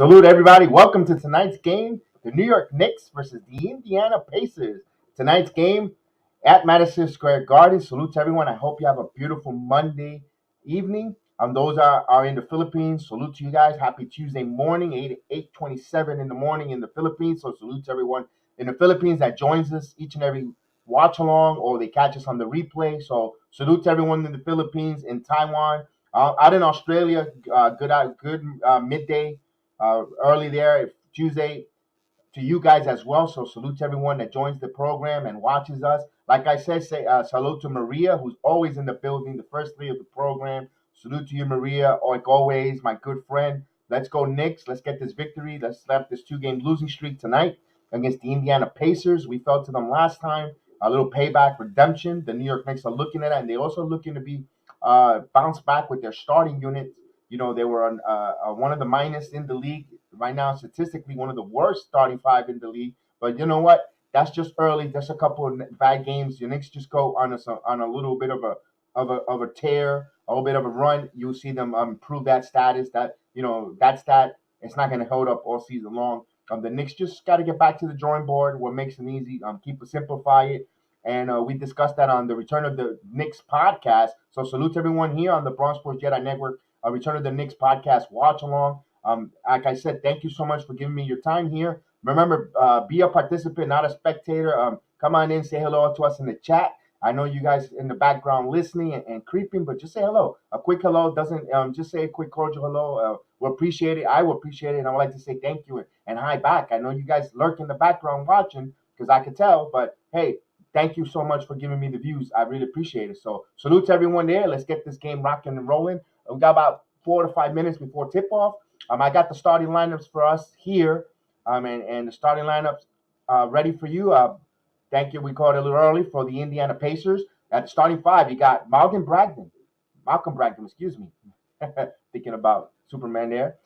Salute everybody. Welcome to tonight's game, the New York Knicks versus the Indiana Pacers. Tonight's game at Madison Square Garden. Salute to everyone. I hope you have a beautiful Monday evening. Those are in the Philippines. Salute to you guys. Happy Tuesday morning, 8:27 in the morning in the Philippines. So salute to everyone in the Philippines that joins us each and every watch along, or they catch us on the replay. So salute to everyone in the Philippines, in Taiwan, out in Australia. Good midday early there Tuesday to you guys as well. So salute to everyone that joins the program and watches us. Like I said, say salute to Maria, who's always in the building, the first three of the program. Salute to you, Maria. Like always, my good friend. Let's go Knicks. Let's get this victory. Let's slap this two-game losing streak tonight against the Indiana Pacers. We fell to them last time. A little payback redemption. The New York Knicks are looking at it, and they're also looking to be bounce back with their starting unit. You know, they were on one of the minus in the league right now, statistically one of the worst starting five in the league. But you know what? That's just early. That's a couple of bad games. Your Knicks just go on a little bit of a tear, a little bit of a run. You'll see them improve that status. That stat, it's not going to hold up all season long. The Knicks just got to get back to the drawing board. What makes them easy? Simplify it. And we discussed that on the Return of the Knicks podcast. So salute to everyone here on the Bronx Sports Jedi Network. Return of the Knicks podcast watch along. Like I said, thank you so much for giving me your time here. Remember, be a participant, not a spectator. Come on in, say hello to us in the chat. I know you guys in the background listening and creeping, but just say hello. A quick hello doesn't just say a quick cordial hello. We'll appreciate it. I will appreciate it, and I would like to say thank you and hi back. I know you guys lurk in the background watching because I could tell, but hey, thank you so much for giving me the views. I really appreciate it. So salute to everyone there. Let's get this game rocking and rolling. We got about 4 to 5 minutes before tip-off. I got the starting lineups for us here, and the starting lineups ready for you. Thank you. We called it a little early for the Indiana Pacers. At the starting five, you got Malcolm Brogdon, excuse me. Thinking about Superman there.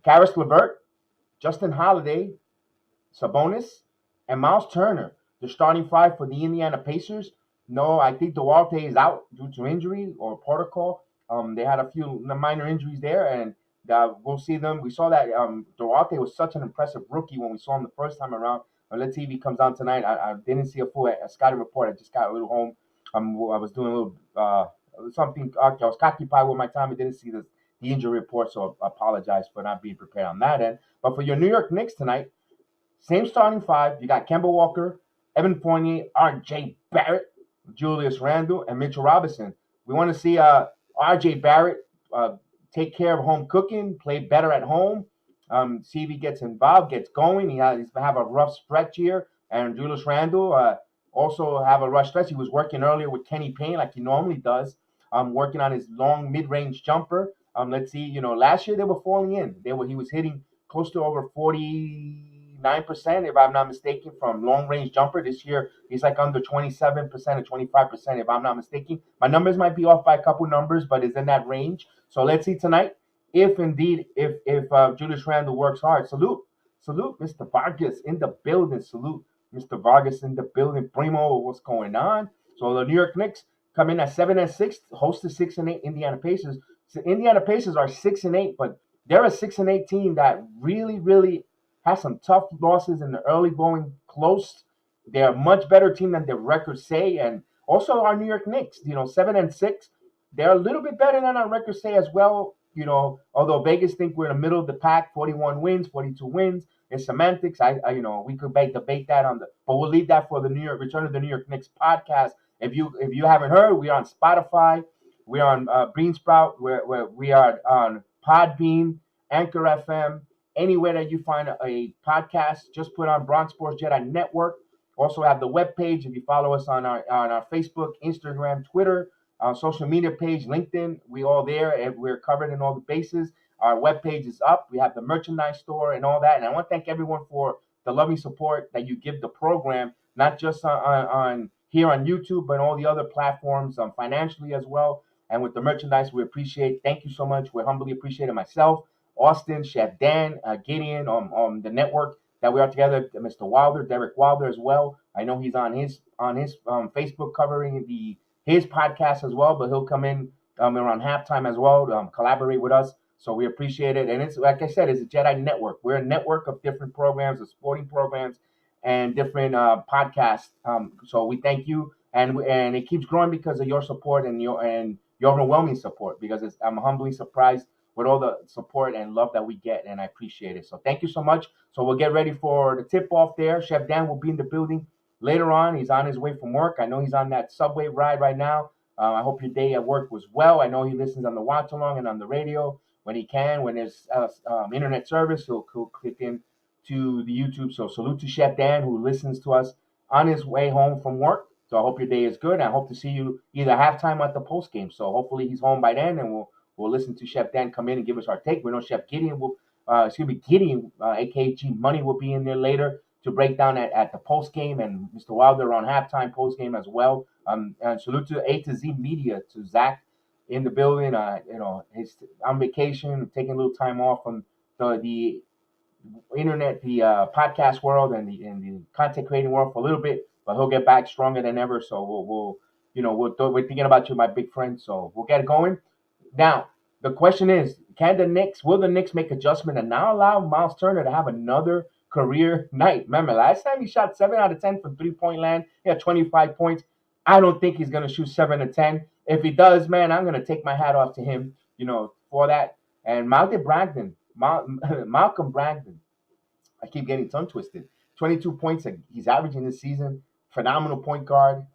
Karis LeVert, Justin Holiday, Sabonis, and Miles Turner. The starting five for the Indiana Pacers. No, I think Duarte is out due to injury or protocol. They had a few minor injuries there, and we'll see them. We saw that Duarte was such an impressive rookie when we saw him the first time around. Let's see if he comes on tonight. I didn't see a full scouting report. I just got a little home. I was doing a little something. I was occupied with my time. I didn't see the injury report, so I apologize for not being prepared on that end. But for your New York Knicks tonight, same starting five. You got Kemba Walker, Evan Fournier, R.J. Barrett, Julius Randle, and Mitchell Robinson. We want to see R.J. Barrett take care of home cooking, play better at home, see if he gets involved, gets going. He's going to have a rough stretch here. And Julius Randle also have a rough stretch. He was working earlier with Kenny Payne like he normally does, working on his long mid-range jumper. Let's see, last year they were falling in. He was hitting close to over 49%, if I'm not mistaken, from long-range jumper. This year, he's like under 27% or 25%, if I'm not mistaken. My numbers might be off by a couple numbers, but it's in that range. So let's see tonight if indeed, if Julius Randle works hard. Salute, Mr. Vargas in the building. Salute, Mr. Vargas in the building. Primo, what's going on? So the New York Knicks come in at 7-6, host the 6-8 Indiana Pacers. So Indiana Pacers are 6-8, but they're a 6-8 team that really, really has some tough losses in the early going close. They're a much better team than their records say, and also our New York Knicks, 7-6. They're a little bit better than our records say as well. Although Vegas think we're in the middle of the pack, 41 wins, 42 wins. It's semantics. We could debate that but we'll leave that for the Return of the New York Knicks podcast. If you haven't heard, we're on Spotify, we're on Beansprout, we are on Podbean, Anchor FM, anywhere that you find a podcast. Just put on Bronx Sports Jedi Network. Also have the webpage. If you follow us on our Facebook, Instagram, Twitter, social media page, LinkedIn, we all there, and we're covered in all the bases. Our webpage is up. We have the merchandise store and all that. And I want to thank everyone for the loving support that you give the program, not just on here on YouTube, but all the other platforms, financially as well. And with the merchandise, we appreciate. Thank you so much. We're humbly appreciating myself, Austin, Chef Dan, Gideon on the network that we are together. Mr. Wilder, Derek Wilder as well. I know he's on his Facebook covering his podcast as well, but he'll come in around halftime as well, collaborate with us. So we appreciate it. And it's like I said, it's a Jedi network. We're a network of different programs, of sporting programs, and different podcasts. So we thank you, and it keeps growing because of your support and your overwhelming support. Because I'm humbly surprised with all the support and love that we get, and I appreciate it. So thank you so much. So we'll get ready for the tip off there. Chef Dan will be in the building later on. He's on his way from work. I know he's on that subway ride right now. I hope your day at work was well. I know he listens on the watch along and on the radio when he can. When there's internet service, he'll click in to the YouTube. So salute to Chef Dan who listens to us on his way home from work. So I hope your day is good. I hope to see you either halftime or at the post game. So hopefully he's home by then, and we'll listen to Chef Dan come in and give us our take. We know Chef Gideon will, Gideon, aka G Money, will be in there later to break down at the post game, and Mr. Wilder on halftime post game as well. And salute to A to Z Media, to Zach in the building. He's on vacation, taking a little time off from the internet, the podcast world, and the content creating world for a little bit, but he'll get back stronger than ever. So we're thinking about you, my big friend. So we'll get going. Now, the question is, will the Knicks make adjustment and now allow Miles Turner to have another career night? Remember, last time he shot 7 out of 10 from 3-point land. He had 25 points. I don't think he's going to shoot 7 of 10. If he does, man, I'm going to take my hat off to him, for that. And Malcolm Brogdon, I keep getting tongue twisted. 22 points he's averaging this season. Phenomenal point guard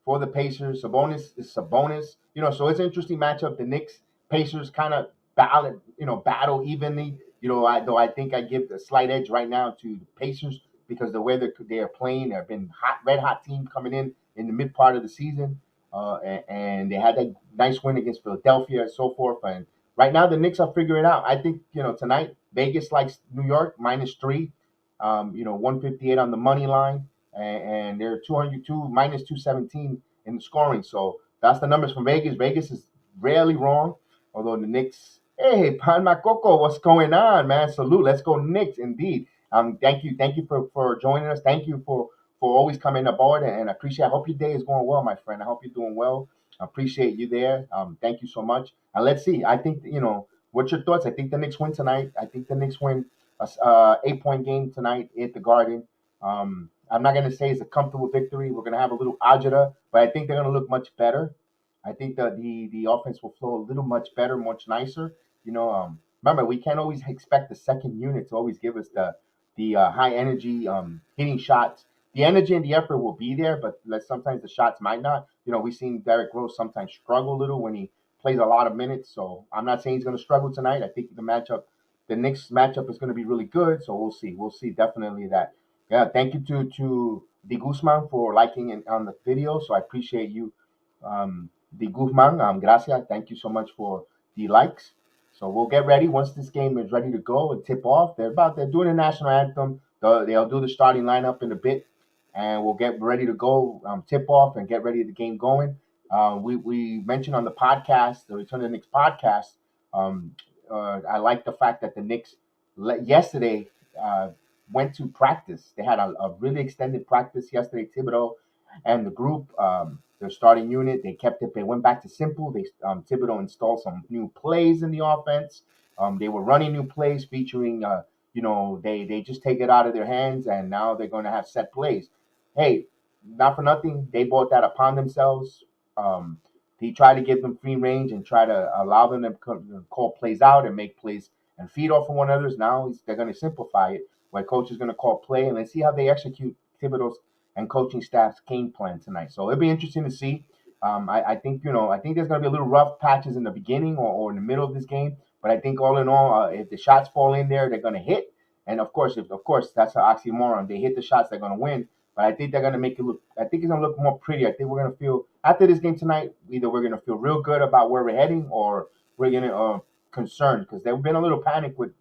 for the Pacers. Sabonis is Sabonis. So it's an interesting matchup. The Knicks Pacers kind of battle evenly. Though I think I give the slight edge right now to the Pacers because the way they're playing, they've been red hot team coming in the mid part of the season, and they had that nice win against Philadelphia and so forth. And right now, the Knicks are figuring it out. I think tonight Vegas likes New York -3. 158 on the money line, and they're 202 -217 in the scoring. So that's the numbers from Vegas. Vegas is rarely wrong, although the Knicks. Hey, Pan Makoko, what's going on, man? Salute. Let's go Knicks, indeed. Thank you for joining us. Thank you for always coming aboard, and I appreciate. I hope your day is going well, my friend. I hope you're doing well. I appreciate you there. Thank you so much. And let's see. I think what's your thoughts? I think the Knicks win tonight. I think the Knicks win a 8-point game tonight at the Garden. I'm not going to say it's a comfortable victory. We're going to have a little agita, but I think they're going to look much better. I think that the offense will flow a little much better, much nicer. Remember, we can't always expect the second unit to always give us the high energy hitting shots. The energy and the effort will be there, but sometimes the shots might not. We've seen Derrick Rose sometimes struggle a little when he plays a lot of minutes. So I'm not saying he's going to struggle tonight. I think the next matchup is going to be really good. So we'll see. We'll see definitely that. Yeah, thank you to the Guzman for liking on the video. So I appreciate you, the Guzman. Gracias. Thank you so much for the likes. So we'll get ready once this game is ready to go and tip off. They're doing the national anthem. They'll do the starting lineup in a bit, and we'll get ready to go tip off and get ready the game going. We mentioned on the podcast, the Return to the Knicks podcast. Um, I like the fact that the Knicks yesterday went to practice. They had a really extended practice yesterday. Thibodeau and the group, their starting unit, they kept it. They went back to simple. Thibodeau installed some new plays in the offense. They were running new plays featuring, they just take it out of their hands, and now they're going to have set plays. Hey, not for nothing, they brought that upon themselves. Um, he tried to give them free range and try to allow them to call plays out and make plays and feed off of one another's. Now they're going to simplify it, where coach is going to call play, and let's see how they execute Thibodeau's and coaching staff's game plan tonight. So it'll be interesting to see. I think I think there's going to be a little rough patches in the beginning or in the middle of this game, but I think all in all, if the shots fall in there, they're going to hit. And of course, that's an oxymoron. They hit the shots, they're going to win. But I think they're going to make it look. I think it's going to look more pretty. I think we're going to feel after this game tonight. Either we're going to feel real good about where we're heading, or we're going to concerned because there's been a little panic with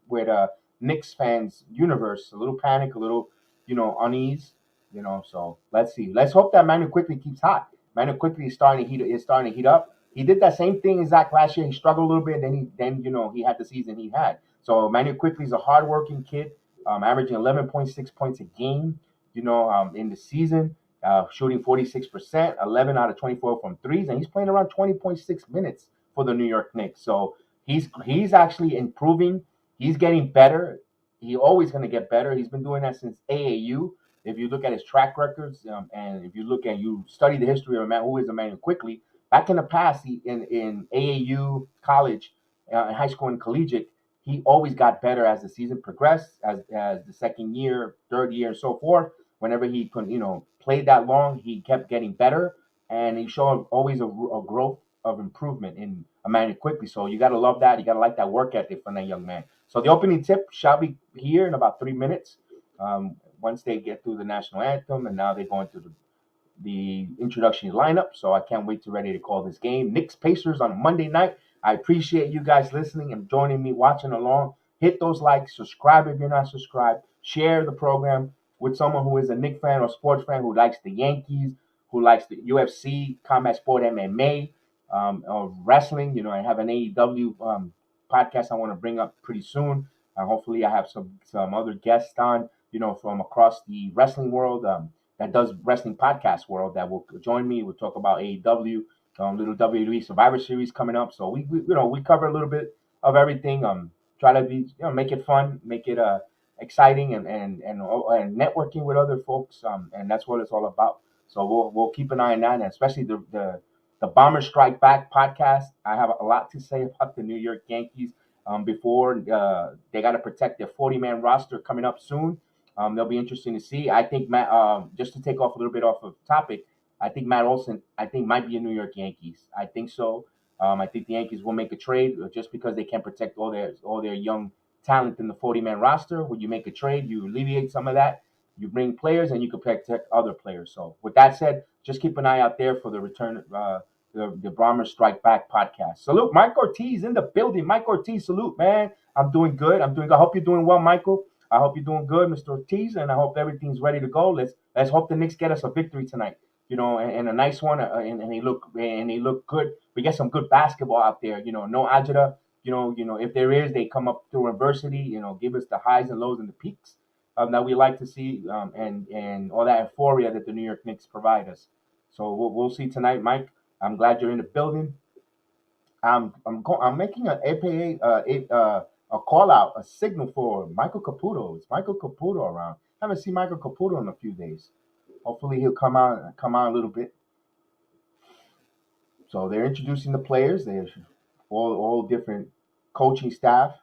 Knicks fans universe, a little panic, a little unease. So let's see. Let's hope that Manu quickly keeps hot. Manu quickly is starting to heat up. He did that same thing Zach last year. He struggled a little bit, and then he had the season he had. So Manu quickly is a hardworking kid, averaging 11.6 points a game. In the season, shooting 46%, 11 out of 24 from threes, and he's playing around 20.6 minutes for the New York Knicks. So He's actually improving. He's getting better. He always going to get better. He's been doing that since AAU. If you look at his track records, and if you study the history of a man who is Emmanuel quickly, back in the past, in AAU, college, high school, and collegiate, he always got better as the season progressed, as the second year, third year, and so forth. Whenever he could, played that long, he kept getting better, and he showed always a growth of improvement in Emmanuel quickly. So you got to love that. You got to like that work ethic from that young man. So the opening tip shall be here in about 3 minutes. Once they get through the national anthem, and now they're going to the introduction lineup. So I can't wait to ready to call this game. Knicks Pacers on a Monday night. I appreciate you guys listening and joining me, watching along. Hit those likes, subscribe if you're not subscribed, share the program with someone who is a Knicks fan or sports fan who likes the Yankees, who likes the UFC, combat sport, MMA, or wrestling. I have an AEW podcast I want to bring up pretty soon. Hopefully, I have some other guests on, from across the wrestling world. That does wrestling podcast world that will join me. We'll talk about AEW, little WWE Survivor Series coming up. So we cover a little bit of everything. Try to be make it fun, make it exciting, and networking with other folks. And that's what it's all about. So we'll keep an eye on that, and especially the Bomber Strike Back podcast. I have a lot to say about the New York Yankees. Before they got to protect their 40-man roster coming up soon. They'll be interesting to see. I think Matt, just to take off a little bit off of topic, I think Matt Olson, might be a New York Yankees. I think so. I think the Yankees will make a trade just because they can't protect all their young talent in the 40-man roster. When you make a trade, you alleviate some of that. You bring players, and you can protect other players. So, with that said, just keep an eye out there for the return. The Bombers Strike Back podcast. Salute, Mike Ortiz in the building. Mike Ortiz, salute, man. I'm doing good. I hope you're doing well, Michael. I hope you're doing good, Mr. Ortiz, and I hope everything's ready to go. Let's hope the Knicks get us a victory tonight. And a nice one, and they look good. We get some good basketball out there. No agita. If there is, they come up through adversity. Give us the highs and lows and the peaks that we like to see, and all that euphoria that the New York Knicks provide us. So we'll see tonight, Mike. I'm glad you're in the building. I'm making a call out, a signal for Michael Caputo. Is Michael Caputo around? I haven't seen Michael Caputo in a few days. Hopefully he'll come out a little bit. So they're introducing the players. They're all different coaching staff,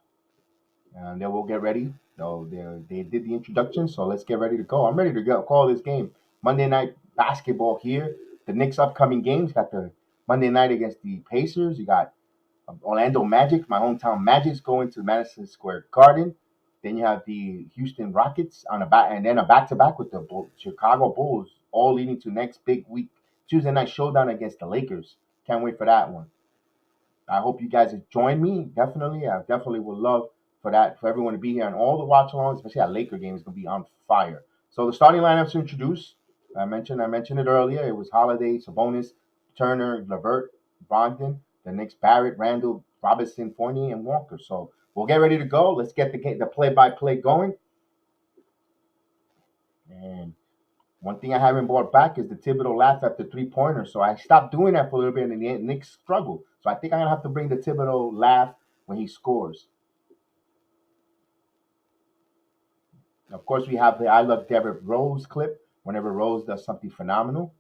and they will get ready. So they did the introduction. So let's get ready to go. I'm ready to go call this game. Monday night basketball here. The Knicks' upcoming games got the Monday night against the Pacers. You got Orlando Magic, my hometown Magic's going to Madison Square Garden. Then you have the Houston Rockets on and then a back-to-back with the Chicago Bulls, all leading to next big week Tuesday night showdown against the Lakers. Can't wait for that one. I hope you guys join me. Definitely, I definitely would love for everyone to be here and all the watch-alongs, especially that Laker game is going to be on fire. So the starting lineups introduced. I mentioned it earlier. It was Holiday, Sabonis, Turner, Levert, Brogdon. The Knicks, Barrett, Randall, Robinson, Fournier, and Walker. So we'll get ready to go. Let's get the play-by-play going. And one thing I haven't brought back is the Thibodeau laugh at the three-pointer. So I stopped doing that for a little bit, and the Knicks struggled. So I think I'm going to have to bring the Thibodeau laugh when he scores. Of course, we have the I Love Derrick Rose clip whenever Rose does something phenomenal.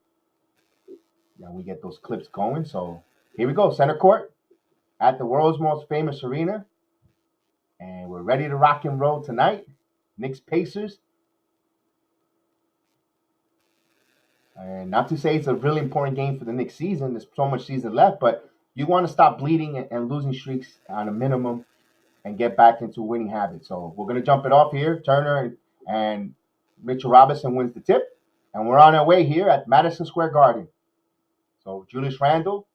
Yeah, we get those clips going. So here we go, center court at the world's most famous arena. And we're ready to rock and roll tonight. Knicks Pacers. And not to say it's a really important game for the Knicks season. There's so much season left, but you want to stop bleeding and losing streaks on a minimum and get back into winning habits. So we're going to jump it off here. Turner and Mitchell Robinson wins the tip. And we're on our way here at Madison Square Garden. So Julius Randle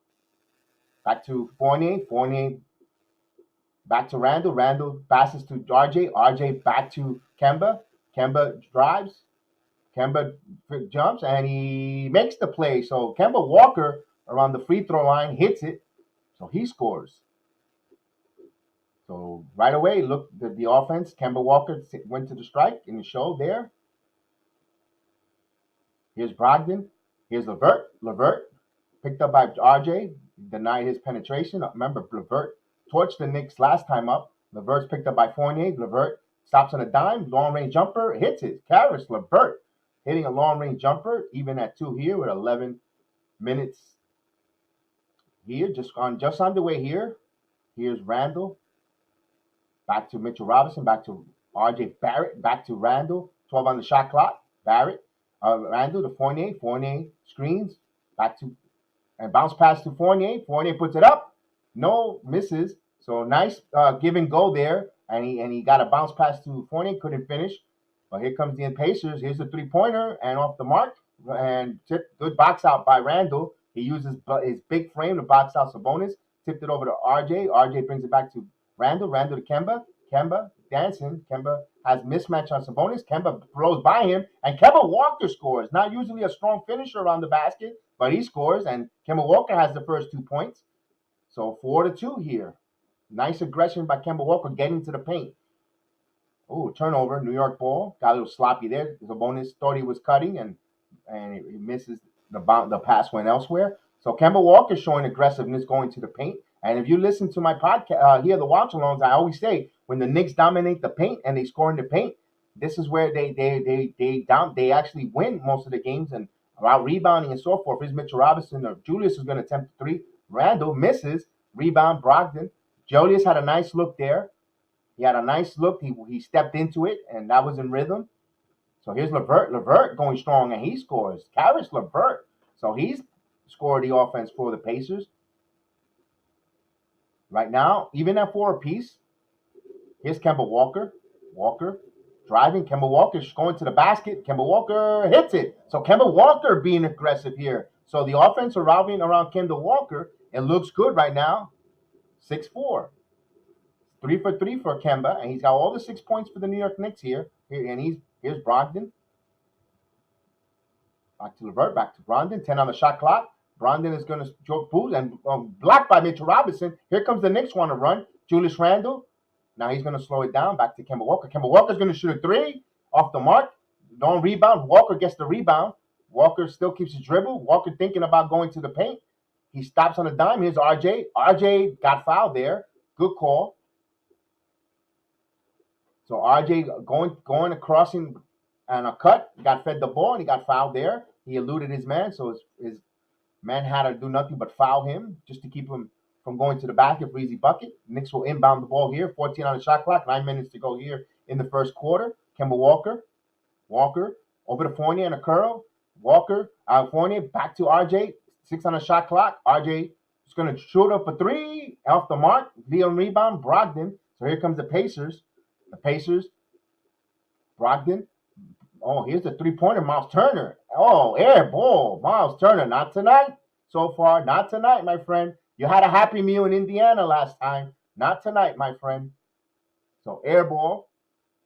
back to Fournier. Fournier back to Randle. Randle passes to RJ. RJ back to Kemba. Kemba drives. Kemba jumps and he makes the play. So Kemba Walker around the free throw line hits it. So he scores. So right away, look, the offense, Kemba Walker went to the strike in the show there. Here's Brogdon. Here's Levert. Levert picked up by RJ. Denied his penetration. Remember, Levert torched the Knicks last time up. LeVert's picked up by Fournier. LeVert stops on a dime, long-range jumper, hits it. Karis LeVert hitting a long-range jumper, even at 2 here with 11 minutes here. Just on the way here. Here's Randall. Back to Mitchell Robinson. Back to R.J. Barrett. Back to Randall. 12 on the shot clock. Barrett. Randall to Fournier. Fournier screens. Back to and bounce pass to Fournier. Fournier puts it up. No, misses. So nice give and go there. And he got a bounce pass to Fournier. Couldn't finish. But here comes the Pacers. Here's the three-pointer and off the mark. And good box out by Randall. He uses his big frame to box out Sabonis. Tipped it over to RJ. RJ brings it back to Randall. Randall to Kemba. Kemba dancing. Kemba has mismatch on Sabonis. Kemba throws by him. And Kemba Walker scores. Not usually a strong finisher around the basket, but he scores. And Kemba Walker has the first 2 points. So 4-2 here. Nice aggression by Kemba Walker getting to the paint. Oh, turnover. New York ball. Got a little sloppy there. Sabonis thought he was cutting, and he misses the pass went elsewhere. So Kemba Walker showing aggressiveness going to the paint. And if you listen to my podcast, here the watch-alongs, I always say when the Knicks dominate the paint and they score in the paint, this is where they actually win most of the games and about rebounding and so forth. Is Mitchell Robinson or Julius is going to attempt the 3. Randall misses. Rebound Brogdon. Julius had a nice look there. He had a nice look. He stepped into it, and that was in rhythm. So here's LeVert. LeVert going strong, and he scores. Karis LeVert. So he's scored the offense for the Pacers. Right now, even at 4 apiece, here's Kemba Walker. Walker driving. Kemba Walker's going to the basket. Kemba Walker hits it. So Kemba Walker being aggressive here. So the offense revolving around Kemba Walker. It looks good right now. 6-4. 3 for 3 for Kemba, and he's got all the 6 points for the New York Knicks here. And here's Brogdon. Back to LeVert, back to Brogdon. 10 on the shot clock. Brogdon is going to choke boost and blocked by Mitchell Robinson. Here comes the Knicks want to run. Julius Randle. Now he's going to slow it down. Back to Kemba Walker. Kemba Walker's going to shoot a 3 off the mark. Don't rebound. Walker gets the rebound. Walker still keeps his dribble. Walker thinking about going to the paint. He stops on a dime. Here's RJ. RJ got fouled there. Good call. So RJ going across and a cut, got fed the ball, and he got fouled there. He eluded his man, so his man had to do nothing but foul him just to keep him from going to the basket for easy bucket. Knicks will inbound the ball here. 14 on the shot clock, 9 minutes to go here in the first quarter. Kemba Walker over to Fournier and a curl. Fournier back to RJ. 6 on the shot clock. RJ is going to shoot up a 3 off the mark. Leon rebound, Brogdon. So here comes the Pacers. The Pacers, Brogdon. Oh, here's the 3-pointer, Miles Turner. Oh, air ball, Miles Turner. Not tonight. So far, not tonight, my friend. You had a happy meal in Indiana last time. Not tonight, my friend. So air ball.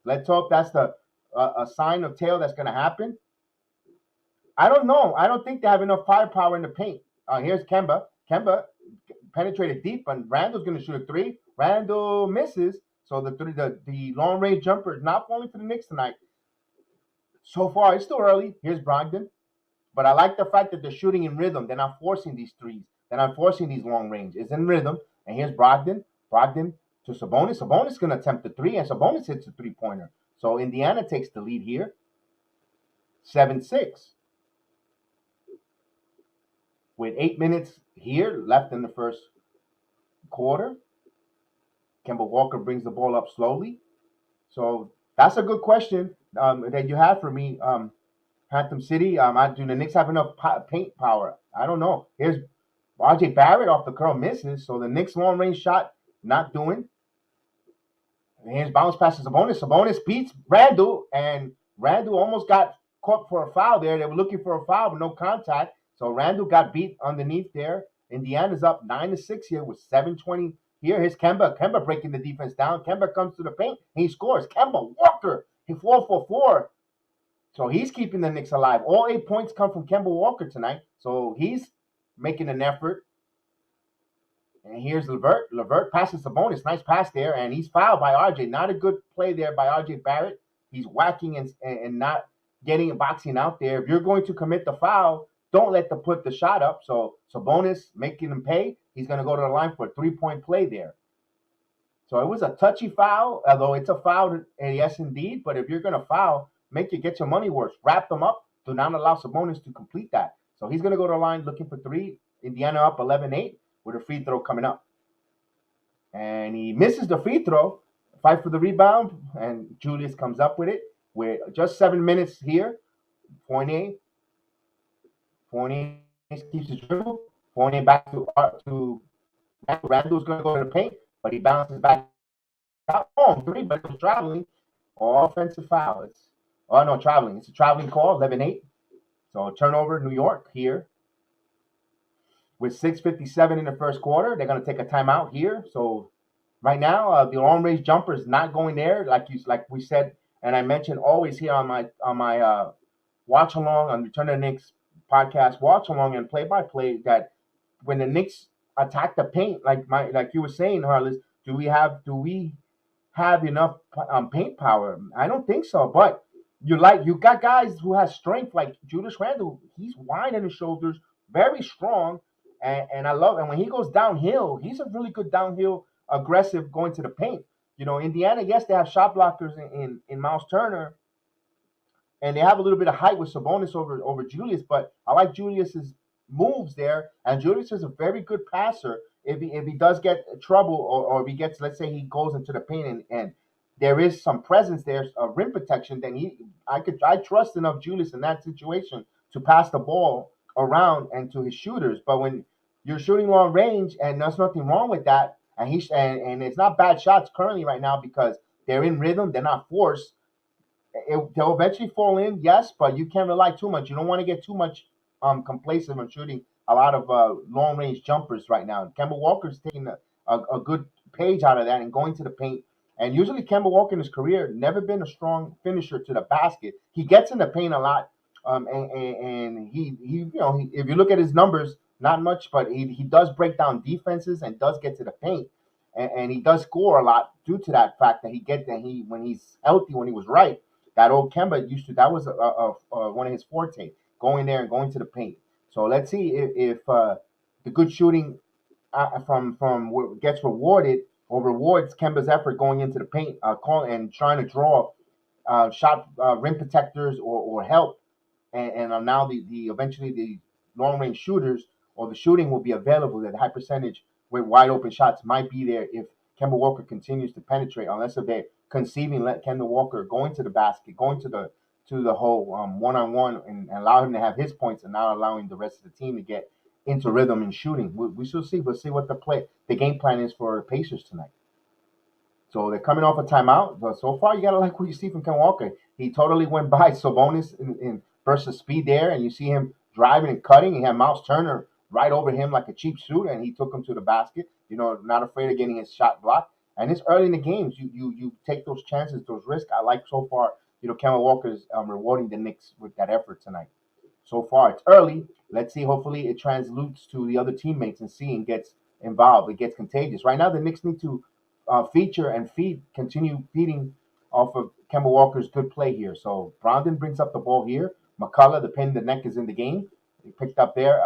Let's hope that's a sign of tail that's going to happen. I don't know. I don't think they have enough firepower in the paint. Here's Kemba. Kemba penetrated deep, and Randall's going to shoot a 3. Randall misses. So the long range jumper is not falling for the Knicks tonight. So far, it's still early. Here's Brogdon. But I like the fact that they're shooting in rhythm. They're not forcing these threes. They're not forcing these long range. It's in rhythm. And here's Brogdon. Brogdon to Sabonis. Sabonis is going to attempt the 3, and Sabonis hits a 3-pointer. So Indiana takes the lead here. 7-6. With 8 minutes here left in the first quarter. Kemba Walker brings the ball up slowly. So that's a good question that you have for me, Phantom City. Do the Knicks have enough paint power? I don't know. Here's R.J. Barrett off the curl misses. So the Knicks long range shot not doing. And here's bounce passes Sabonis. Sabonis beats Randall, and Randall almost got caught for a foul there. They were looking for a foul, but no contact. So Randall got beat underneath there. Indiana's up 9-6 here with 7:20. Here, here's Kemba. Kemba breaking the defense down. Kemba comes to the paint. And he scores. Kemba Walker. He 4 for 4. So he's keeping the Knicks alive. All 8 points come from Kemba Walker tonight. So he's making an effort. And here's LeVert. LeVert passes Sabonis. Nice pass there. And he's fouled by RJ. Not a good play there by RJ Barrett. He's whacking and not getting and boxing out there. If you're going to commit the foul, don't let them put the shot up. So Sabonis making him pay. He's going to go to the line for a 3-point play there. So it was a touchy foul, although it's a foul, yes, indeed. But if you're going to foul, make it get your money worth. Wrap them up. Do not allow Sabonis to complete that. So he's going to go to the line looking for three. Indiana up 11-8 with a free throw coming up. And he misses the free throw, fight for the rebound, and Julius comes up with it with just 7 minutes here. Fournier, Fournier keeps his dribble. Fournier back to Randall's going to go to the paint, but he bounces back out home three, but it was traveling. Offensive foul. Traveling. It's a traveling call, 11-8. So turnover, New York here. With 6:57 in the first quarter, they're going to take a timeout here. So right now, the long range jumper is not going there, like we said, and I mentioned always here on my watch along on Return to the Knicks podcast, watch along and play by play, that when the Knicks attack the paint, like you were saying, Harless, do we have enough paint power? I don't think so, but you got guys who have strength like Julius Randle. He's wide in his shoulders, very strong, and I love. And when he goes downhill, he's a really good downhill aggressive going to the paint. Indiana, yes, they have shot blockers in Miles Turner, and they have a little bit of height with Sabonis over Julius, but I like Julius's moves there. And Julius is a very good passer. If he does get trouble, or if he gets, let's say he goes into the paint and there is some presence there, rim protection, then I trust enough Julius in that situation to pass the ball around and to his shooters. But when you're shooting long range, and there's nothing wrong with that, and it's not bad shots currently right now because they're in rhythm, they're not forced. They'll eventually fall in, yes, but you can't rely too much. You don't want to get too much complacent on shooting a lot of long range jumpers right now. Kemba Walker's taking a good page out of that and going to the paint. And usually Kemba Walker in his career never been a strong finisher to the basket. He gets in the paint a lot, and if you look at his numbers, not much, but he does break down defenses and does get to the paint, and he does score a lot due to that fact that when he's healthy, when he was right. That old Kemba that was one of his forte, going there and going to the paint. So let's see if the good shooting from what gets rewarded or rewards Kemba's effort going into the paint, and trying to draw shot rim protectors or help, and now the eventually the long range shooters or the shooting will be available at high percentage with wide open shots might be there if Kemba Walker continues to penetrate, unless if they're conceiving let Kemba Walker going to the basket, going to the hole one on one, and allow him to have his points, and not allowing the rest of the team to get into rhythm and shooting. We shall see. We'll see what the game plan is for the Pacers tonight. So they're coming off a timeout. But so far, you gotta like what you see from Kemba Walker. He totally went by Sabonis in burst of speed there, and you see him driving and cutting. He had Miles Turner right over him like a cheap suit, and he took him to the basket. Not afraid of getting his shot blocked. And it's early in the games. You take those chances, those risks. I like so far. Kemba Walker's rewarding the Knicks with that effort tonight. So far, it's early. Let's see. Hopefully, it translutes to the other teammates and gets involved. It gets contagious. Right now, the Knicks need to feature and continue feeding off of Kemba Walker's good play here. So Brandon brings up the ball here. McCullough, the pin in the neck, is in the game. He picked up there.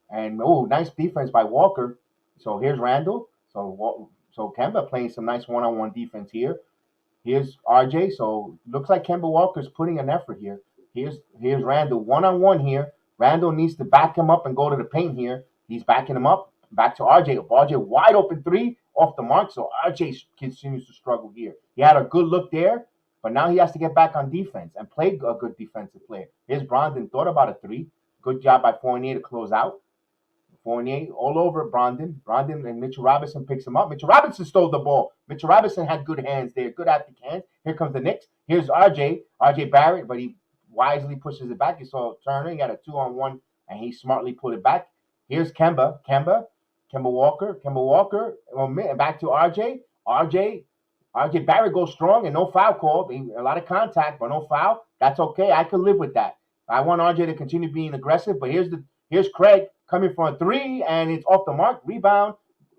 And nice defense by Walker. So here's Randall. So Kemba playing some nice one-on-one defense here. Here's RJ. So looks like Kemba Walker's putting an effort here. Here's Randall one-on-one here. Randall needs to back him up and go to the paint here. He's backing him up. Back to RJ. RJ wide open three off the mark. So RJ continues to struggle here. He had a good look there, but now he has to get back on defense and play a good defensive player. Here's Brandon. Thought about a three. Good job by Fournier to close out. Fournier all over Brandon. Brandon and Mitchell Robinson picks him up. Mitchell Robinson stole the ball. Mitchell Robinson had good hands there, good athletic hands. Here comes the Knicks. Here's RJ Barrett, but he wisely pushes it back. He saw Turner. He got a 2-on-1, and he smartly pulled it back. Here's Kemba Walker. Back to RJ Barrett goes strong and no foul called. A lot of contact, but no foul. That's okay. I could live with that. I want RJ to continue being aggressive, but here's Craig coming for a three, and it's off the mark. Rebound.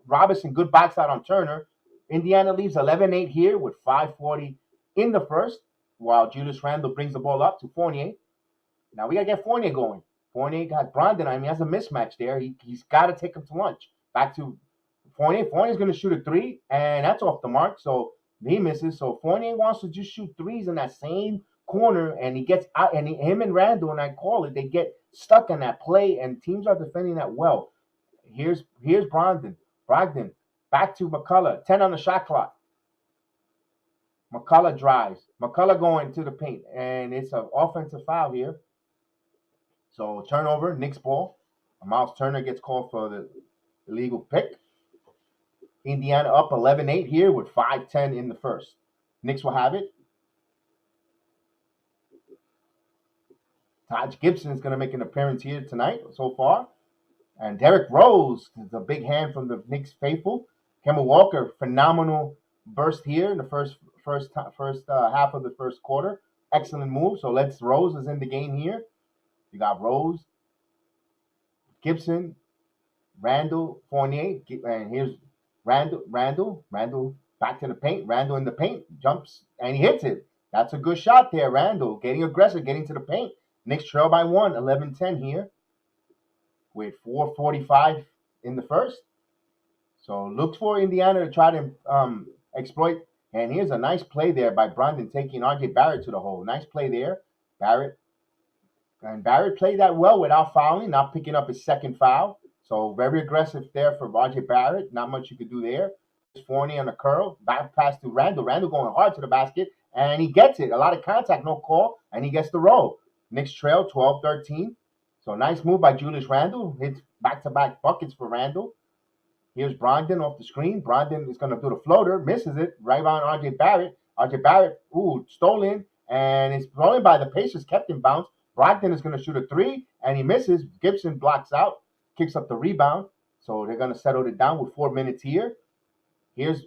Robinson, good box out on Turner. Indiana leaves 11-8 here with 5:40 in the first, while Julius Randle brings the ball up to Fournier. Now we got to get Fournier going. Fournier got Brandon. He has a mismatch there. He's got to take him to lunch. Back to Fournier's going to shoot a three, and that's off the mark. So he misses. So Fournier wants to just shoot threes in that same corner, and he gets out. And him and Randall, and I call it, they get stuck in that play, and teams are defending that well. Here's Brogdon back to McCullough. 10 on the shot clock. McCullough drives. McCullough going to the paint, and it's an offensive foul here. So turnover, Knicks ball. Miles Turner gets called for the illegal pick. Indiana up 11-8 here with 5:10 in the first. Knicks will have it. Taj Gibson is going to make an appearance here tonight so far. And Derrick Rose is a big hand from the Knicks faithful. Kemba Walker, phenomenal burst here in the first half of the first quarter. Excellent move. So Rose is in the game here. You got Rose, Gibson, Randall, Fournier, and here's Randall back to the paint. Randall in the paint, jumps, and he hits it. That's a good shot there. Randall getting aggressive, getting to the paint. Knicks trail by 11-10 here with 4:45 in the first. So look for Indiana to try to exploit. And here's a nice play there by Brogdon taking R.J. Barrett to the hole. Nice play there. Barrett played that well without fouling, not picking up his second foul. So very aggressive there for R.J. Barrett. Not much you could do there. Fournier on the curl. Back pass to Randall. Randall going hard to the basket. And he gets it. A lot of contact, no call. And he gets the roll. Knicks trail 12-13. So nice move by Julius Randle. Hits back-to-back buckets for Randall. Here's Brogdon off the screen. Brogdon is going to do the floater. Misses it. Right on R.J. Barrett. R.J. Barrett, stolen. And it's thrown by the Pacers. Kept in bounds. Brogdon is going to shoot a three. And he misses. Gibson blocks out. Kicks up the rebound. So they're going to settle it down with 4 minutes here. Here's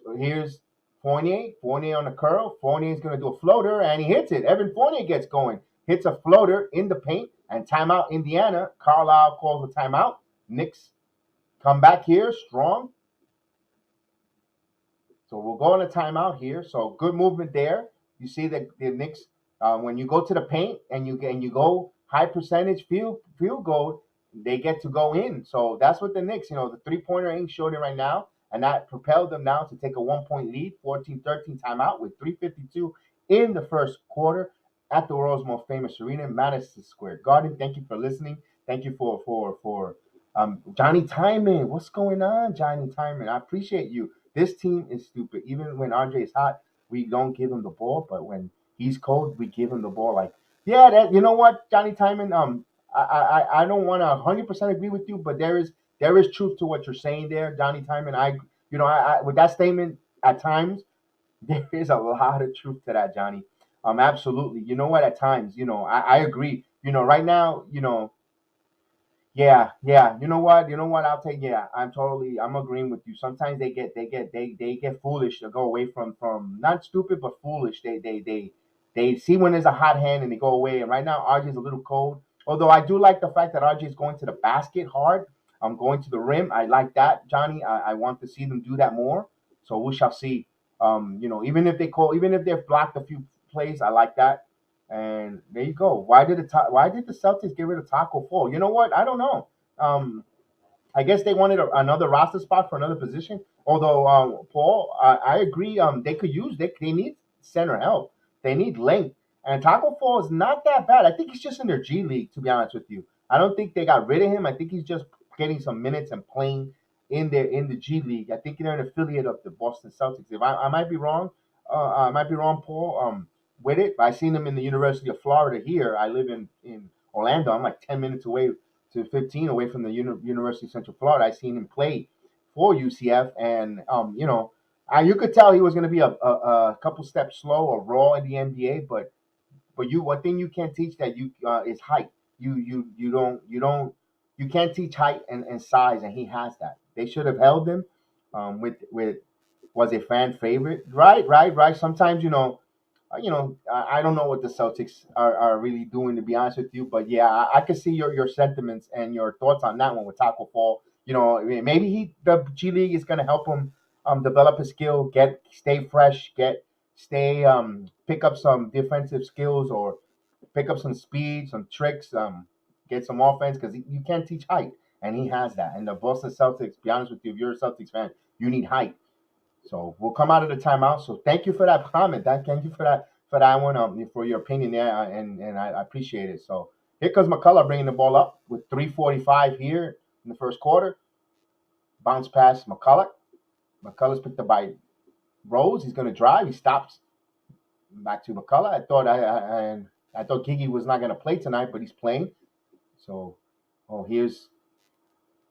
Fournier. Fournier on the curl. Fournier is going to do a floater. And he hits it. Evan Fournier gets going. Hits a floater in the paint. And timeout Indiana. Carlisle calls a timeout. Knicks come back here strong. So we'll go on a timeout here. So good movement there. You see that the Knicks, when you go to the paint and you go high percentage field goal, they get to go in. So that's what the Knicks, the three-pointer ain't shooting right now. And that propelled them now to take a 1-point lead, 14-13 timeout with 3:52 in the first quarter at the world's most famous arena, Madison Square Garden. Thank you for listening. Thank you for Johnny Timon. What's going on, Johnny Timon? I appreciate you. This team is stupid. Even when RJ is hot, we don't give him the ball. But when he's cold, we give him the ball. You know what, Johnny Timon? I don't want to 100% agree with you, but there is truth to what you're saying there, Johnny Timon. I with that statement, at times there is a lot of truth to that, Johnny. Absolutely. You know what? At times, I agree. Right now, yeah. You know what? I'll take. Yeah, I'm agreeing with you. Sometimes they get foolish to go away from not stupid but foolish. They see when there's a hot hand and they go away. And right now, RJ is a little cold. Although I do like the fact that RJ is going to the basket hard. I'm going to the rim. I like that, Johnny. I want to see them do that more. So we shall see. Even if they've blocked a few plays, I like that. And there you go. Why did the Celtics get rid of Taco Fall? You know what? I don't know. I guess they wanted another roster spot for another position. Although Paul, I agree. They need center help. They need length. And Taco Fall is not that bad. I think he's just in their G League, to be honest with you. I don't think they got rid of him. I think he's just getting some minutes and playing in the G League. I think they're an affiliate of the Boston Celtics. If I might be wrong, Paul. With it, I seen him in the University of Florida here. I live in Orlando. I'm like 10 minutes away to 15 away from the University of Central Florida. I seen him play for UCF, and you could tell he was going to be a couple steps slow or raw in the NBA. But one thing you can't teach that is height. You can't teach height and size, and he has that. They should have held him. With was a fan favorite, right. Sometimes I don't know what the Celtics are really doing, to be honest with you. But yeah, I can see your sentiments and your thoughts on that one with Taco Fall. Maybe the G League is going to help him develop his skill, stay fresh, pick up some defensive skills or pick up some speed, some tricks, get some offense because you can't teach height, and he has that. And the Boston Celtics, to be honest with you, if you're a Celtics fan, You need height. So we'll come out of the timeout. So thank you for that comment. Thank you for that one. For your opinion there, and I appreciate it. So here comes McCullough bringing the ball up with 3:45 here in the first quarter. Bounce pass McCullough. McCullough's picked up by Rose. He's going to drive. He stops. Back to McCullough. I thought Gigi was not going to play tonight, but he's playing. So, here's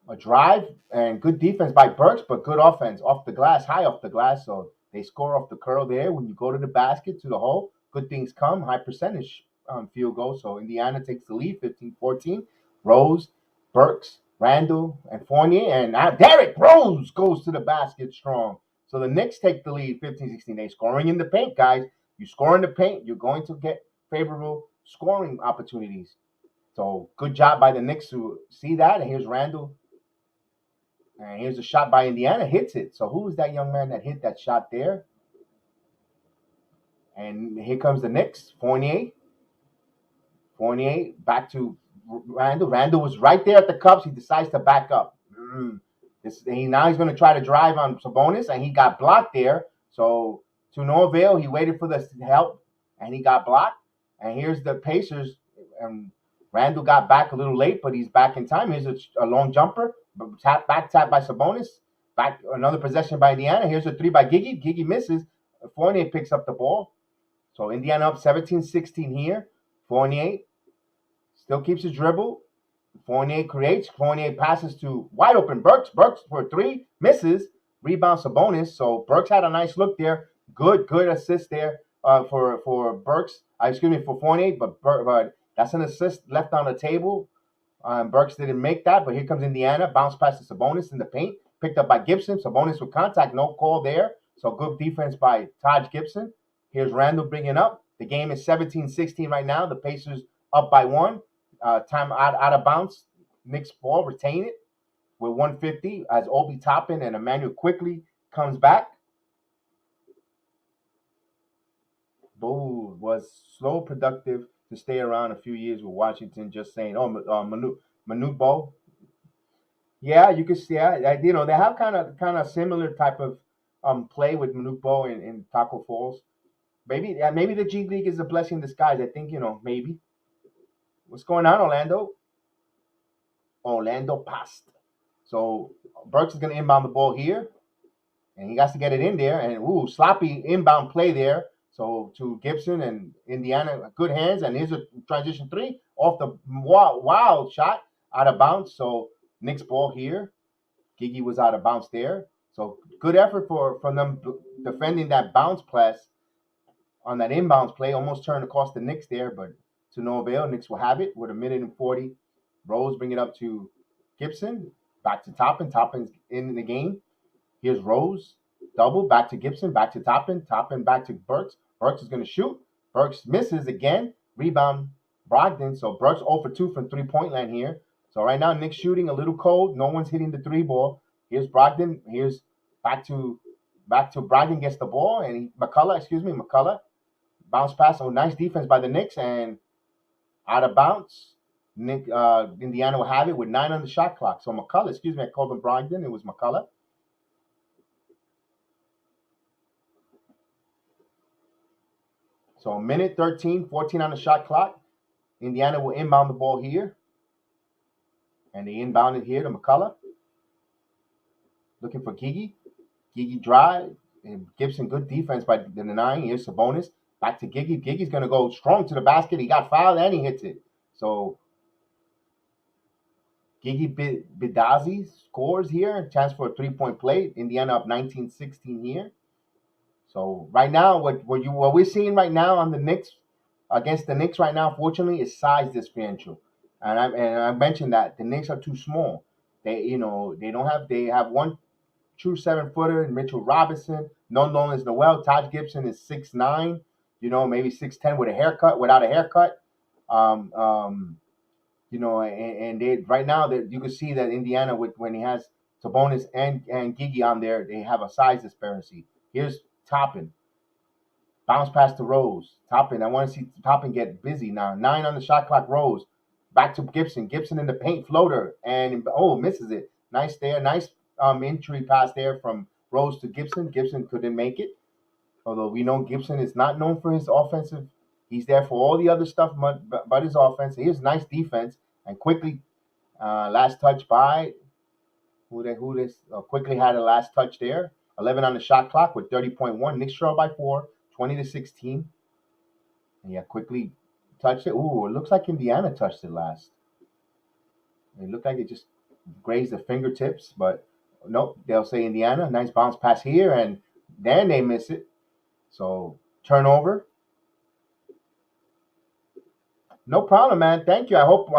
a drive and good defense by Burks, but good offense off the glass, high off the glass. So they score off the curl there. When you go to the basket, to the hole, good things come. High percentage field goal. So Indiana takes the lead, 15-14. Rose, Burks, Randall, and Fournier. And now Derrick Rose goes to the basket strong. So the Knicks take the lead, 15-16. They scoring in the paint, guys. You score in the paint, you're going to get favorable scoring opportunities. So good job by the Knicks to see that. And here's Randall. And here's a shot by Indiana. Hits it. So who was that young man that hit that shot there? And here comes the Knicks. Fournier back to Randall. Randall was right there at the cups. He decides to back up. Now he's going to try to drive on Sabonis, and he got blocked there. So to no avail. He waited for the help, and he got blocked. And here's the Pacers. Randall got back a little late, but he's back in time. Here's a long jumper. Tap by Sabonis. Back another possession by Indiana. Here's a three by Gigi. Gigi misses. Fournier picks up the ball. So Indiana up 17-16 here. Fournier still keeps his dribble. Fournier creates. Fournier passes to wide open Burks. Burks for three. Misses. Rebound Sabonis. So Burks had a nice look there. Good assist there for Burks. For Fournier, but that's an assist left on the table. Burks didn't make that, but here comes Indiana. Bounce pass to Sabonis in the paint. Picked up by Gibson. Sabonis with contact. No call there. So good defense by Taj Gibson. Here's Randall bringing up. The game is 17-16 right now. The Pacers up by one. Time out of bounds. Knicks ball. Retain it with 150 as Obi Toppin and Emmanuel quickly comes back. Boo was slow, productive to stay around a few years with Washington. Just saying, Manute Bol. Yeah, you can see. They have kind of similar type of play with Manute Bol in Taco Falls. Maybe the G League is a blessing in disguise. I think maybe. What's going on, Orlando? Orlando passed. So Burks is going to inbound the ball here, and he has to get it in there. And sloppy inbound play there. So to Gibson and Indiana, good hands. And here's a transition three off the wild shot out of bounds. So Knicks ball here. Gigi was out of bounds there. So good effort from them defending that bounce pass on that inbounds play. Almost turned across the Knicks there, but to no avail. Knicks will have it with 1:40. Rose bring it up to Gibson. Back to Toppin. Toppin's in the game. Here's Rose. Double. Back to Gibson. Back to Toppin. Toppin back to Burks. Burks is going to shoot. Burks misses again. Rebound Brogdon. So Burks 0 for 2 from three-point line here. So right now, Knicks shooting a little cold. No one's hitting the three ball. Here's Brogdon. Here's back to Brogdon gets the ball. And McCullough. Bounce pass. Oh, nice defense by the Knicks. And out of bounds. Indiana will have it with 9 on the shot clock. So McCullough, I called him Brogdon. It was McCullough. So a minute 13, 14 on the shot clock. Indiana will inbound the ball here. And they inbound it here to McCullough. Looking for Gigi. Gigi drive. And Gibson, good defense by the 9. Here's Sabonis. Back to Gigi. Gigi's going to go strong to the basket. He got fouled and he hits it. So Gigi Bidazzi scores here. Chance for a three-point play. Indiana up 19-16 here. So right now, what we're seeing right now on the Knicks against the Knicks right now, fortunately, is size differential. And I mentioned that the Knicks are too small. They have one true 7-footer, Mitchell Robinson, known as Noel. Taj Gibson is 6'9", maybe 6'10" without a haircut. And they right now that you can see that Indiana when he has Sabonis and Gigi on there, they have a size disparity. Here's Toppin. Bounce pass to Rose. Toppin. I want to see Toppin get busy now. 9 on the shot clock. Rose. Back to Gibson. Gibson in the paint floater. And misses it. Nice there. Nice entry pass there from Rose to Gibson. Gibson couldn't make it, although we know Gibson is not known for his offensive. He's there for all the other stuff, but his offense. He has nice defense and quickly last touch by who this quickly had a last touch there. 11 on the shot clock with 30.1. Knicks trail by 4, 20-16. And yeah, quickly touched it. Ooh, it looks like Indiana touched it last. It looked like it just grazed the fingertips, but nope. They'll say Indiana. Nice bounce pass here, and then they miss it. So turnover. No problem, man. Thank you. I hope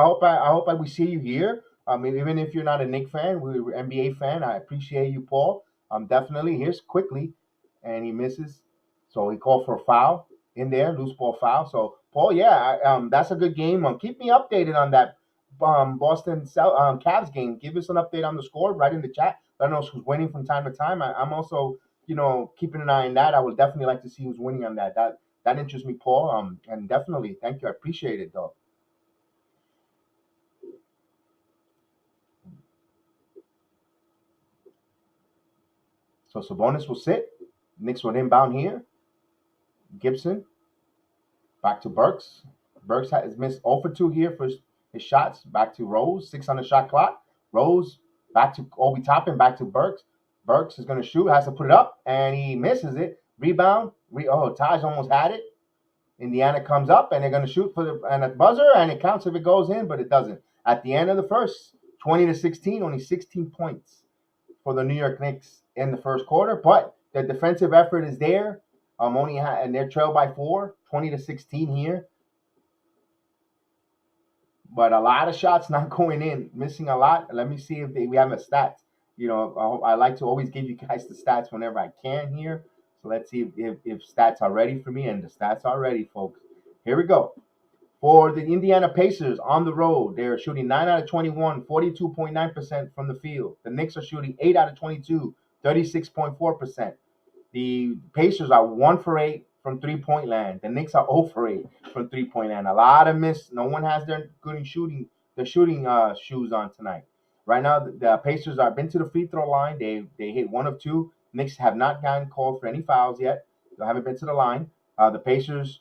we see you here. I mean, even if you're not a Knicks fan, we're NBA fan. I appreciate you, Paul. Definitely. Here's quickly, and he misses. So he called for a foul in there, loose ball foul. So Paul, yeah, that's a good game. Keep me updated on that Boston Cavs game. Give us an update on the score right in the chat. Let us know who's winning from time to time. I'm also, keeping an eye on that. I would definitely like to see who's winning on that. That interests me, Paul. And definitely, thank you. I appreciate it, though. So Sabonis will sit. Knicks will inbound here. Gibson back to Burks. Burks has missed 0 for 2 here for his shots. Back to Rose, 6 on the shot clock. Rose back to Obi Toppin, back to Burks. Burks is going to shoot, has to put it up, and he misses it. Rebound. Taj almost had it. Indiana comes up, and they're going to shoot for the buzzer, and it counts if it goes in, but it doesn't. At the end of the first, 20-16, only 16 points for the New York Knicks in the first quarter, but the defensive effort is there. And they're trailed by 4, 20-16 here. But a lot of shots not going in, missing a lot. Let me see if we have a stat. I like to always give you guys the stats whenever I can here. So let's see if stats are ready for me, and the stats are ready, folks. Here we go. For the Indiana Pacers on the road, they're shooting 9 out of 21, 42.9% from the field. The Knicks are shooting 8 out of 22, 36.4%. The Pacers are 1 for 8 from three-point land. The Knicks are 0 for 8 from three-point land. A lot of miss. No one has their shooting shoes on tonight. Right now, the Pacers are been to the free throw line. They hit 1 of 2. Knicks have not gotten called for any fouls yet. They haven't been to the line. The Pacers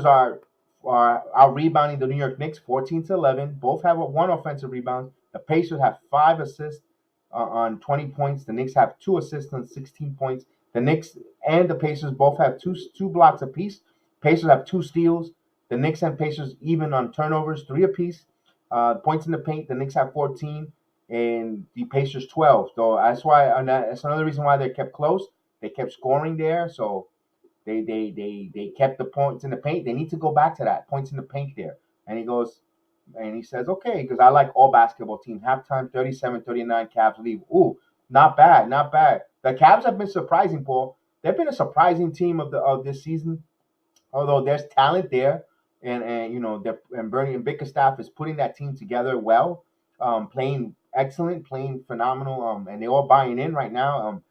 are out rebounding the New York Knicks 14-11. Both have one offensive rebound. The Pacers have 5 assists on 20 points. The Knicks have 2 assists on 16 points. The Knicks and the Pacers both have two blocks apiece. Pacers have 2 steals. The Knicks and Pacers even on turnovers, 3 apiece. Points in the paint, the Knicks have 14 and the Pacers 12. So that's another reason why they kept close. They kept scoring there. So they kept the points in the paint. They need to go back to that points in the paint there. And he says, okay, because I like all basketball teams. Halftime 37-39, Cavs leave. Ooh, not bad, not bad. The Cavs have been surprising, Paul. They've been a surprising team of this season. Although there's talent there, and Bernie and Bickerstaff is putting that team together well, playing excellent, playing phenomenal, and they're all buying in right now. And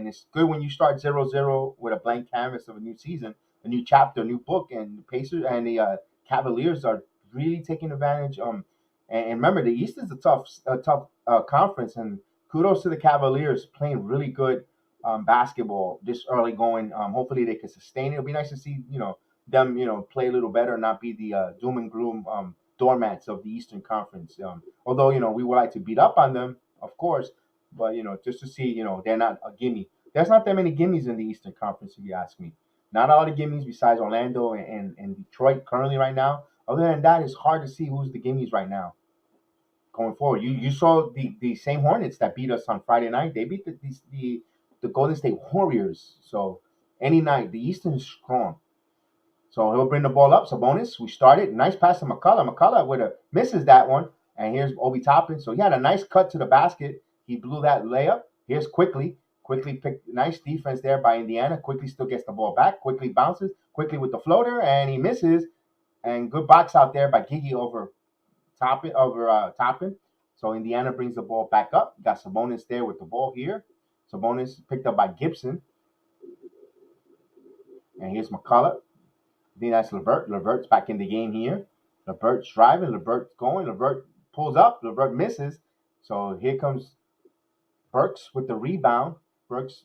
it's good when you start 0-0 with a blank canvas of a new season, a new chapter, a new book, and the Pacers and the Cavaliers are really taking advantage. And remember, the East is a tough conference, and kudos to the Cavaliers playing really good basketball this early going. Hopefully they can sustain it. It'll be nice to see them play a little better and not be the doom and gloom doormats of the Eastern Conference. Although we would like to beat up on them, of course, but just to see they're not a gimme. There's not that many gimmies in the Eastern Conference, if you ask me. Not all the gimmies besides Orlando and Detroit currently right now. Other than that, it's hard to see who's the gimmies right now going forward. You saw the same Hornets that beat us on Friday night. They beat the Golden State Warriors. So any night, the Eastern is strong. So he'll bring the ball up. Sabonis, we started. Nice pass to McCullough. McCullough misses that one. And here's Obi Toppin. So he had a nice cut to the basket. He blew that layup. Here's Quickly. Quickly picked nice defense there by Indiana. Quickly still gets the ball back. Quickly bounces. Quickly with the floater. And he misses. And good box out there by Gigi over Toppin. So Indiana brings the ball back up. Got Sabonis there with the ball here. Sabonis picked up by Gibson. And here's McCullough. I think that's Levert. Levert's back in the game here. Levert's driving. Levert's going. Levert pulls up. Levert misses. So here comes Burks with the rebound. Burks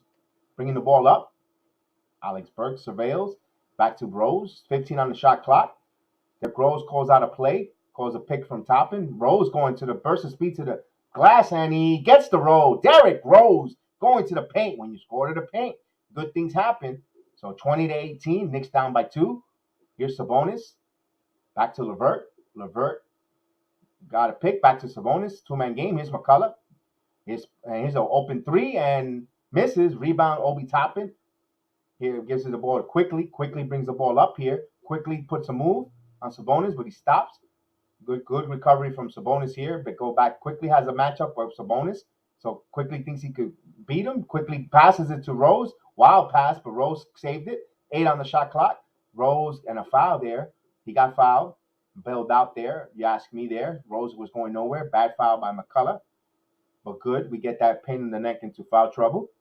bringing the ball up. Alex Burks surveils. Back to Rose. 15 on the shot clock. Derrick Rose calls out a play. Calls a pick from Toppin. Rose going to the burst of speed to the glass, and he gets the roll. Derrick Rose going to the paint. When you score to the paint, good things happen. So 20-18. Knicks down by 2. Here's Sabonis. Back to LeVert. LeVert got a pick. Back to Sabonis. Two-man game. Here's McCullough. Here's an open 3 and misses. Rebound, Obi Toppin. Here gives it the ball quickly. Quickly brings the ball up here. Quickly puts a move on Sabonis, but he stops. Good recovery from Sabonis here. But go back quickly. Has a matchup with Sabonis. So quickly thinks he could beat him. Quickly passes it to Rose. Wild pass, but Rose saved it. 8 on the shot clock. Rose and a foul there. He got fouled. Bailed out there. You ask me there. Rose was going nowhere. Bad foul by McCullough. But good. We get that pain in the neck into foul trouble.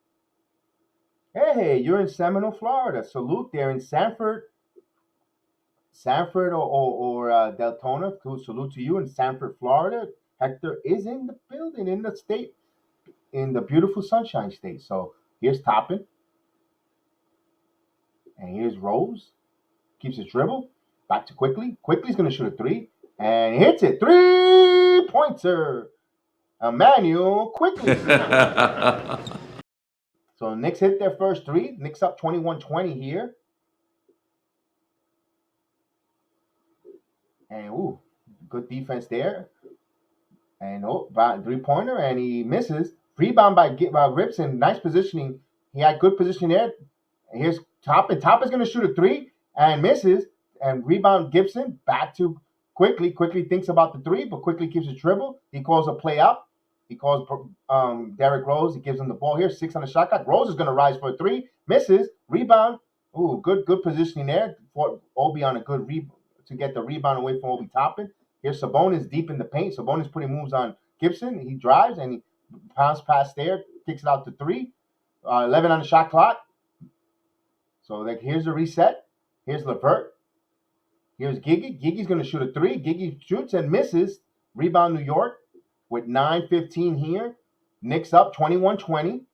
Hey, you're in Seminole, Florida. Salute there in Sanford or Deltona. Cool. Salute to you in Sanford, Florida. Hector is in the building, in the state, in the beautiful Sunshine State. So here's Toppin. And here's Rose. Keeps his dribble. Back to Quickly. Quickly's going to shoot a 3. And he hits it. 3-pointer. Emmanuel Quickly. So Knicks hit their first 3. Knicks up 21-20 here. And good defense there. And 3-pointer, and he misses. Rebound by Ripson. Nice positioning. He had good position there. And here's Toppin. Toppin's going to shoot a 3 and misses. And rebound Gibson. Back to Quickly. Quickly thinks about the 3, but Quickly keeps his dribble. He calls a play up. He calls Derrick Rose. He gives him the ball here. 6 on the shot clock. Rose is going to rise for a 3. Misses. Rebound. Good positioning there for Obi on a good to get the rebound away from Obi Toppin. Here's Sabonis deep in the paint. Sabonis putting moves on Gibson. He drives and he pounds past there. Kicks it out to 3. 11 on the shot clock. So here's the reset. Here's LeVert. Here's Giggy. Giggy's going to shoot a 3. Giggy shoots and misses. Rebound New York. With 9:15 here. Knicks up 21-20.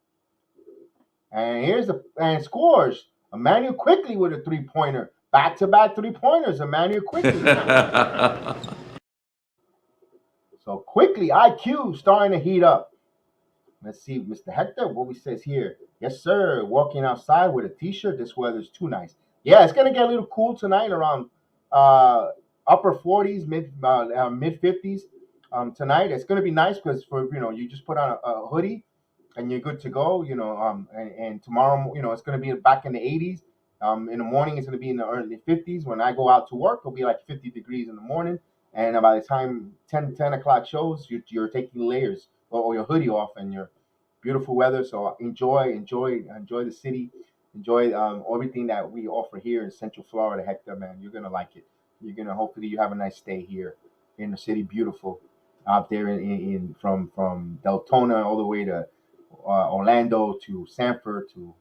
And scores. Emmanuel Quickly with a 3-pointer. Back-to-back 3-pointers. Emmanuel Quickly. So Quickly, IQ starting to heat up. Let's see, Mr. Hector, what we says here. Yes, sir. Walking outside with a T-shirt. This weather's too nice. Yeah, it's going to get a little cool tonight around upper 40s, mid 50s. Tonight it's going to be nice because you just put on a hoodie and you're good to go. And tomorrow it's going to be back in the 80s. In the morning it's going to be in the early 50s. When I go out to work, it'll be like 50 degrees in the morning. And by the time 10 o'clock shows, you're taking layers or your hoodie off, and you're beautiful weather. So enjoy the city, enjoy everything that we offer here in Central Florida. Hector, man, you're gonna like it. Hopefully you have a nice stay here in the city. Beautiful out there from Deltona all the way to Orlando to Sanford to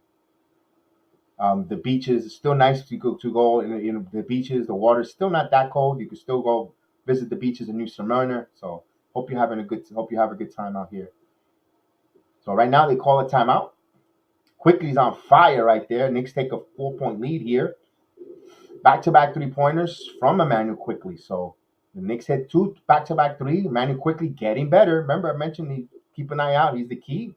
the beaches. It's still nice to go in the beaches. The water's still not that cold. You can still go visit the beaches in New Smyrna. So hope you have a good time out here. So right now they call a timeout. Quickly's on fire right there. Knicks take a 4-point lead here. Back-to-back 3-pointers from Emmanuel Quickly. So the Knicks hit 2 back-to-back 3. Emmanuel Quickly getting better. Remember I mentioned keep an eye out. He's the key.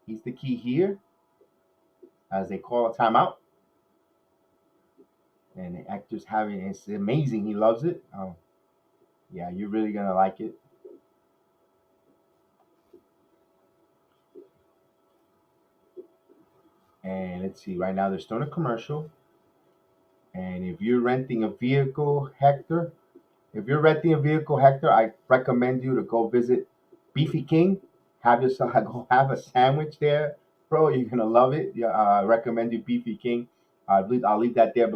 He's the key here as they call a timeout. And the actor's it's amazing. He loves it. Yeah, you're really going to like it. And let's see. Right now they're still in a commercial. And if you're renting a vehicle, Hector, I recommend you to go visit Beefy King. Go have a sandwich there, bro. You're gonna love it. Yeah, I recommend you Beefy King. I'll leave that there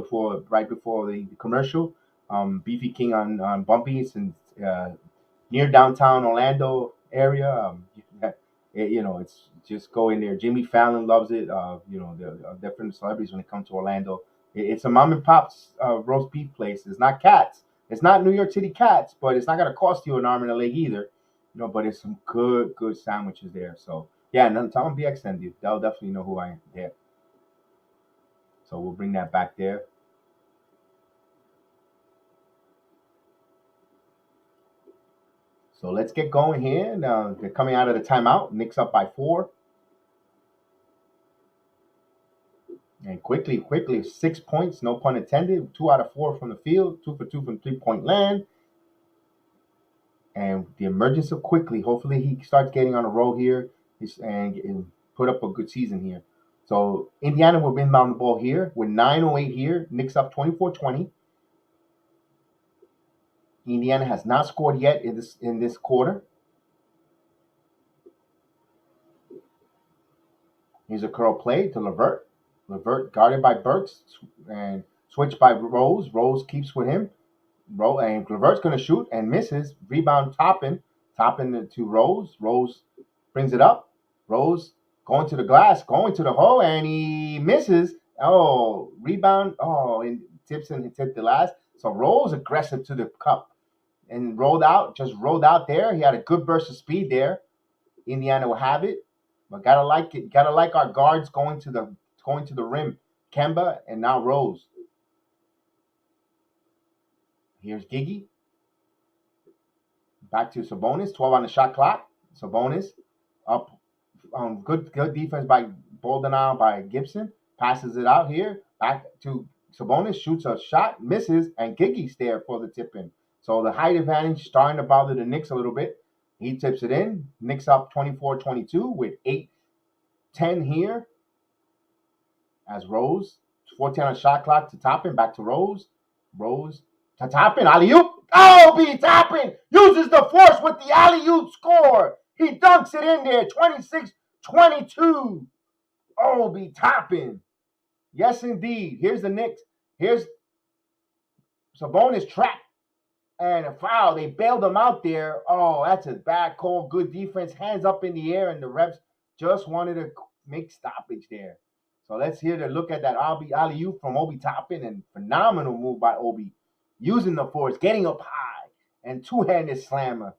right before the commercial. Beefy King on Bumpy, and near downtown Orlando area. It's just go in there. Jimmy Fallon loves it. The different celebrities when it comes to Orlando. It's a mom and pop's roast beef place. It's not Cats. It's not New York City Cats, but it's not going to cost you an arm and a leg either. But there's some good sandwiches there. So yeah, and tell them BX send you. They'll definitely know who I am there. So we'll bring that back there. So let's get going here. Now they're coming out of the timeout. Knicks up by 4. And quickly, 6 points, no pun intended. 2 out of 4 from the field, 2 for 2 from 3-point land. And the emergence of Quickly. Hopefully he starts getting on a roll here and put up a good season here. So Indiana will inbound the ball here with 9:08 here. Knicks up 24-20. Indiana has not scored yet in this quarter. Here's a curl play to Levert. Levert guarded by Burks and switched by Rose. Rose keeps with him. And Levert's going to shoot and misses. Rebound Toppin to Rose. Rose brings it up. Rose going to the glass, going to the hole, and he misses. Oh, rebound. Oh, and tips and he tipped the last. So Rose aggressive to the cup and rolled out there. He had a good burst of speed there. Indiana will have it, but gotta like it. Gotta like our guards going to the rim. Kemba and now Rose. Here's Giggy. Back to Sabonis. 12 on the shot clock. Sabonis up. Good defense by Boldenau by Gibson. Passes it out here. Back to Sabonis. Shoots a shot. Misses. And Giggy's there for the tip in. So the height advantage starting to bother the Knicks a little bit. He tips it in. Knicks up 24-22 with 8:10 here. As Rose. 14 on the shot clock to Toppin. Back to Rose. Rose to Toppin. Alley-oop. Obi Toppin uses the force with the alley-oop score. He dunks it in there. 26-22. Obi Toppin. Yes, indeed. Here's the Knicks. Here's Sabonis trapped. And a foul. They bailed him out there. Oh, that's a bad call. Good defense. Hands up in the air. And the refs just wanted to make stoppage there. So let's hear the look at that alley-oop from Obi Toppin. And phenomenal move by Obi. Using the force. Getting up high. And two-handed slammer.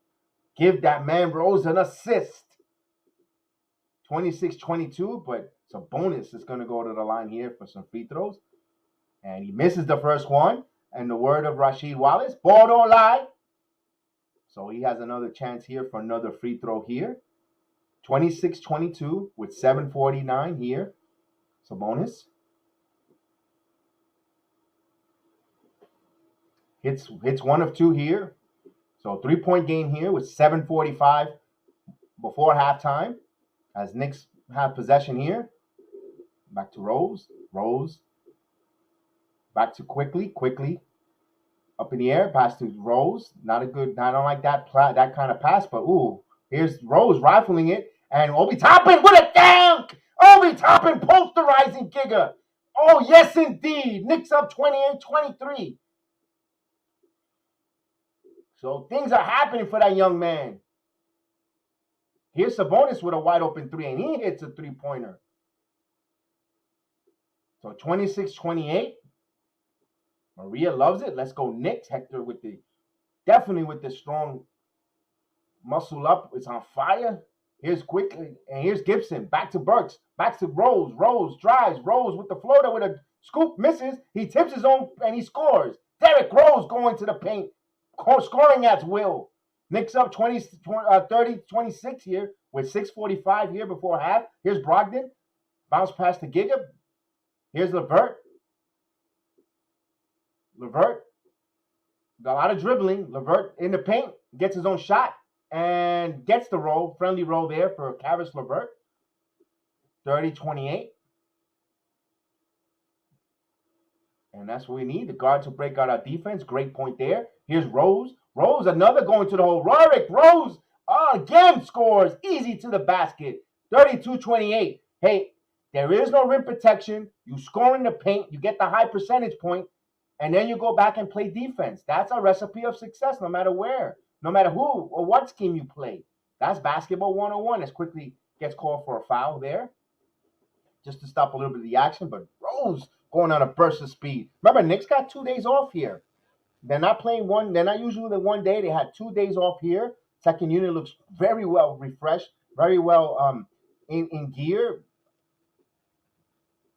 Give that man Rose an assist. 26-22. But Sabonis is going to go to the line here for some free throws. And he misses the first one. And the word of Rasheed Wallace, ball don't lie. So he has another chance here for another free throw here. 26-22 with 7:49 here. Sabonis hits 1 of 2 here. So 3-point game here with 7:45 before halftime. As Knicks have possession here. Back to Rose. Rose. Back to Quickly up in the air, pass to Rose. Not a good. I don't like that kind of pass, but here's Rose rifling it, and Obi Toppin with a dunk. Obi Toppin posterizing Giga. Oh yes, indeed. Knicks up 28-23. So things are happening for that young man. Here's Sabonis with a wide open 3, and he hits a 3-pointer. So 26-28. Maria loves it. Let's go Knicks. Hector definitely with the strong muscle up. It's on fire. Here's Quickly. And here's Gibson. Back to Burks. Back to Rose. Rose drives. Rose with the floater with a scoop. Misses. He tips his own and he scores. Derrick Rose going to the paint. Scoring at will. Knicks up 30-26 here with 6:45 here before half. Here's Brogdon. Bounce pass to Giga. Here's Levert. Levert, got a lot of dribbling. Levert in the paint, gets his own shot, and gets the roll. Friendly roll there for Caris Levert. 30-28. And that's what we need. The guards will break out our defense. Great point there. Here's Rose. Rose, another going to the hole. Rose, again scores. Easy to the basket. 32-28. Hey, there is no rim protection. You score in the paint. You get the high percentage point. And then you go back and play defense. That's a recipe of success no matter where, no matter who or what scheme you play. That's basketball 101. As Quickly gets called for a foul there just to stop a little bit of the action. But Rose going on a burst of speed. Remember, Knicks got 2 days off here. They're not playing they're not usually the one day. They had 2 days off here. Second unit looks very well refreshed, very well in gear.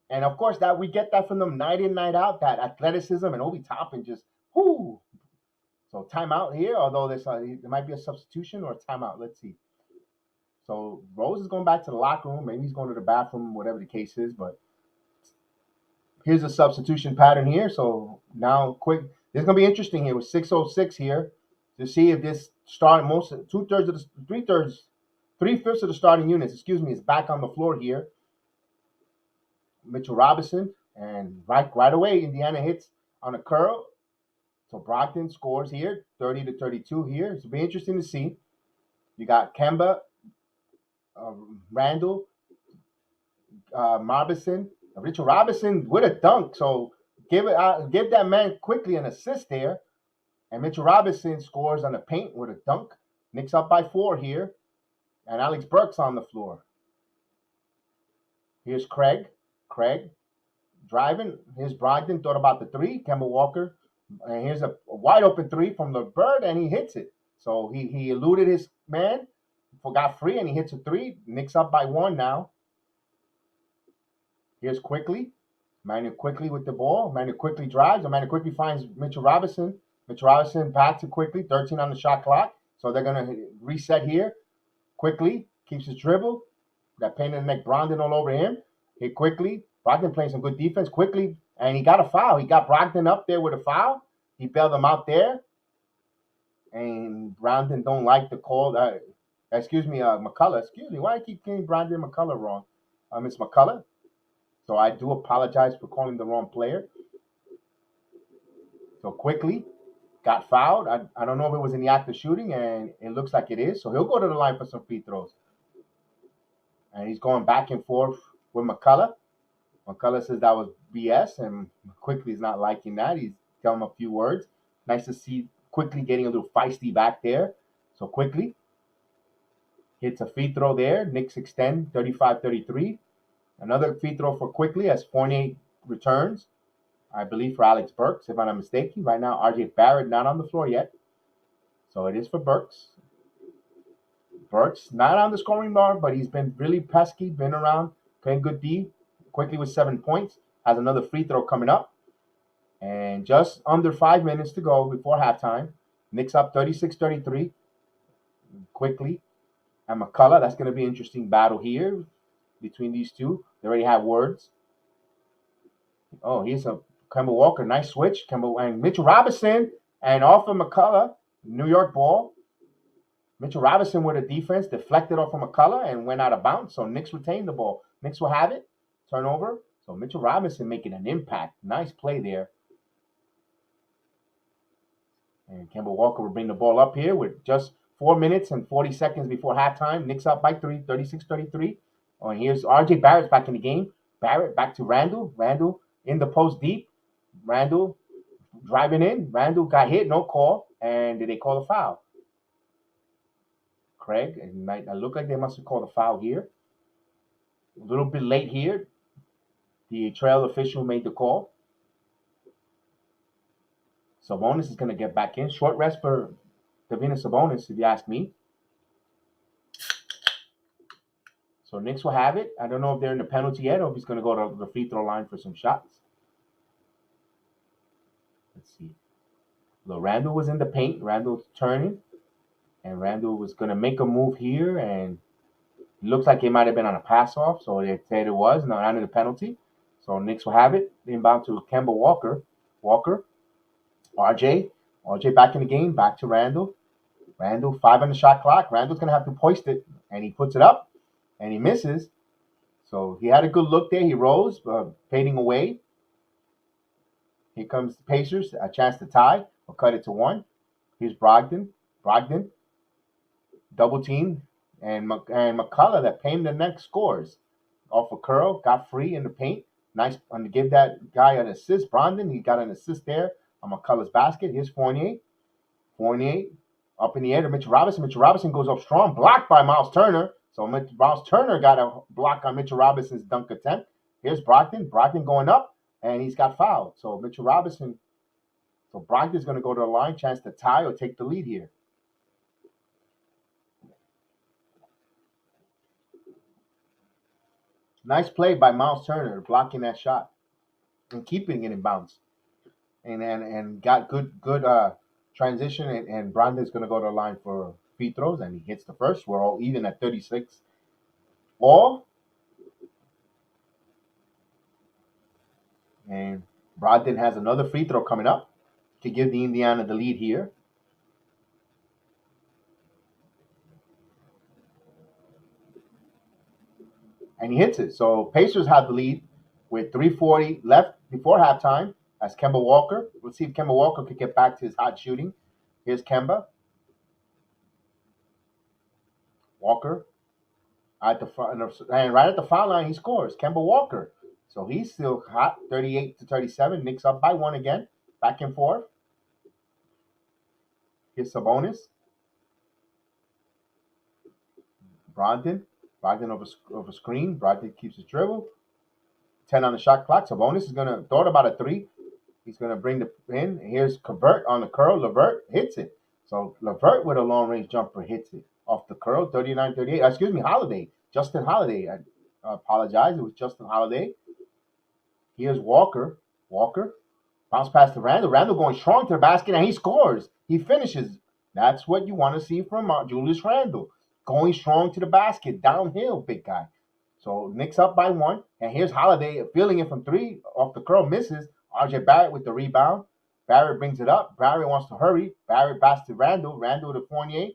And of course, that we get that from them night in, night out, that athleticism and Obi Toppin just whoo. So timeout here, although there might be a substitution or a timeout. Let's see. So Rose is going back to the locker room. Maybe he's going to the bathroom, whatever the case is. But here's a substitution pattern here. So now, quick. This is going to be interesting here with 6:06 here to see if this start most 2/3 of the 3/3, 3/5 of the starting units, excuse me, is back on the floor here. Mitchell Robinson, and right away Indiana hits on a curl. So Brogdon scores here, 30-32 here. It's be interesting to see. You got Kemba, Randall, Robinson, Richard Robinson with a dunk. So give that man quickly an assist there. And Mitchell Robinson scores on the paint with a dunk. Knicks up by 4 here. And Alex Burks on the floor. Here's Craig. Craig driving. Here's Brogdon. Thought about the 3. Kemba Walker. And here's a wide open 3 from LeVert, and he hits it. So he eluded his man, got free, and he hits a 3. Knicks up by 1 now. Here's Quickly. Manu Quickly with the ball. Manu Quickly drives. And Manu Quickly finds Mitchell Robinson. Mitchell Robinson back to Quickly. 13 on the shot clock. So they're going to reset here. Quickly keeps his dribble. Got pain in the neck, Brogdon all over him. Hit Quickly. Brogdon playing some good defense. Quickly. And he got a foul. He got Brogdon up there with a foul. He bailed him out there. And Brogdon don't like the call. McCullough. Excuse me. Why do I keep getting Brogdon McCullough wrong? It's McCullough. So I do apologize for calling the wrong player. So Quickly got fouled. I don't know if it was in the act of shooting, and it looks like it is. So he'll go to the line for some free throws. And he's going back and forth with McCullough. McCullough says that was BS, and Quickly is not liking that. He's telling him a few words. Nice to see Quickly getting a little feisty back there. So Quickly hits a free throw there. Knicks extend 35-33. Another free throw for Quickly as Fournier returns, I believe, for Alex Burks, if I'm not mistaken. Right now, RJ Barrett not on the floor yet. So it is for Burks. Burks not on the scoring bar, but he's been really pesky, been around, playing good D. Quickly with 7 points. Has another free throw coming up. And just under 5 minutes to go before halftime. Knicks up 36-33. Quickly. And McCullough. That's going to be an interesting battle here between these two. They already have words. Oh, here's a Kemba Walker. Nice switch. Kemba and Mitchell Robinson. And off of McCullough. New York ball. Mitchell Robinson with a defense. Deflected off of McCullough and went out of bounds. So Knicks retained the ball. Knicks will have it. Turnover. So Mitchell Robinson making an impact. Nice play there. And Kemba Walker will bring the ball up here with just 4 minutes and 40 seconds before halftime. Knicks up by 3, 36-33. Oh, and here's RJ Barrett's back in the game. Barrett back to Randall. Randall in the post deep. Randall driving in. Randall got hit, no call. And did they call a foul? Craig, it might look like they must have called a foul here. A little bit late here. The trail official made the call. Sabonis is going to get back in. Short rest for Domantas Sabonis, if you ask me. So Knicks will have it. I don't know if they're in the penalty yet or if he's going to go to the free throw line for some shots. Let's see. Randall was in the paint. Randall's turning. And Randall was going to make a move here. And it looks like it might have been on a pass off. So they said it was. Not under the penalty. So Knicks will have it. Inbound to Kemba Walker. RJ back in the game. Back to Randall. Randall, 5 on the shot clock. Randall's going to have to hoist it. And he puts it up. And he misses. So he had a good look there. He rose, fading away. Here comes the Pacers. A chance to tie. We'll cut it to 1. Here's Brogdon. Double team. And McCullough, that pain in the neck, scores. Off a curl. Got free in the paint. Nice. To give that guy an assist. Brogdon, he got an assist there on McCullough's basket. Here's Fournier. Fournier up in the air to Mitchell Robinson. Mitchell Robinson goes up strong. Blocked by Miles Turner. So Miles Turner got a block on Mitchell Robinson's dunk attempt. Here's Brogdon. Brogdon going up, and he's got fouled. So Brogdon's going to go to the line, chance to tie or take the lead here. Nice play by Miles Turner blocking that shot and keeping it in bounds. And got good transition. And Brandon's going to go to the line for free throws, and he hits the first. We're all even at 36. All. And Brogdon has another free throw coming up to give the Indiana the lead here. And he hits it. So Pacers have the lead with 3:40 left before halftime as Kemba Walker. Let's see if Kemba Walker could get back to his hot shooting. Here's Kemba. Walker at the front, and right at the foul line, he scores. Kemba Walker. So he's still hot, 38-37. Knicks up by one again. Back and forth. Here's Sabonis. Brogdon. Brogdon over screen. Brogdon keeps his dribble. 10 on the shot clock. Sabonis is going to throw it about a three. He's going to bring the in. Here's Convert on the curl. Levert hits it. So Levert with a long range jumper hits it off the curl. 39-38. Excuse me, Holiday. Justin Holiday. I apologize. It was Justin Holiday. Here's Walker. Walker. Bounce past to Randall. Randall going strong to the basket, and he scores. He finishes. That's what you want to see from Julius Randle. Going strong to the basket. Downhill, big guy. So Knicks up by one. And here's Holiday feeling it from three. Off the curl, misses. RJ Barrett with the rebound. Barrett brings it up. Barrett wants to hurry. Barrett passes to Randall. Randall to Fournier.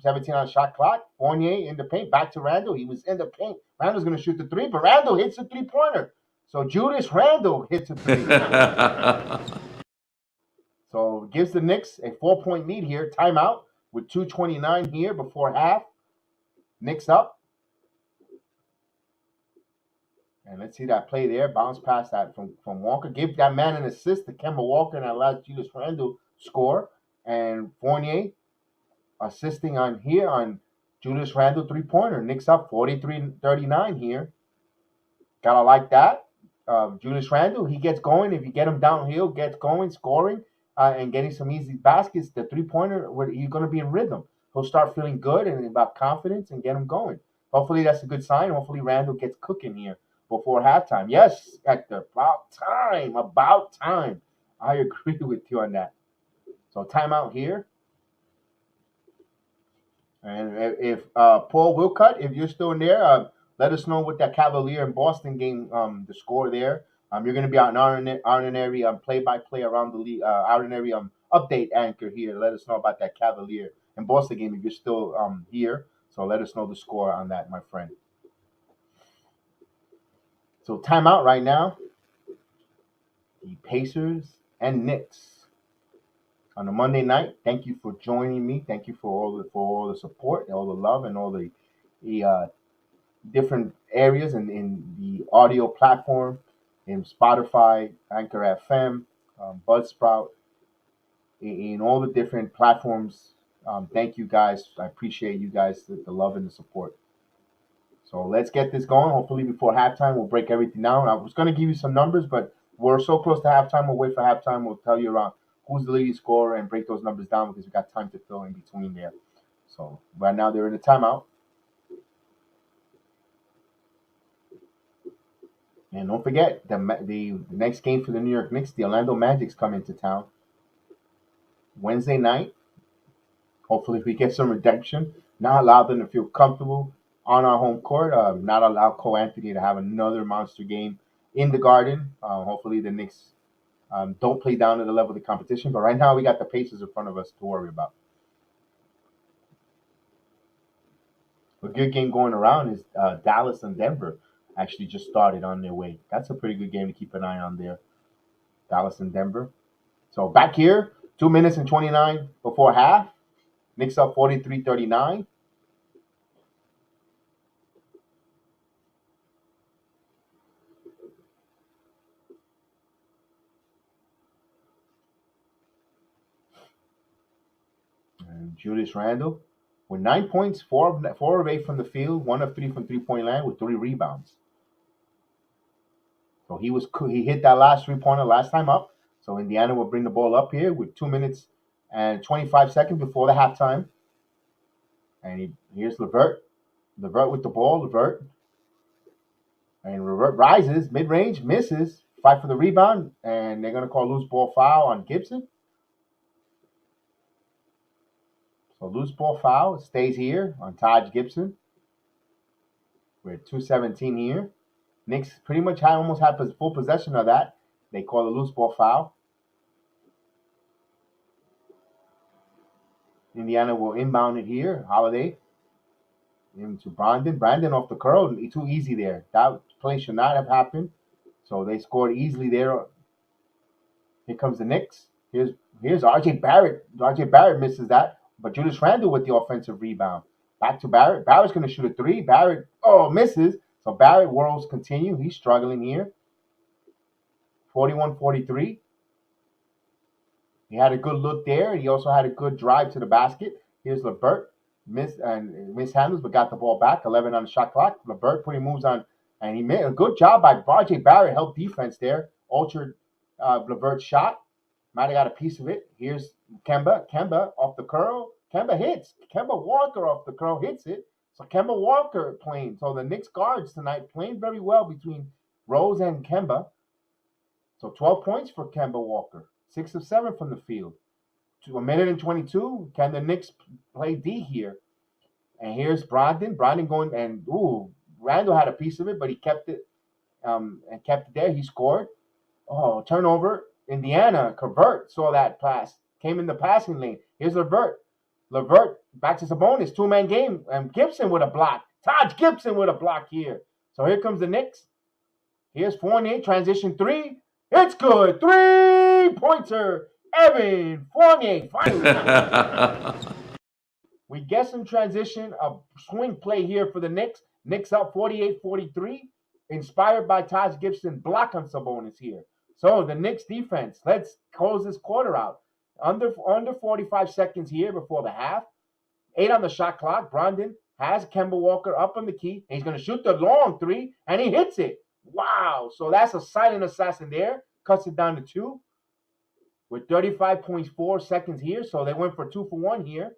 17 on the shot clock. Fournier in the paint. Back to Randall. He was in the paint. Randall's going to shoot the three, but Randall hits a three-pointer. So Julius Randle hits a three. So gives the Knicks a 4-point lead here. Timeout with 2:29 here before half. Knicks up. And let's see that play there. Bounce past that from Walker. Give that man an assist to Kemba Walker and allows Julius Randle score. And Fournier assisting on here on Julius Randle three-pointer. Knicks up 43-39 here. Gotta like that. Julius Randle, he gets going. If you get him downhill, gets going, scoring, and getting some easy baskets, the three-pointer, he's going to be in rhythm. He'll start feeling good and about confidence and get him going. Hopefully that's a good sign. Hopefully Randle gets cooking here before halftime. Yes, Hector, about time. About time. I agree with you on that. So timeout here. And if Paul Wilcott, if you're still in there, let us know what that Cavalier and Boston game, the score there. You're going to be an ordinary play-by-play around the league, ordinary update anchor here. Let us know about that Cavalier and Boston game if you're still here. So let us know the score on that, my friend. So timeout right now. The Pacers and Knicks on a Monday night. Thank you for joining me. Thank you for all the support, all the love, and all the different areas in the audio platform, in Spotify, Anchor FM, Buzzsprout, in all the different platforms. Thank you guys. I appreciate you guys, the love and the support. So let's get this going. Hopefully before halftime, we'll break everything down. I was going to give you some numbers, but we're so close to halftime. We'll wait for halftime. We'll tell you around who's the leading scorer and break those numbers down because we got time to fill in between there. So right now they're in a timeout. And don't forget, the next game for the New York Knicks, the Orlando Magic's come into town Wednesday night. Hopefully we get some redemption. Not allow them to feel comfortable on our home court. Not allow Cole Anthony to have another monster game in the Garden. Hopefully the Knicks don't play down to the level of the competition. But right now we got the Pacers in front of us to worry about. A good game going around is Dallas and Denver actually just started on their way. That's a pretty good game to keep an eye on there. Dallas and Denver. So back here, 2 minutes and 29 before half. Knicks up 43-39. And Julius Randle with 9 points, 4 of 8 from the field, 1 of 3 from three-point line with 3 rebounds. So he hit that last three-pointer last time up. So Indiana will bring the ball up here with 2 minutes and 25 seconds before the halftime. And here's Levert. Levert with the ball. Levert And rises, mid-range, misses, fight for the rebound, and they're going to call loose ball foul on Gibson. So loose ball foul stays here on Taj Gibson. We're at 2:17 here. Knicks pretty much almost had full possession of that. They call a loose ball foul. Indiana will inbound it here. Holiday into Brandon. Brandon off the curl. Too easy there. That play should not have happened. So they scored easily there. Here comes the Knicks. Here's RJ Barrett. RJ Barrett misses that. But Julius Randle with the offensive rebound. Back to Barrett. Barrett's going to shoot a three. Barrett, misses. So Barrett whirls continue. He's struggling here. 41-43. He had a good look there. He also had a good drive to the basket. Here's LeVert. Mishandles, but got the ball back. 11 on the shot clock. LeVert putting moves on, and he made a good job by RJ Barrett. Helped defense there. Altered LeVert's shot. Might have got a piece of it. Here's Kemba. Kemba off the curl. Kemba hits. Kemba Walker off the curl hits it. So Kemba Walker playing. So the Knicks guards tonight playing very well between Rose and Kemba. So 12 points for Kemba Walker. 6 of 7 from the field. To a minute and 22. Can the Knicks play D here? And here's Brandon. Brandon going, and Randall had a piece of it, but he kept it and kept it there. He scored. Oh, turnover. Indiana, convert, saw that pass. Came in the passing lane. Here's LeVert. LeVert back to Sabonis. Two-man game. And Gibson with a block. Taj Gibson with a block here. So here comes the Knicks. Here's Fournier. Transition three. It's good. Three-pointer. Evan Fournier. Finally. We get some transition. A swing play here for the Knicks. Knicks up 48-43. Inspired by Taj Gibson. Block on Sabonis here. So the Knicks defense, let's close this quarter out. Under 45 seconds here before the half. 8 on the shot clock. Brandon has Kemba Walker up on the key. He's going to shoot the long three, and he hits it. Wow. So that's a silent assassin there. Cuts it down to 2 with 35.4 seconds here. So they went for 2 for 1 here.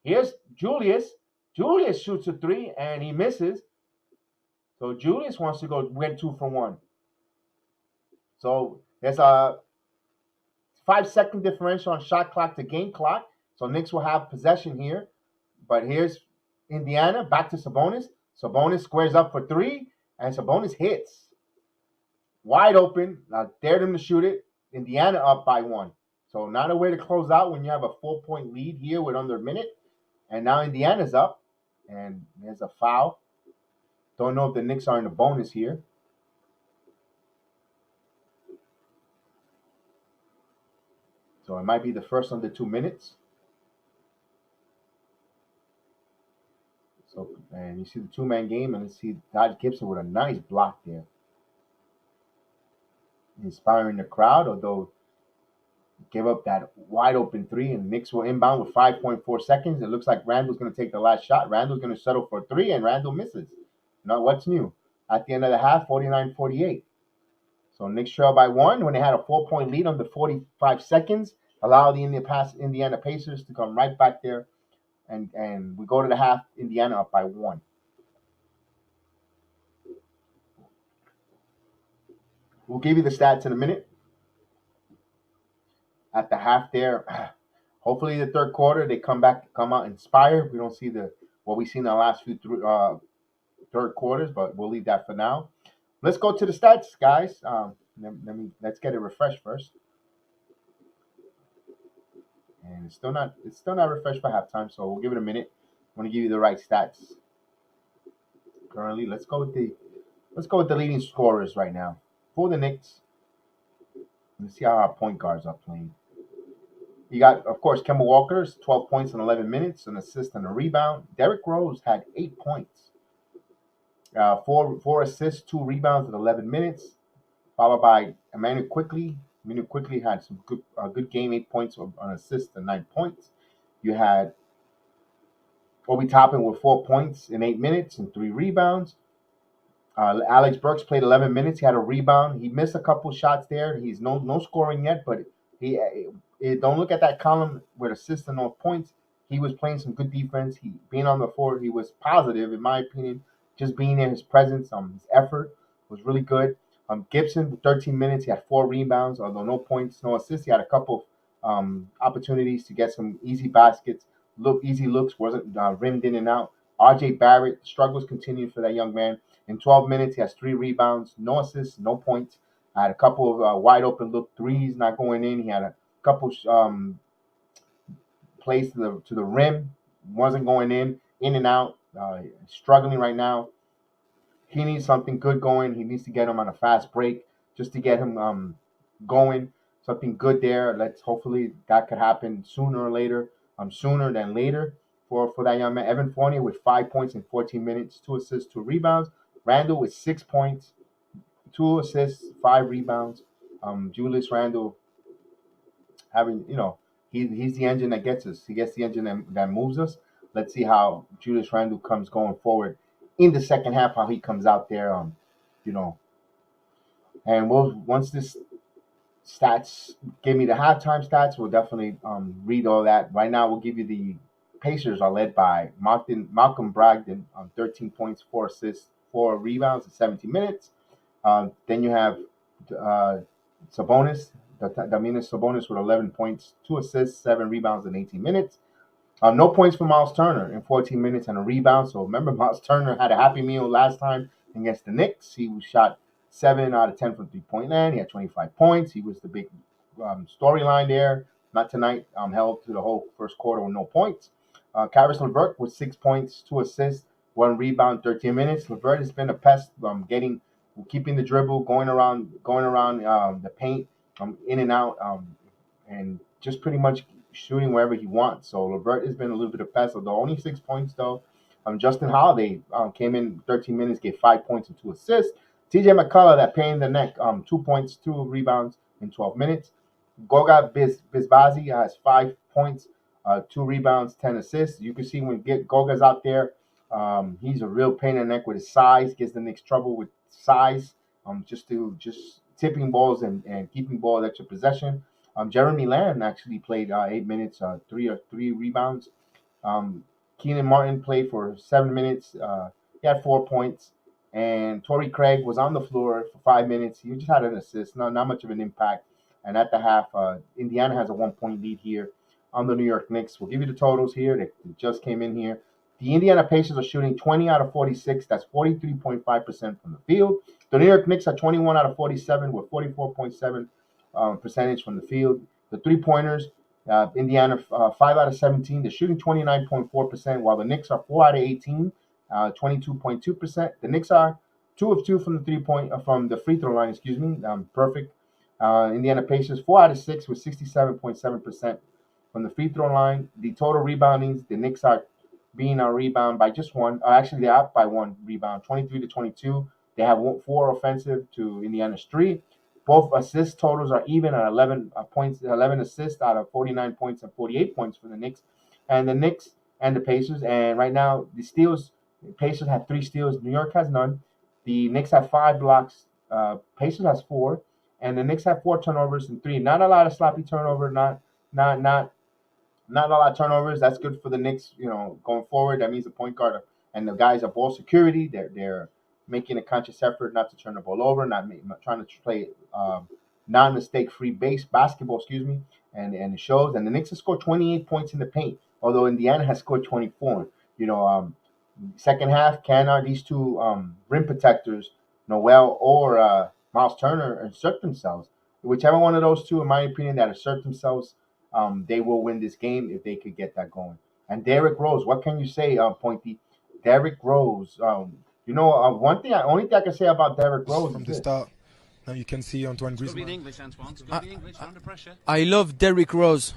Here's Julius. Julius shoots a 3, and he misses. So Julius wants to win 2 for 1. So there's a 5-second differential on shot clock to game clock. So Knicks will have possession here. But here's Indiana back to Sabonis. Sabonis squares up for 3, and Sabonis hits. Wide open. Now dared him to shoot it. Indiana up by 1. So not a way to close out when you have a 4-point lead here with under a minute. And now Indiana's up. And there's a foul. Don't know if the Knicks are in the bonus here. So it might be the first under 2 minutes. So, and you see the two-man game, and let's see Todd Gibson with a nice block there. Inspiring the crowd, although give up that wide open 3, and Knicks will inbound with 5.4 seconds. It looks like Randall's going to take the last shot. Randall's going to settle for 3, and Randall misses. Now, what's new? At the end of the half, 49-48. So Knicks trail by 1 when they had a 4-point lead under 45 seconds. Allow the Indiana Pacers to come right back there. And we go to the half, Indiana up by 1. We'll give you the stats in a minute. At the half there, hopefully the third quarter, they come out inspired. We don't see what we've seen in the last few third quarters, but we'll leave that for now. Let's go to the stats, guys. Let's get it refreshed first. And it's still not refreshed for halftime, so we'll give it a minute. I want to give you the right stats. Currently, let's go with the leading scorers right now for the Knicks. Let's see how our point guards are playing. You got, of course, Kemba Walker's 12 points in 11 minutes, an assist and a rebound. Derrick Rose had 8 points, 4 assists, 2 rebounds in 11 minutes, followed by Emmanuel Quickley. Emmanuel Quickley had some good game, 8 points on assist and 9 points. You had Obi Toppin with 4 points in 8 minutes and 3 rebounds. Alex Burks played 11 minutes. He had a rebound. He missed a couple shots there. He's no scoring yet, but don't look at that column with assists and no points. He was playing some good defense. Being on the floor, he was positive, in my opinion. just being there, his presence, his effort was really good. Gibson, 13 minutes, he had 4 rebounds, although no points, no assists. He had a couple opportunities to get some easy baskets, easy looks, wasn't rimmed in and out. RJ Barrett, struggles continue for that young man. In 12 minutes, he has 3 rebounds, no assists, no points. Had a couple of wide open look threes not going in. He had a couple plays to the rim, wasn't going in and out. Struggling right now. He needs something good going. He needs to get him on a fast break just to get him going. Something good there. Let's hopefully that could happen sooner or later. Sooner than later for that young man. Evan Fournier with 5 points in 14 minutes, 2 assists, 2 rebounds. Randall with 6 points, 2 assists, 5 rebounds. Julius Randle having, he's the engine that gets us. He gets the engine that moves us. Let's see how Julius Randle comes going forward in the second half, how he comes out there, you know, and once this stats give me the halftime stats, we'll definitely read all that. Right now, we'll give you the Pacers are led by Malcolm Brogdon on 13 points, 4 assists, 4 rebounds in 17 minutes. Then you have uh, Sabonis, Dominus Sabonis with 11 points, 2 assists, 7 rebounds in 18 minutes. No points for Miles Turner in 14 minutes and a rebound. So remember, Miles Turner had a happy meal last time against the Knicks. He was shot 7 out of 10 from 3-point land. He had 25 points. He was the big storyline there. Not tonight. Held to the whole first quarter with no points. Caris LeVert with 6 points, 2 assists, 1 rebound, 13 minutes. LeVert has been a pest, keeping the dribble, going around the paint, in and out, and just pretty much shooting wherever he wants. So LeVert has been a little bit of pest, although only 6 points though. Justin Holiday came in 13 minutes, gave 5 points and 2 assists. TJ McCullough, that pain in the neck, 2 points, 2 rebounds in 12 minutes. Goga Bizbazi has 5 points, 2 rebounds, 10 assists. You can see when Goga's out there, he's a real pain in the neck with his size. Gives the Knicks trouble with size. Just tipping balls and keeping ball at extra possession. Jeremy Lamb actually played 8 minutes, three rebounds. Keenan Martin played for 7 minutes. He had 4 points. And Torrey Craig was on the floor for 5 minutes. He just had an assist, not much of an impact. And at the half, Indiana has a 1 point lead here on the New York Knicks. We'll give you the totals here. They just came in here. The Indiana Pacers are shooting 20 out of 46. That's 43.5% from the field. The New York Knicks are 21 out of 47 with 44.7 percentage from the field. The 3 pointers, Indiana 5 out of 17. They're shooting 29.4%, while the Knicks are 4 out of 18, 22.2%. The Knicks are 2 of 2 from the 3 point from the free throw line. Excuse me, perfect. Indiana Pacers 4 out of 6 with 67.7% from the free throw line. The total reboundings, the Knicks are being on rebound by just one. Actually, they're up by 1 rebound, 23-22. They have 4 offensive to Indiana's 3. Both assist totals are even at 11 points, 11 assists out of 49 points and 48 points for the Knicks. And the Knicks and the Pacers. And right now, the steals, the Pacers have 3 steals. New York has none. The Knicks have 5 blocks. Pacers has 4. And the Knicks have 4 turnovers and 3. Not a lot of sloppy turnover. Not a lot of turnovers. That's good for the Knicks, going forward. That means the point guard and the guys are ball security. They're making a conscious effort not to turn the ball over, not trying to play non-mistake free base basketball, excuse me, and it shows. And the Knicks have scored 28 points in the paint, although Indiana has scored 24. Second half, these two rim protectors, Noel or Miles Turner, insert themselves? Whichever one of those two, in my opinion, that assert themselves, they will win this game if they could get that going. And Derrick Rose, what can you say, Pointy? Derrick Rose. Only thing I can say about Derrick Rose From is the this. start. Now you can see Antoine It's got to be in Griezmann. English, Antoine. It's got to be in English. You're under pressure. I love Derrick Rose.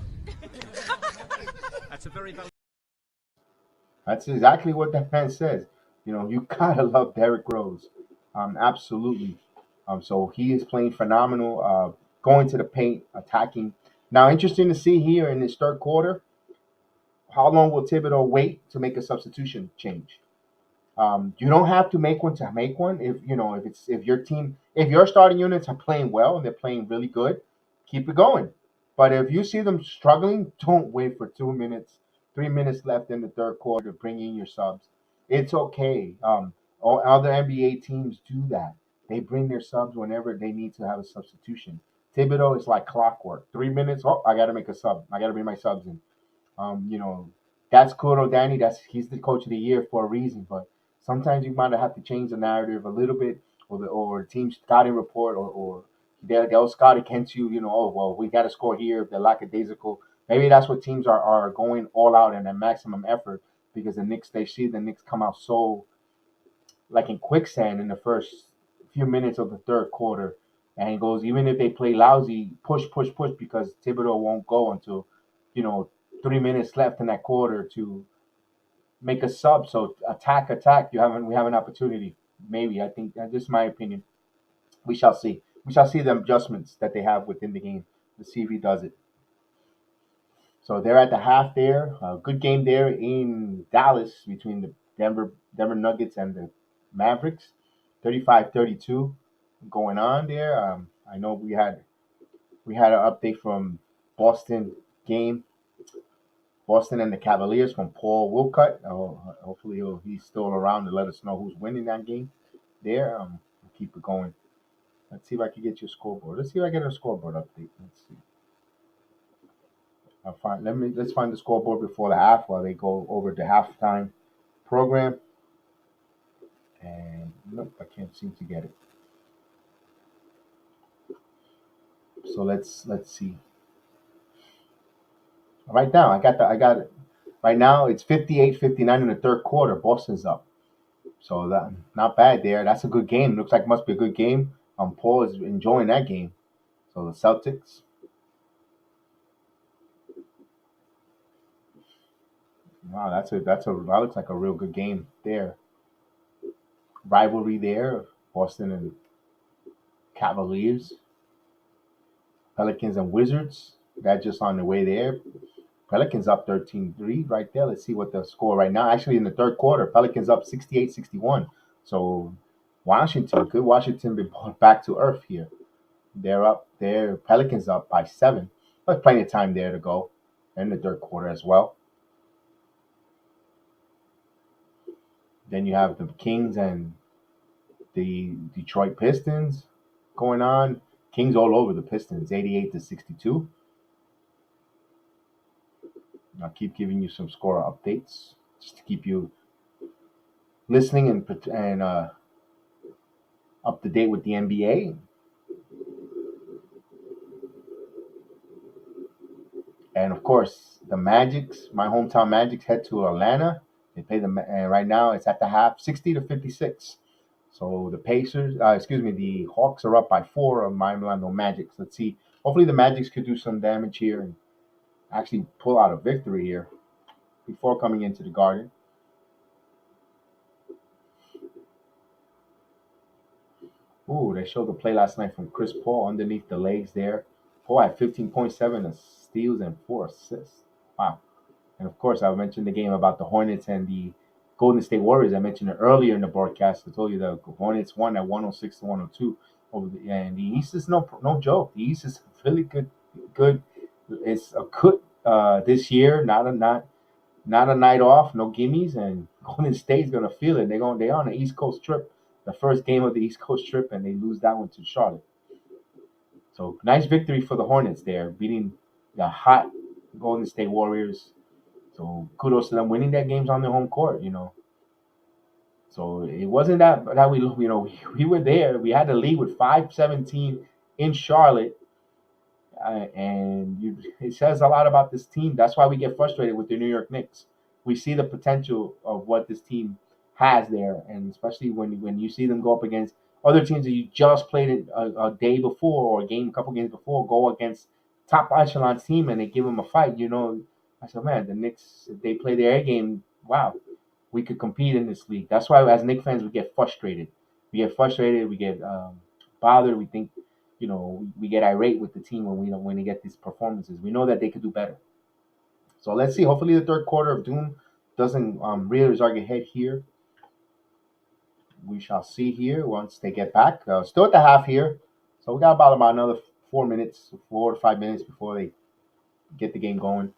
That's a very valid. That's exactly what that man says. You gotta love Derrick Rose. Absolutely. So he is playing phenomenal. Going to the paint, attacking. Now, interesting to see here in this third quarter. How long will Thibodeau wait to make a substitution change? You don't have to make one to make one. If your starting units are playing well and they're playing really good, keep it going. But if you see them struggling, don't wait for 2 minutes, 3 minutes left in the third quarter to bring in your subs. It's okay. All other NBA teams do that. They bring their subs whenever they need to have a substitution. Thibodeau is like clockwork. 3 minutes. Oh, I got to make a sub. I got to bring my subs in. You know, that's cool, Danny. He's the coach of the year for a reason. But sometimes you might have to change the narrative a little bit, or the team scouting report, or they'll scout against you. You know, oh well, we got to score here. They're lackadaisical. Maybe that's what teams are going all out and at maximum effort because they see the Knicks come out so like in quicksand in the first few minutes of the third quarter. And he goes, even if they play lousy, push, push, push, because Thibodeau won't go until, you know, 3 minutes left in that quarter to make a sub. So attack, attack. We have an opportunity. Maybe I think this is my opinion. We shall see. We shall see the adjustments that they have within the game. Let's see if he does it. So they're at the half there. A good game there in Dallas between the Denver Nuggets and the Mavericks. 35-32 going on there. I know we had an update from Boston game, Boston and the Cavaliers from Paul Wilcutt. Hopefully he's still around to let us know who's winning that game there. Keep it going. Let's see if I can get your scoreboard. Let's see if I get a scoreboard update. Let's see. Let's find the scoreboard before the half while they go over the halftime program. And nope, I can't seem to get it. So let's see. Right now, I got it. Right now it's 58-59 in the third quarter. Boston's up. So that not bad there. That's a good game. Looks like it must be a good game. Paul is enjoying that game. So the Celtics. Wow, that looks like a real good game there. Rivalry there, Boston and Cavaliers, Pelicans and Wizards. That just on the way there. Pelicans up 13-3 right there. Let's see what the score right now. Actually, in the third quarter, Pelicans up 68-61. So Washington, be brought back to earth here. They're up there. Pelicans up by 7. But plenty of time there to go in the third quarter as well. Then you have the Kings and the Detroit Pistons going on. Kings all over the Pistons, 88-62. I'll keep giving you some score updates just to keep you listening and up to date with the NBA. And of course, the Magics, my hometown Magics, head to Atlanta. They play and right now it's at the half, 60-56. So the the Hawks are up by 4 of my Orlando Magics. Let's see. Hopefully the Magics could do some damage here and actually pull out a victory here before coming into the Garden. Ooh, they showed the play last night from Chris Paul underneath the legs there. Paul had 15.7 steals and 4 assists. Wow. And of course, I mentioned the game about the Hornets and the Golden State Warriors. I mentioned it earlier in the broadcast. I told you the Hornets won at 106-102 and the East is no joke. The East is really good. Good. It's a good this year. Not a night off. No gimmies. And Golden State's gonna feel it. They're on an East Coast trip. The first game of the East Coast trip, and they lose that one to Charlotte. So nice victory for the Hornets there, beating the hot Golden State Warriors. So kudos to them winning that games on their home court, So it wasn't that we were there. We had the lead with 5-17 in Charlotte, it says a lot about this team. That's why we get frustrated with the New York Knicks. We see the potential of what this team has there, and especially when you see them go up against other teams that you just played a day before or a couple games before, go against top echelon team and they give them a fight. I said, man, the Knicks, if they play their A game, wow, we could compete in this league. That's why as Knicks fans we get frustrated. We get bothered. We think we get irate with the team when they get these performances. We know that they could do better. So let's see. Hopefully, the third quarter of Doom doesn't rear his ugly head here. We shall see here once they get back. Still at the half here, so we got about another 4 minutes, 4 to 5 minutes before they get the game going.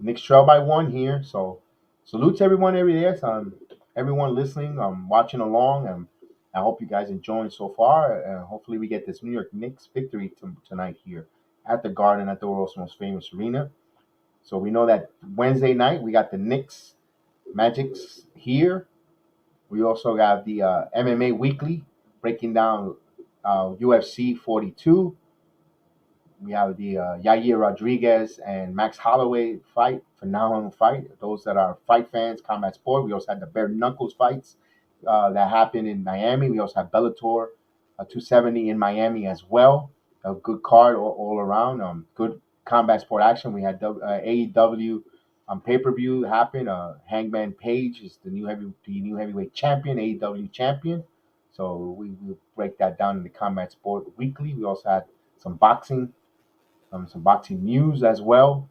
Knicks trail by 1 here, so salute to everyone every there. Everyone listening, watching along. I hope you guys enjoying so far. Hopefully, we get this New York Knicks victory tonight here at the Garden, at the world's most famous arena. So we know that Wednesday night we got the Knicks Magics here. We also have the MMA Weekly breaking down UFC 42. We have the Yair Rodriguez and Max Holloway fight, phenomenal fight. Those that are fight fans, combat sport. We also had the bare knuckles fights that happened in Miami. We also had Bellator 270 in Miami as well. A good card all around. Good combat sport action. We had AEW pay-per-view happen. Hangman Page is the new heavyweight champion, AEW champion. So we break that down in the Combat Sport Weekly. We also had some boxing news as well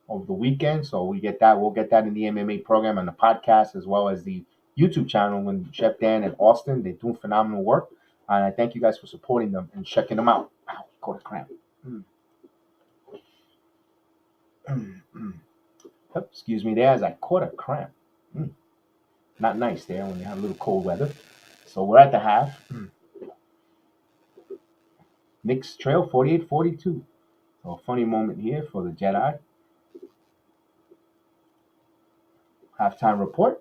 over the weekend. So we get that. We'll get that in the MMA program and the podcast as well as the YouTube channel. When Chef Dan and Austin, they're doing phenomenal work, and I thank you guys for supporting them and checking them out. Ow, caught a cramp. Excuse me there as I caught a cramp. Not nice there when you have a little cold weather. So we're at the half. Knicks trail 48-42. So a funny moment here for the Jedi. Halftime report.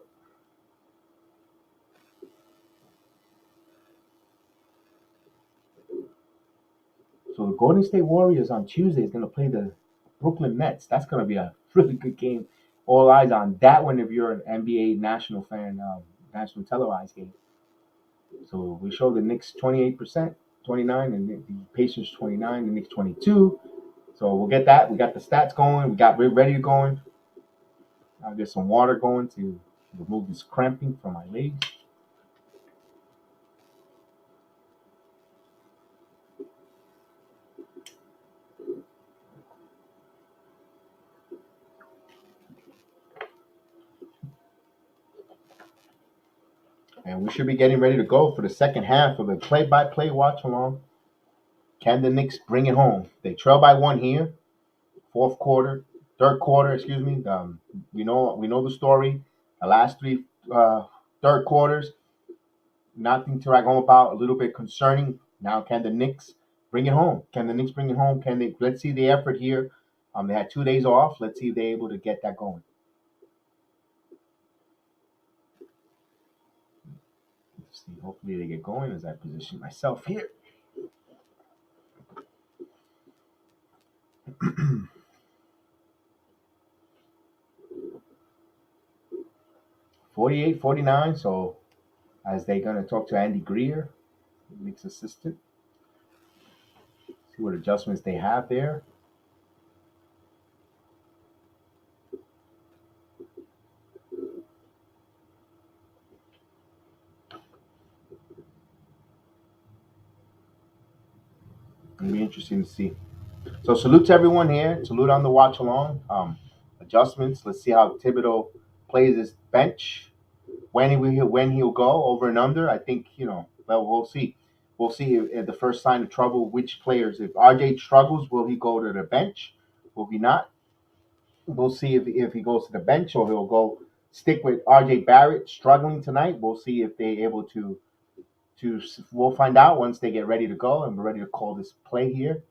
So the Golden State Warriors on Tuesday is going to play the Brooklyn Nets. That's going to be a really good game. All eyes on that one if you're an NBA national fan, national televised game. So we show the Knicks 28%, 29, and the Pacers 29, the Knicks 22. So we'll get that. We got the stats going. We're ready to going. I'll get some water going to remove this cramping from my legs. And we should be getting ready to go for the second half of the play-by-play watch-along. Can the Knicks bring it home? They trail by one here. Third quarter, excuse me. We know the story. The last three third quarters, nothing to write home about. A little bit concerning. Now, can the Knicks bring it home? Can the Knicks bring it home? Can they? Let's see the effort here. They had 2 days off. Let's see if they're able to get that going. Let's see. Hopefully they get going as I position myself here. 48-49. So as they're going to talk to Andy Greer, Knicks assistant, see what adjustments they have there. It'll be interesting to see. So salute to everyone here. Salute on the watch along. Adjustments. Let's see how Thibodeau plays his bench. When he'll go over and under. I think well, we'll see. We'll see if the first sign of trouble. Which players? If RJ struggles, will he go to the bench? Will he not? We'll see if he goes to the bench or he'll go stick with RJ Barrett struggling tonight. We'll see if they're able to. We'll find out once they get ready to go and we're ready to call this play here.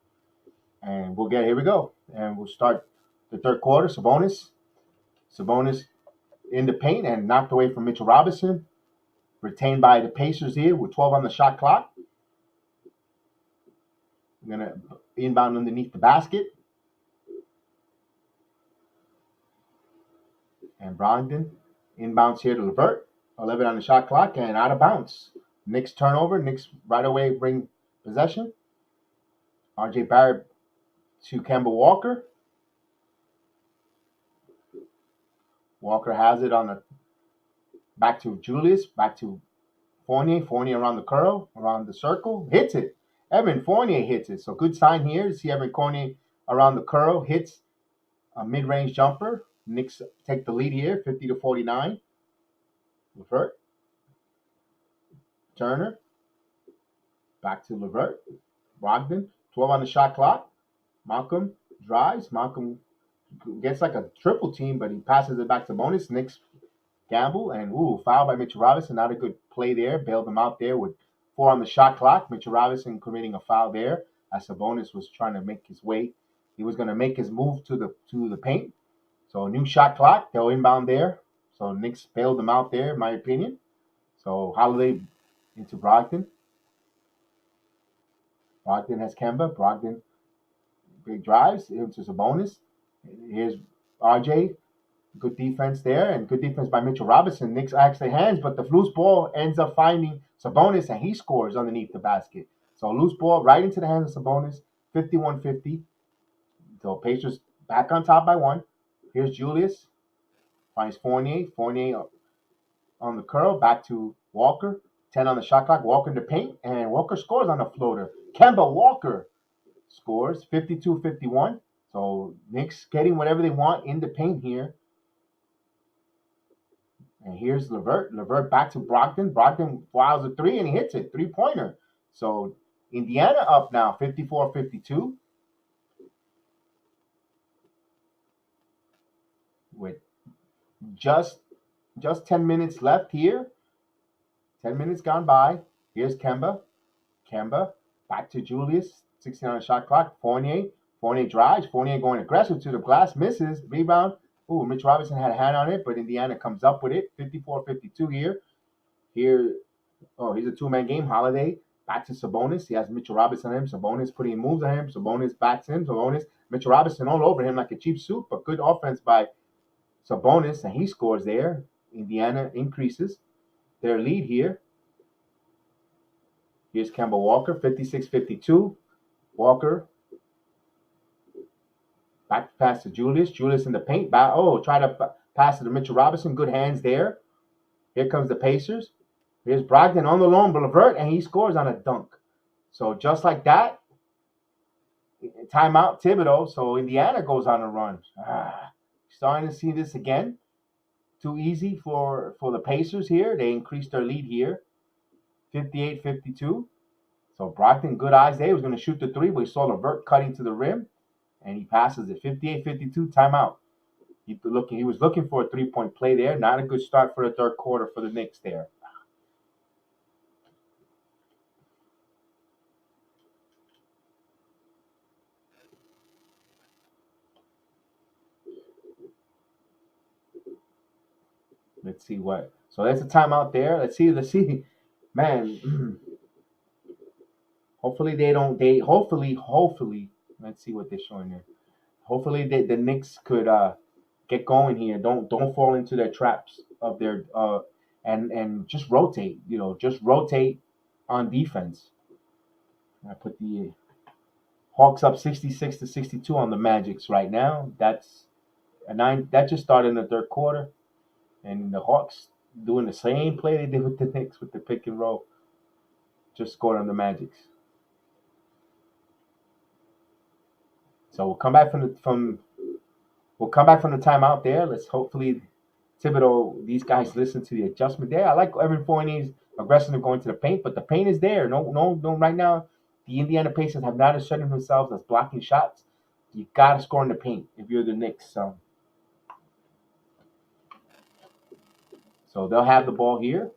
And here we go. And we'll start the third quarter. Sabonis in the paint and knocked away from Mitchell Robinson. Retained by the Pacers here with 12 on the shot clock. I'm going to inbound underneath the basket. And Brogdon inbounds here to LeVert. 11 on the shot clock and out of bounds. Knicks turnover. Knicks right away bring possession. RJ Barrett to Kemba Walker. Walker has it on the back to Julius, back to Fournier. Fournier around the curl, around the circle, hits it. Evan Fournier hits it. So good sign here to see Evan Fournier around the curl, hits a mid-range jumper. Knicks take the lead here, 50-49. LeVert. Turner. Back to LeVert. Brogdon. 12 on the shot clock. Malcolm drives gets like a triple team, but he passes it back to Sabonis. Knicks gamble and foul by Mitchell Robinson. Not a good play there. Bailed him out there with 4 on the shot clock. Mitchell Robinson committing a foul there as Sabonis was trying to make his way. He was going to make his move to the paint. So new shot clock. They'll inbound there. So Knicks bailed him out there, in my opinion. So Holiday into Brogdon. Brogdon has Kemba. Brogdon big drives into Sabonis. Here's RJ. Good defense there, and good defense by Mitchell Robinson. Knicks actually hands, but the loose ball ends up finding Sabonis, and he scores underneath the basket. So loose ball right into the hands of Sabonis, 51-50. So Pacers back on top by 1. Here's Julius. Finds Fournier. Fournier on the curl. Back to Walker. 10 on the shot clock. Walker in the paint, and Walker scores on the floater. Kemba Walker scores 52-51. So Knicks getting whatever they want in the paint here. And here's Levert. Levert back to Brogdon. Brogdon fouls a 3 and he hits it. 3-pointer. So Indiana up now, 54-52. With just 10 minutes left here. 10 minutes gone by. Here's Kemba. Kemba back to Julius. 16 on the shot clock. Fournier. Fournier drives. Fournier going aggressive to the glass. Misses. Rebound. Mitch Robinson had a hand on it, but Indiana comes up with it. 54-52 here. Here's a 2-man game. Holiday back to Sabonis. He has Mitchell Robinson on him. Sabonis putting moves on him. Sabonis backs him. Sabonis. Mitchell Robinson all over him like a cheap suit, but good offense by Sabonis, and he scores there. Indiana increases their lead here. Here's Kemba Walker, 56-52. Walker back pass to Julius. Julius in the paint. Try to pass it to Mitchell Robinson. Good hands there. Here comes the Pacers. Here's Brogdon on the lone, Levert, and he scores on a dunk. So just like that, timeout Thibodeau. So Indiana goes on a run. Starting to see this again. Too easy for the Pacers here. They increased their lead here, 58-52. So Brogdon, good eyes there. He was going to shoot the 3, but he saw Levert cutting to the rim, and he passes it. 58-52, timeout. He was looking for a 3-point play there. Not a good start for the third quarter for the Knicks there. Let's see what. So that's a timeout there. Let's see. Man, hopefully they don't. Hopefully. Let's see what they're showing there. Hopefully the Knicks could get going here. Don't fall into their traps of their and just rotate. Just rotate on defense. I put the Hawks up 66-62 on the Magics right now. That's a 9. That just started in the third quarter. And the Hawks doing the same play they did with the Knicks with the pick and roll. Just scored on the Magics. So we'll come back from the timeout there. Let's hopefully Thibodeau, these guys listen to the adjustment there. I like Evan Fournier's aggressive going to the paint, but the paint is there. No. Right now, the Indiana Pacers have not asserted themselves as blocking shots. You got to score in the paint if you're the Knicks. So they'll have the ball here.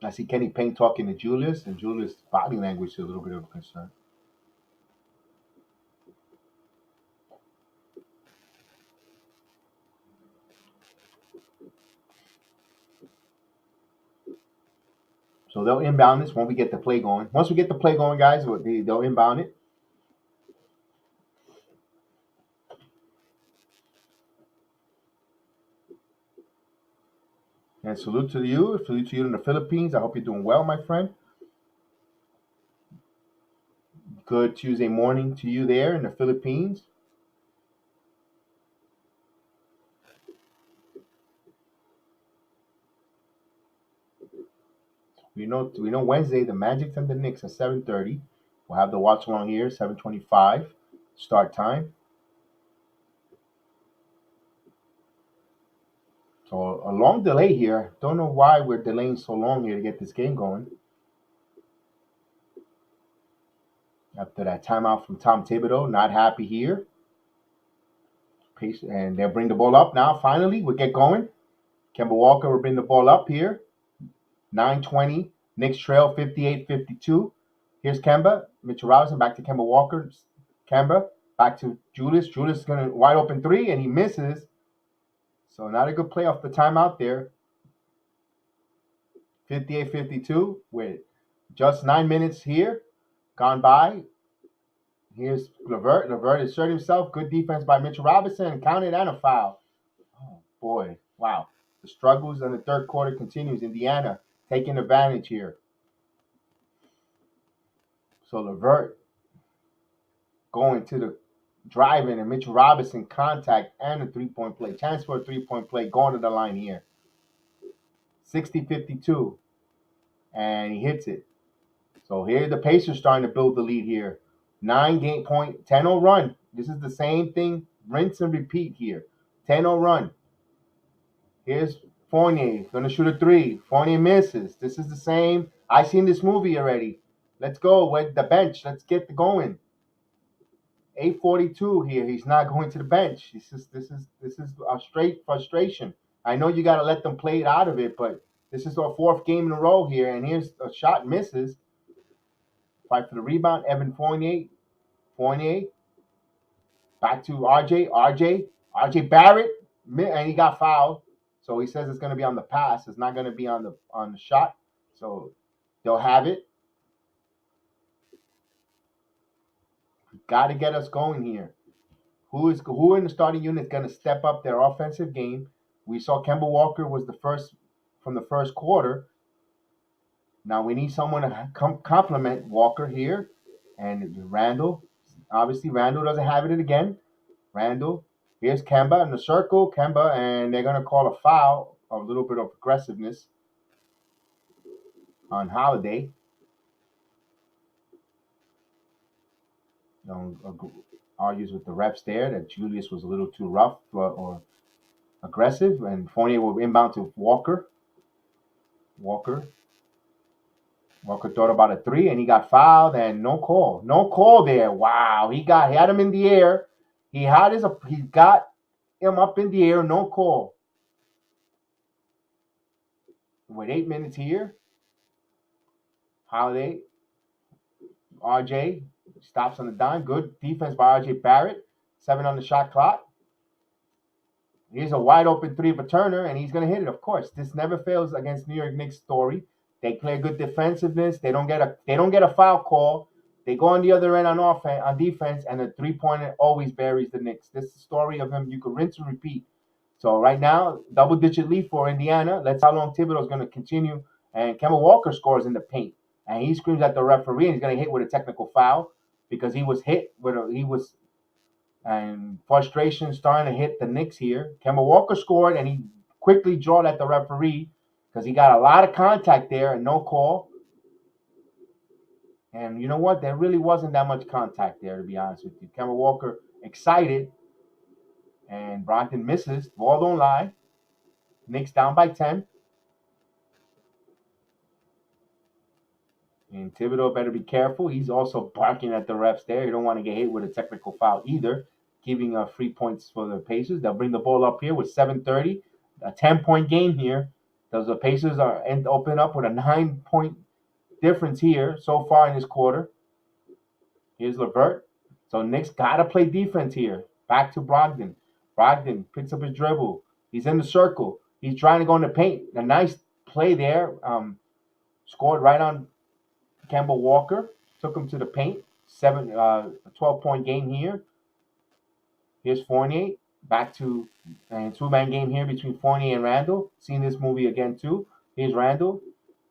I see Kenny Payne talking to Julius, and Julius' body language is a little bit of a concern. So they'll inbound this when we get the play going. Once we get the play going, guys, they'll inbound it. And salute to you. Salute to you in the Philippines. I hope you're doing well, my friend. Good Tuesday morning to you there in the Philippines. We know Wednesday the Magic and the Knicks at 7:30. We'll have the watch along here, 7:25 start time. So a long delay here. Don't know why we're delaying so long here to get this game going. After that timeout from Tom Thibodeau, not happy here. And they'll bring the ball up now. Finally, we'll get going. Kemba Walker will bring the ball up here. 9:20. Knicks trail 58-52. Here's Kemba. Mitchell Robinson back to Kemba Walker. Kemba back to Julius. Julius is going to wide open three, and he misses. So not a good play off the timeout there. 58-52 with just 9 minutes here gone by. Here's LeVert. LeVert asserted himself. Good defense by Mitchell Robinson. Counted and a foul. Oh, boy. Wow. The struggles in the third quarter continues. Indiana taking advantage here. So LeVert going to the driving and Mitchell Robinson contact and a three-point play. Chance for a three-point play going to the line here. 60-52. And he hits it. So here the Pacers starting to build the lead here. 9-game point, 10-0 run. This is the same thing, rinse and repeat here. 10-0 run. Here's Fournier, going to shoot a three. Fournier misses. This is the same. I've seen this movie already. Let's go with the bench. Let's get going. 8:42 here. He's not going to the bench. This is a straight frustration. I know you got to let them play it out of it, but this is our fourth game in a row here, and here's a shot misses. Fight for the rebound. Evan Fournier. Fournier. Back to RJ. RJ Barrett. And he got fouled. So he says it's going to be on the pass. It's not going to be on the shot. So they'll have it. Got to get us going here. Who in the starting unit is going to step up their offensive game? We saw Kemba Walker was the first from the first quarter. Now we need someone to complement Walker here. And Randall. Obviously, Randall doesn't have it again. Randall. Here's Kemba in the circle. Kemba, and they're going to call a foul. A little bit of aggressiveness on Holiday. Argues with the refs there that Julius was a little too rough or aggressive. And Fournier will inbound to Walker. Walker thought about a three, and he got fouled, and no call. No call there. Wow. He had him in the air. He got him up in the air. No call. With 8 minutes here, Holiday, RJ stops on the dime. Good defense by RJ Barrett. 7 on the shot clock. Here's a wide open three for Turner, and he's going to hit it. Of course, this never fails against New York Knicks story. They play good defensiveness. They don't get a foul call. They go on the other end on defense, and the three-pointer always buries the Knicks. This is the story of him. You can rinse and repeat. So right now, double-digit lead for Indiana. Let's see how long Thibodeau is going to continue. And Kemba Walker scores in the paint, and he screams at the referee, and he's going to hit with a technical foul because he was hit with and frustration starting to hit the Knicks here. Kemba Walker scored, and he quickly jawed at the referee because he got a lot of contact there and no call. And you know what? There really wasn't that much contact there, to be honest with you. Kemba Walker excited, and Brogdon misses. Ball don't lie. Knicks down by 10. And Thibodeau better be careful. He's also barking at the refs there. You don't want to get hit with a technical foul either, giving 3 points for the Pacers. They'll bring the ball up here with 7:30. A 10-point game here. The Pacers open up with a 9-point difference here so far in this quarter. Here's LeVert. So Knicks got to play defense here. Back to Brogdon. Brogdon picks up his dribble. He's in the circle. He's trying to go in the paint. A nice play there. Scored right on Kemba Walker. Took him to the paint. 12-point game here. Here's Fournier. Back to a two-man game here between Fournier and Randall. Seen this movie again too. Here's Randall.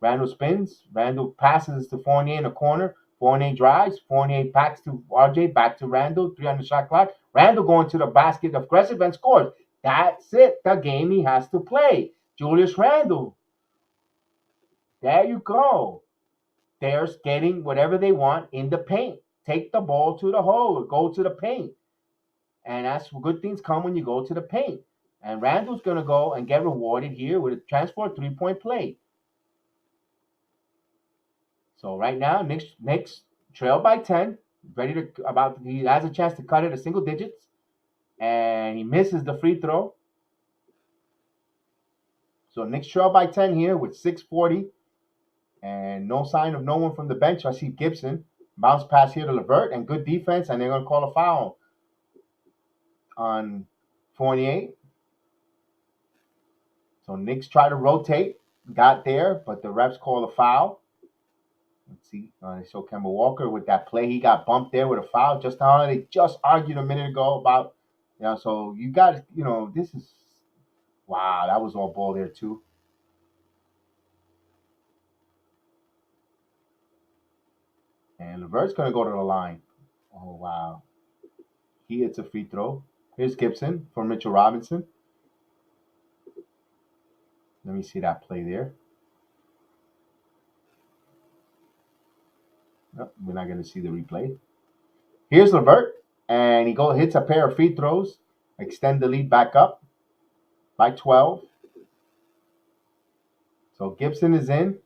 Randall spins. Randall passes to Fournier in the corner. Fournier drives. Fournier backs to RJ. Back to Randall. 3 on the shot clock. Randall going to the basket, aggressive, and scores. That's it. The game he has to play. Julius Randle. There you go. They're getting whatever they want in the paint. Take the ball to the hole. Go to the paint. And that's good things come when you go to the paint. And Randall's going to go and get rewarded here with a transfer 3-point play. So right now, Knicks trail by 10. He has a chance to cut it to single digits, and he misses the free throw. So Knicks trail by 10 here with 6:40, and no sign of no one from the bench. I see Gibson bounce pass here to Levert, and good defense, and they're gonna call a foul on Fournier. So Knicks try to rotate, got there, but the refs call a foul. Let's see. They show Kemba Walker with that play. He got bumped there with a foul. Just how they just argued a minute ago about, so you got, this is, wow, that was all ball there too. And Levert's going to go to the line. Oh, wow. He hits a free throw. Here's Gibson for Mitchell Robinson. Let me see that play there. No, we're not going to see the replay. Here's Levert, and he hits a pair of free throws, extend the lead back up by 12. So Gibson is in.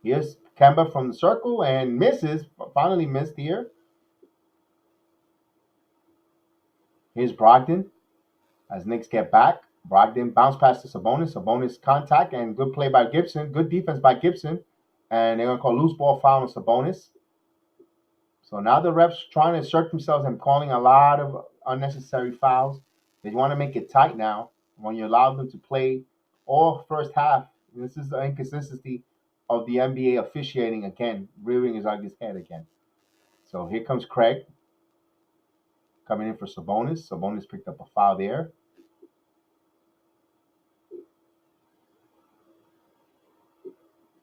Here's Kemba from the circle and finally missed here. Here's Brogdon as Knicks get back. Brogdon bounce pass to Sabonis. Sabonis contact and good play by Gibson. Good defense by Gibson. And they're going to call loose ball foul on Sabonis. So now the refs trying to assert themselves and calling a lot of unnecessary fouls. They want to make it tight now when you allow them to play all first half. This is the inconsistency of the NBA officiating again, rearing his ugly head again. So here comes Craig coming in for Sabonis. Sabonis picked up a foul there.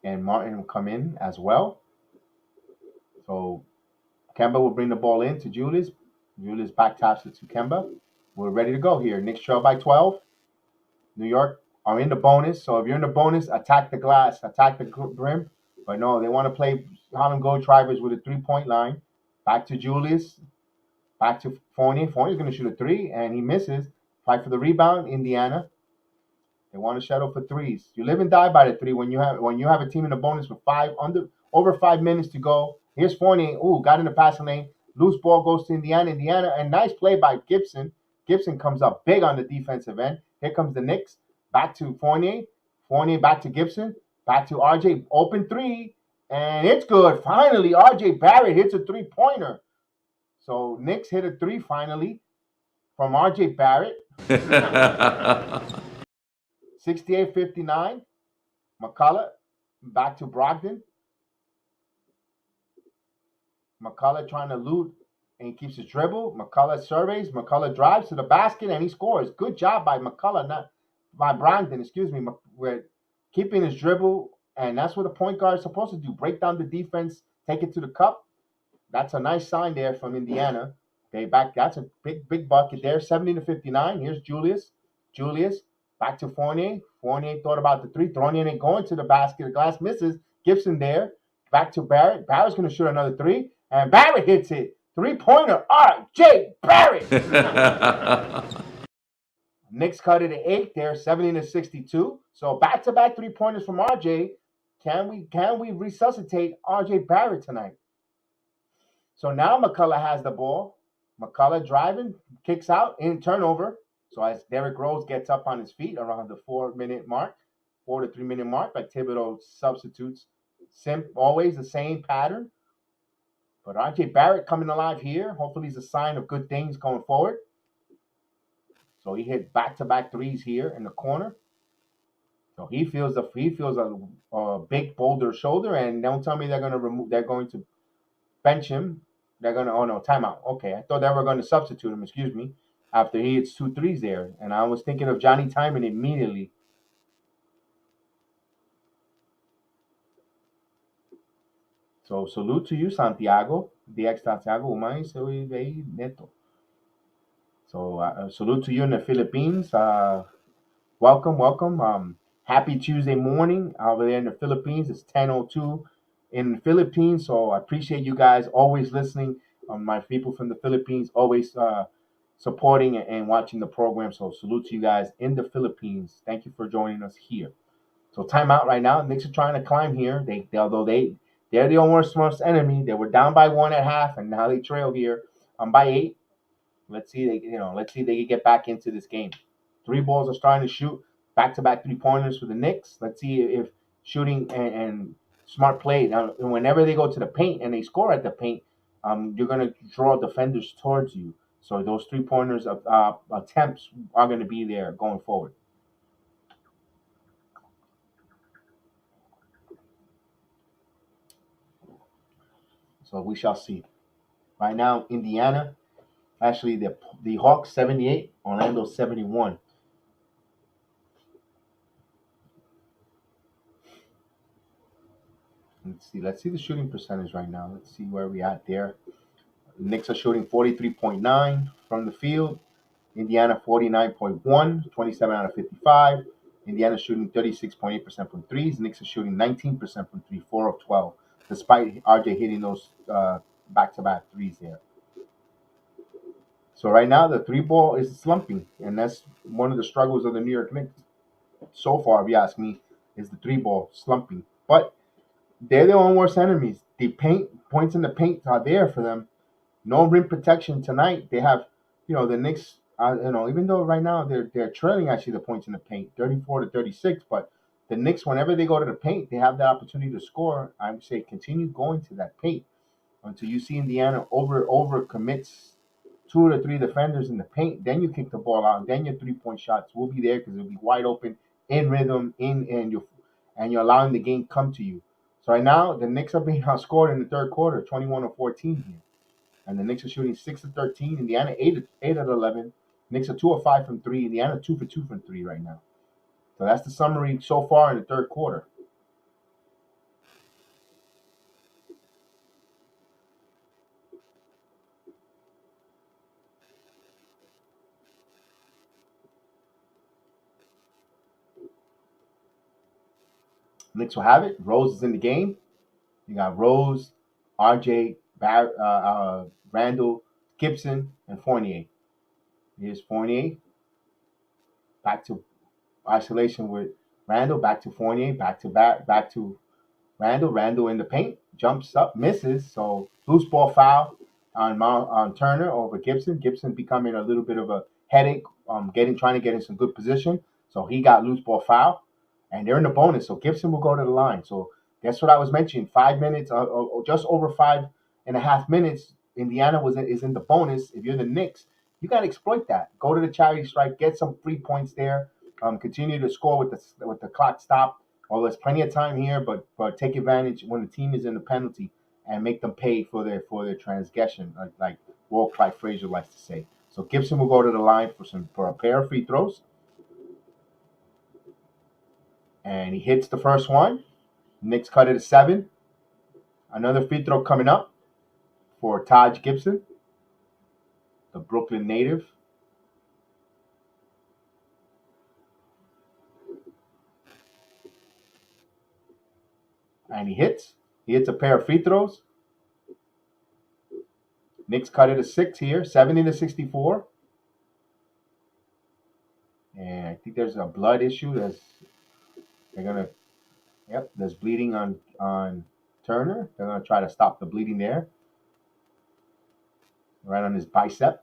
And Martin will come in as well. So Kemba will bring the ball in to Julius. Julius back taps it to Kemba. We're ready to go here. Knicks trail by 12. New York are in the bonus. So if you're in the bonus, attack the glass, attack the rim. But no, they want to play Harlem Globetrotters with a three-point line. Back to Julius. Back to Fournier. Fournier's going to shoot a three, and he misses. Fight for the rebound, Indiana. They want to settle for threes. You live and die by the three when you have a team in the bonus with over 5 minutes to go. Here's Fournier. Ooh, got in the passing lane. Loose ball goes to Indiana. And nice play by Gibson. Gibson comes up big on the defensive end. Here comes the Knicks. Back to Fournier. Fournier back to Gibson. Back to RJ. Open three. And it's good. Finally, RJ Barrett hits a three-pointer. So Knicks hit a three finally from RJ Barrett. 68-59. McCullough back to Brogdon. McCullough trying to loot, and he keeps his dribble. McCullough surveys. McCullough drives to the basket, and he scores. Good job by McCullough, not by Brogdon, We're keeping his dribble, and that's what a point guard is supposed to do. Break down the defense, take it to the cup. That's a nice sign there from Indiana. Okay, that's a big bucket there. 70-59. Here's Julius. Julius back to Fournier. Fournier thought about the three, throwing it and going to the basket. The glass misses. Gibson there. Back to Barrett. Barrett's going to shoot another three, and Barrett hits it. Three-pointer, R.J. Barrett. Knicks cut it at 8 there, 70-62. So back-to-back three-pointers from RJ. Can we resuscitate RJ Barrett tonight? So now McCullough has the ball. McCullough driving, kicks out, in turnover. So as Derrick Rose gets up on his feet around the 4 to 3 minute mark, like Thibodeau substitutes. Always the same pattern. But RJ Barrett coming alive here. Hopefully he's a sign of good things going forward. So he hit back-to-back threes here in the corner. So he feels a big boulder shoulder, and don't tell me they're going to bench him. They're going to, timeout. Okay, I thought they were going to substitute him, after he hits 2 threes there. And I was thinking of Johnny Timon immediately. So salute to you, Santiago. DX Santiago, umay soy neto. So salute to you in the Philippines. Welcome. Happy Tuesday morning over there in the Philippines. It's 10:02 in the Philippines. So I appreciate you guys always listening. My people from the Philippines always supporting and watching the program. So salute to you guys in the Philippines. Thank you for joining us here. So timeout right now. Knicks are trying to climb here. Although they They're the worst enemy. They were down by 1 at half, and now they trail here by 8. Let's see, let's see if they can get back into this game. Three balls are starting to shoot back-to-back 3-pointers for the Knicks. Let's see if shooting and smart play. Now, whenever they go to the paint and they score at the paint, you're going to draw defenders towards you. So those 3-pointers of attempts are going to be there going forward. So we shall see. Right now, Indiana, actually the Hawks 78, Orlando 71. Let's see the shooting percentage right now. Let's see where we at there. The Knicks are shooting 43.9 from the field. Indiana 49.1, 27 out of 55. Indiana shooting 36.8% from threes. Knicks are shooting 19% from three, 4 of 12, despite RJ hitting those back-to-back threes there. So right now the three ball is slumping, and that's one of the struggles of the New York Knicks so far, if you ask me, is the three ball slumping. But they're their own worst enemies. The points in the paint are there for them. No rim protection tonight. They have, the Knicks. Even though right now they're trailing actually the points in the paint, 34-36. But the Knicks, whenever they go to the paint, they have the opportunity to score. I would say continue going to that paint until you see Indiana over commits 2 to 3 defenders in the paint. Then you kick the ball out. Then your 3-point shots will be there because it'll be wide open, in rhythm, and you're allowing the game come to you. So right now the Knicks are being outscored in the third quarter, 21-14 here. And the Knicks are shooting 6-13. Indiana 8 of 11. Knicks are 2 of 5 from three. Indiana 2 for 2 from three right now. So that's the summary so far in the third quarter. Knicks will have it. Rose is in the game. You got Rose, RJ, Randall, Gibson, and Fournier. Here's Fournier. Back to isolation with Randall. Back to Fournier. Back to Randall. Randall in the paint. Jumps up, misses. So loose ball foul on Turner over Gibson. Gibson becoming a little bit of a headache. Trying to get in some good position. So he got loose ball foul, and they're in the bonus. So Gibson will go to the line. So that's what I was mentioning. 5 minutes, or just over 5.5 minutes. Indiana is in the bonus. If you're the Knicks, you got to exploit that. Go to the charity stripe, get some free points there. Continue to score with the clock stopped. Well, there's plenty of time here, but take advantage when the team is in the penalty and make them pay for their transgression, like Walt Clyde Frazier likes to say. So Gibson will go to the line for a pair of free throws, and he hits the first one. Knicks cut it at 7. Another free throw coming up for Taj Gibson, the Brooklyn native. And he hits. He hits a pair of free throws. Knicks cut it at 6 here, 70-64. And I think there's a blood issue. There's bleeding on Turner. They're gonna try to stop the bleeding there, right on his bicep.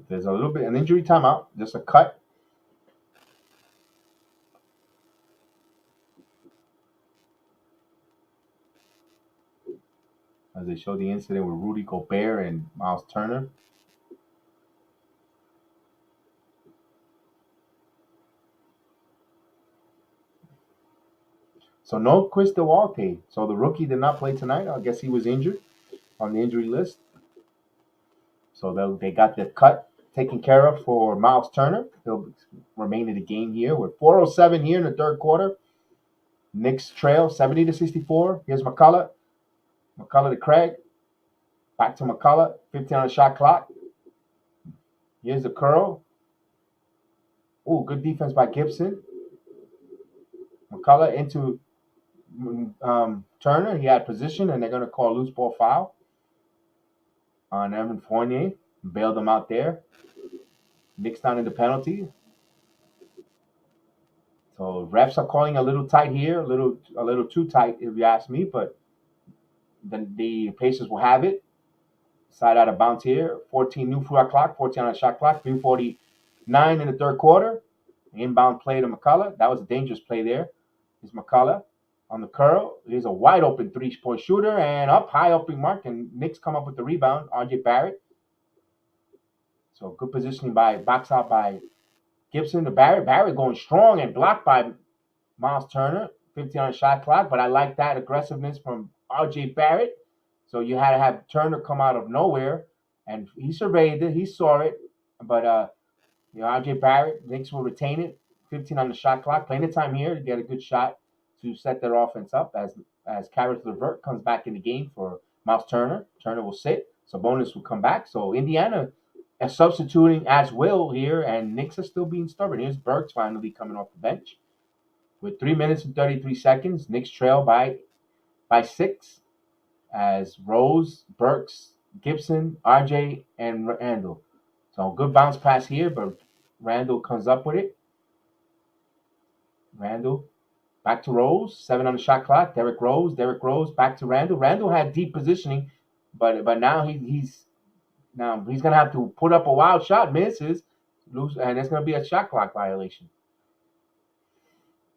There's a little bit an injury timeout, just a cut. As they show the incident with Rudy Gobert and Miles Turner. So no Chris Duarte. So the rookie did not play tonight. I guess he was injured on the injury list. So they got the cut taken care of for Miles Turner. He'll remain in the game here with 4:07 here in the third quarter. Knicks trail 70-64. Here's McCullough. McCullough to Craig. Back to McCullough. 15 on the shot clock. Here's the curl. Ooh, good defense by Gibson. McCullough into Turner. He had position, and they're going to call a loose ball foul on Evan Fournier. Bailed him out there. Knicks down in the penalty. So refs are calling a little tight here, a little too tight if you ask me, but then the Pacers will have it. Side out of bounds here. 14 new shot clock, 14 on the shot clock, 3:49 in the third quarter. Inbound play to McCullough. That was a dangerous play there. It's McCullough on the curl. Here's a wide open 3-point shooter and up high open mark, and Knicks come up with the rebound. RJ Barrett. So good positioning by box out by Gibson to Barrett. Barrett going strong and blocked by Miles Turner. 15 on the shot clock, but I like that aggressiveness from RJ Barrett. So you had to have Turner come out of nowhere, and he surveyed it. He saw it, but RJ Barrett, Knicks will retain it. 15 on the shot clock. Plenty of time here to get a good shot to set their offense up as Caris LeVert comes back in the game for Miles Turner. Turner will sit. Sabonis will come back. So Indiana is substituting as will here, and Knicks are still being stubborn. Here's Burks finally coming off the bench. With 3 minutes and 33 seconds, Knicks trail by 6 as Rose, Burks, Gibson, RJ, and Randall. So good bounce pass here, but Randall comes up with it. Randall back to Rose, 7 on the shot clock. Derrick Rose back to Randall. Randall had deep positioning, but now he's gonna have to put up a wild shot, misses, lose, and it's gonna be a shot clock violation.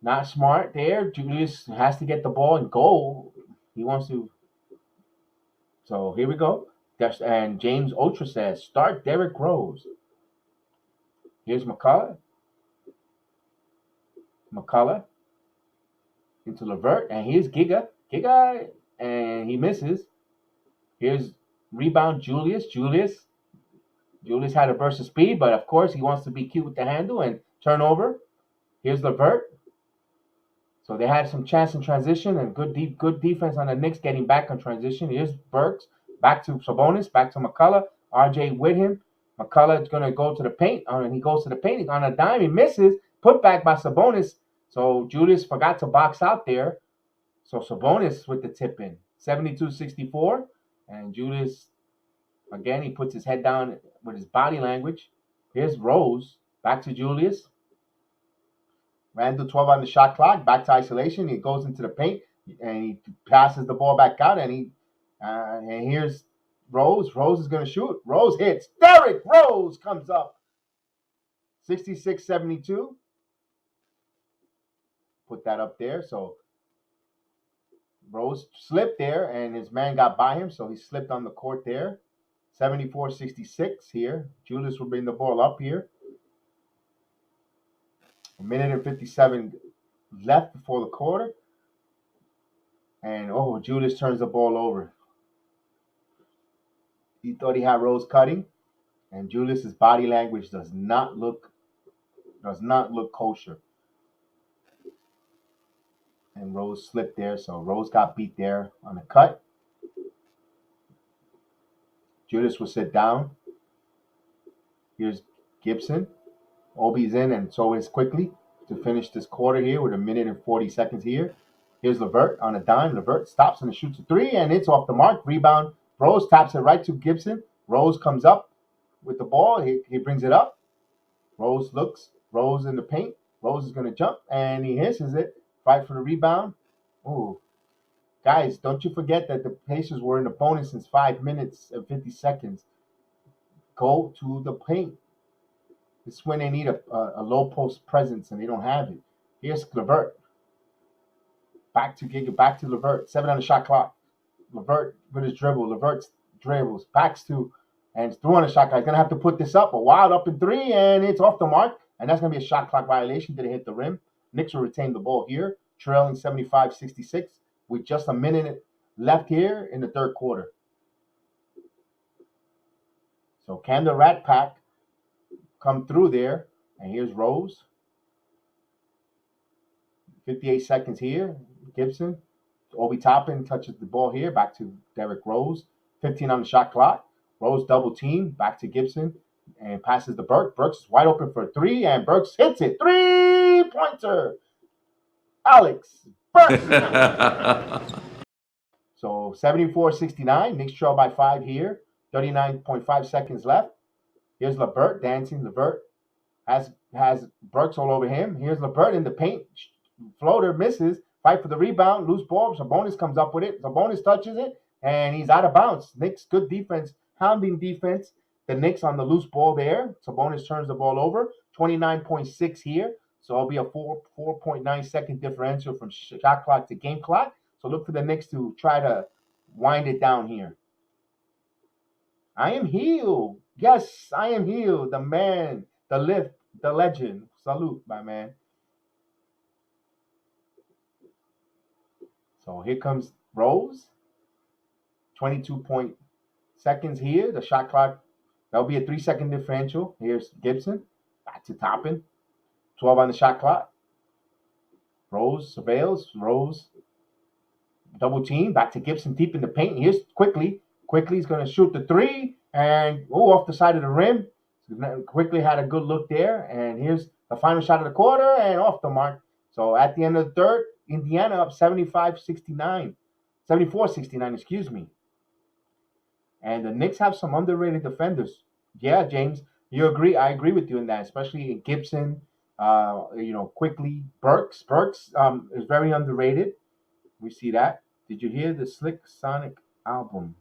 Not smart there. Julius has to get the ball and go. He wants to. So here we go. And James Otra says, start Derrick Rose. Here's McCullough. Into LeVert. And here's Giga. And he misses. Here's rebound Julius. Julius had a burst of speed, but of course he wants to be cute with the handle and turnover. Here's LeVert. So they had some chance in transition and good defense on the Knicks getting back on transition. Here's Burks. Back to Sabonis. Back to McCullough. RJ with him. McCullough is going to go to the paint. And he goes to the paint on a dime. He misses. Put back by Sabonis. So Julius forgot to box out there. So Sabonis with the tip in. 72-64. And Julius, again, he puts his head down with his body language. Here's Rose. Back to Julius. Randall 12 on the shot clock. Back to isolation. He goes into the paint. And he passes the ball back out. And here's Rose. Rose is going to shoot. Rose hits. Derrick Rose comes up. 66-72. Put that up there. So Rose slipped there, and his man got by him, so he slipped on the court there. 74-66 here. Julius will bring the ball up here. 1 minute and 57 left before the quarter. And, Julius turns the ball over. He thought he had Rose cutting, and Julius's body language does not look kosher. And Rose slipped there, so Rose got beat there on the cut. Julius will sit down. Here's Gibson. Obi's in, and so is quickly to finish this quarter here with 1 minute and 40 seconds here. Here's LeVert on a dime. LeVert stops and shoots a three, and it's off the mark. Rebound. Rose taps it right to Gibson. Rose comes up with the ball. He brings it up. Rose looks. Rose in the paint. Rose is going to jump, and he hisses it. Fight for the rebound. Ooh. Guys, don't you forget that the Pacers were in the bonus since 5 minutes and 50 seconds. Go to the paint. This is when they need a low post presence, and they don't have it. Here's LeVert. Back to Giga. Back to LeVert. 7 on the shot clock. LeVert with his dribble. LeVert dribbles. Backs to, and it's 3 on the shot clock. He's going to have to put this up. A wild up in 3, and it's off the mark. And that's going to be a shot clock violation. Didn't hit the rim. Knicks will retain the ball here, trailing 75-66 with just a minute left here in the third quarter. So can the Rat Pack come through there? And here's Rose. 58 seconds here. Gibson. Obi Toppin touches the ball here. Back to Derrick Rose. 15 on the shot clock. Rose double team. Back to Gibson. And passes to Burks. Burks is wide open for a 3, and Burks hits it. 3-pointer. Alex So 74-69. Knicks trail by 5 here. 39.5 seconds left. Here's LeVert dancing. LeVert has Burks all over him. Here's LeVert in the paint. Floater misses. Fight for the rebound. Loose ball. Sabonis comes up with it. Sabonis touches it, and he's out of bounds. Knicks good defense, hounding defense. The Knicks on the loose ball there. Sabonis turns the ball over. 29.6 here. So it'll be a 4.9 second differential from shot clock to game clock. So look for the Knicks to try to wind it down here. I am healed. Yes, I am healed. The man, the lift, the legend. Salute, my man. So here comes Rose. 22 seconds here. The shot clock. That'll be a 3-second differential. Here's Gibson. Back to Toppin. 12 on the shot clock. Rose surveils. Rose double team. Back to Gibson deep in the paint. Here's Quickly. Quickly's going to shoot the 3. And off the side of the rim. Quickly had a good look there. And here's the final shot of the quarter and off the mark. So at the end of the third, Indiana up 74-69, excuse me. And the Knicks have some underrated defenders. Yeah, James, you agree? I agree with you in that, especially in Gibson, Quickly. Burks is very underrated. We see that. Did you hear the Slick Sonic album?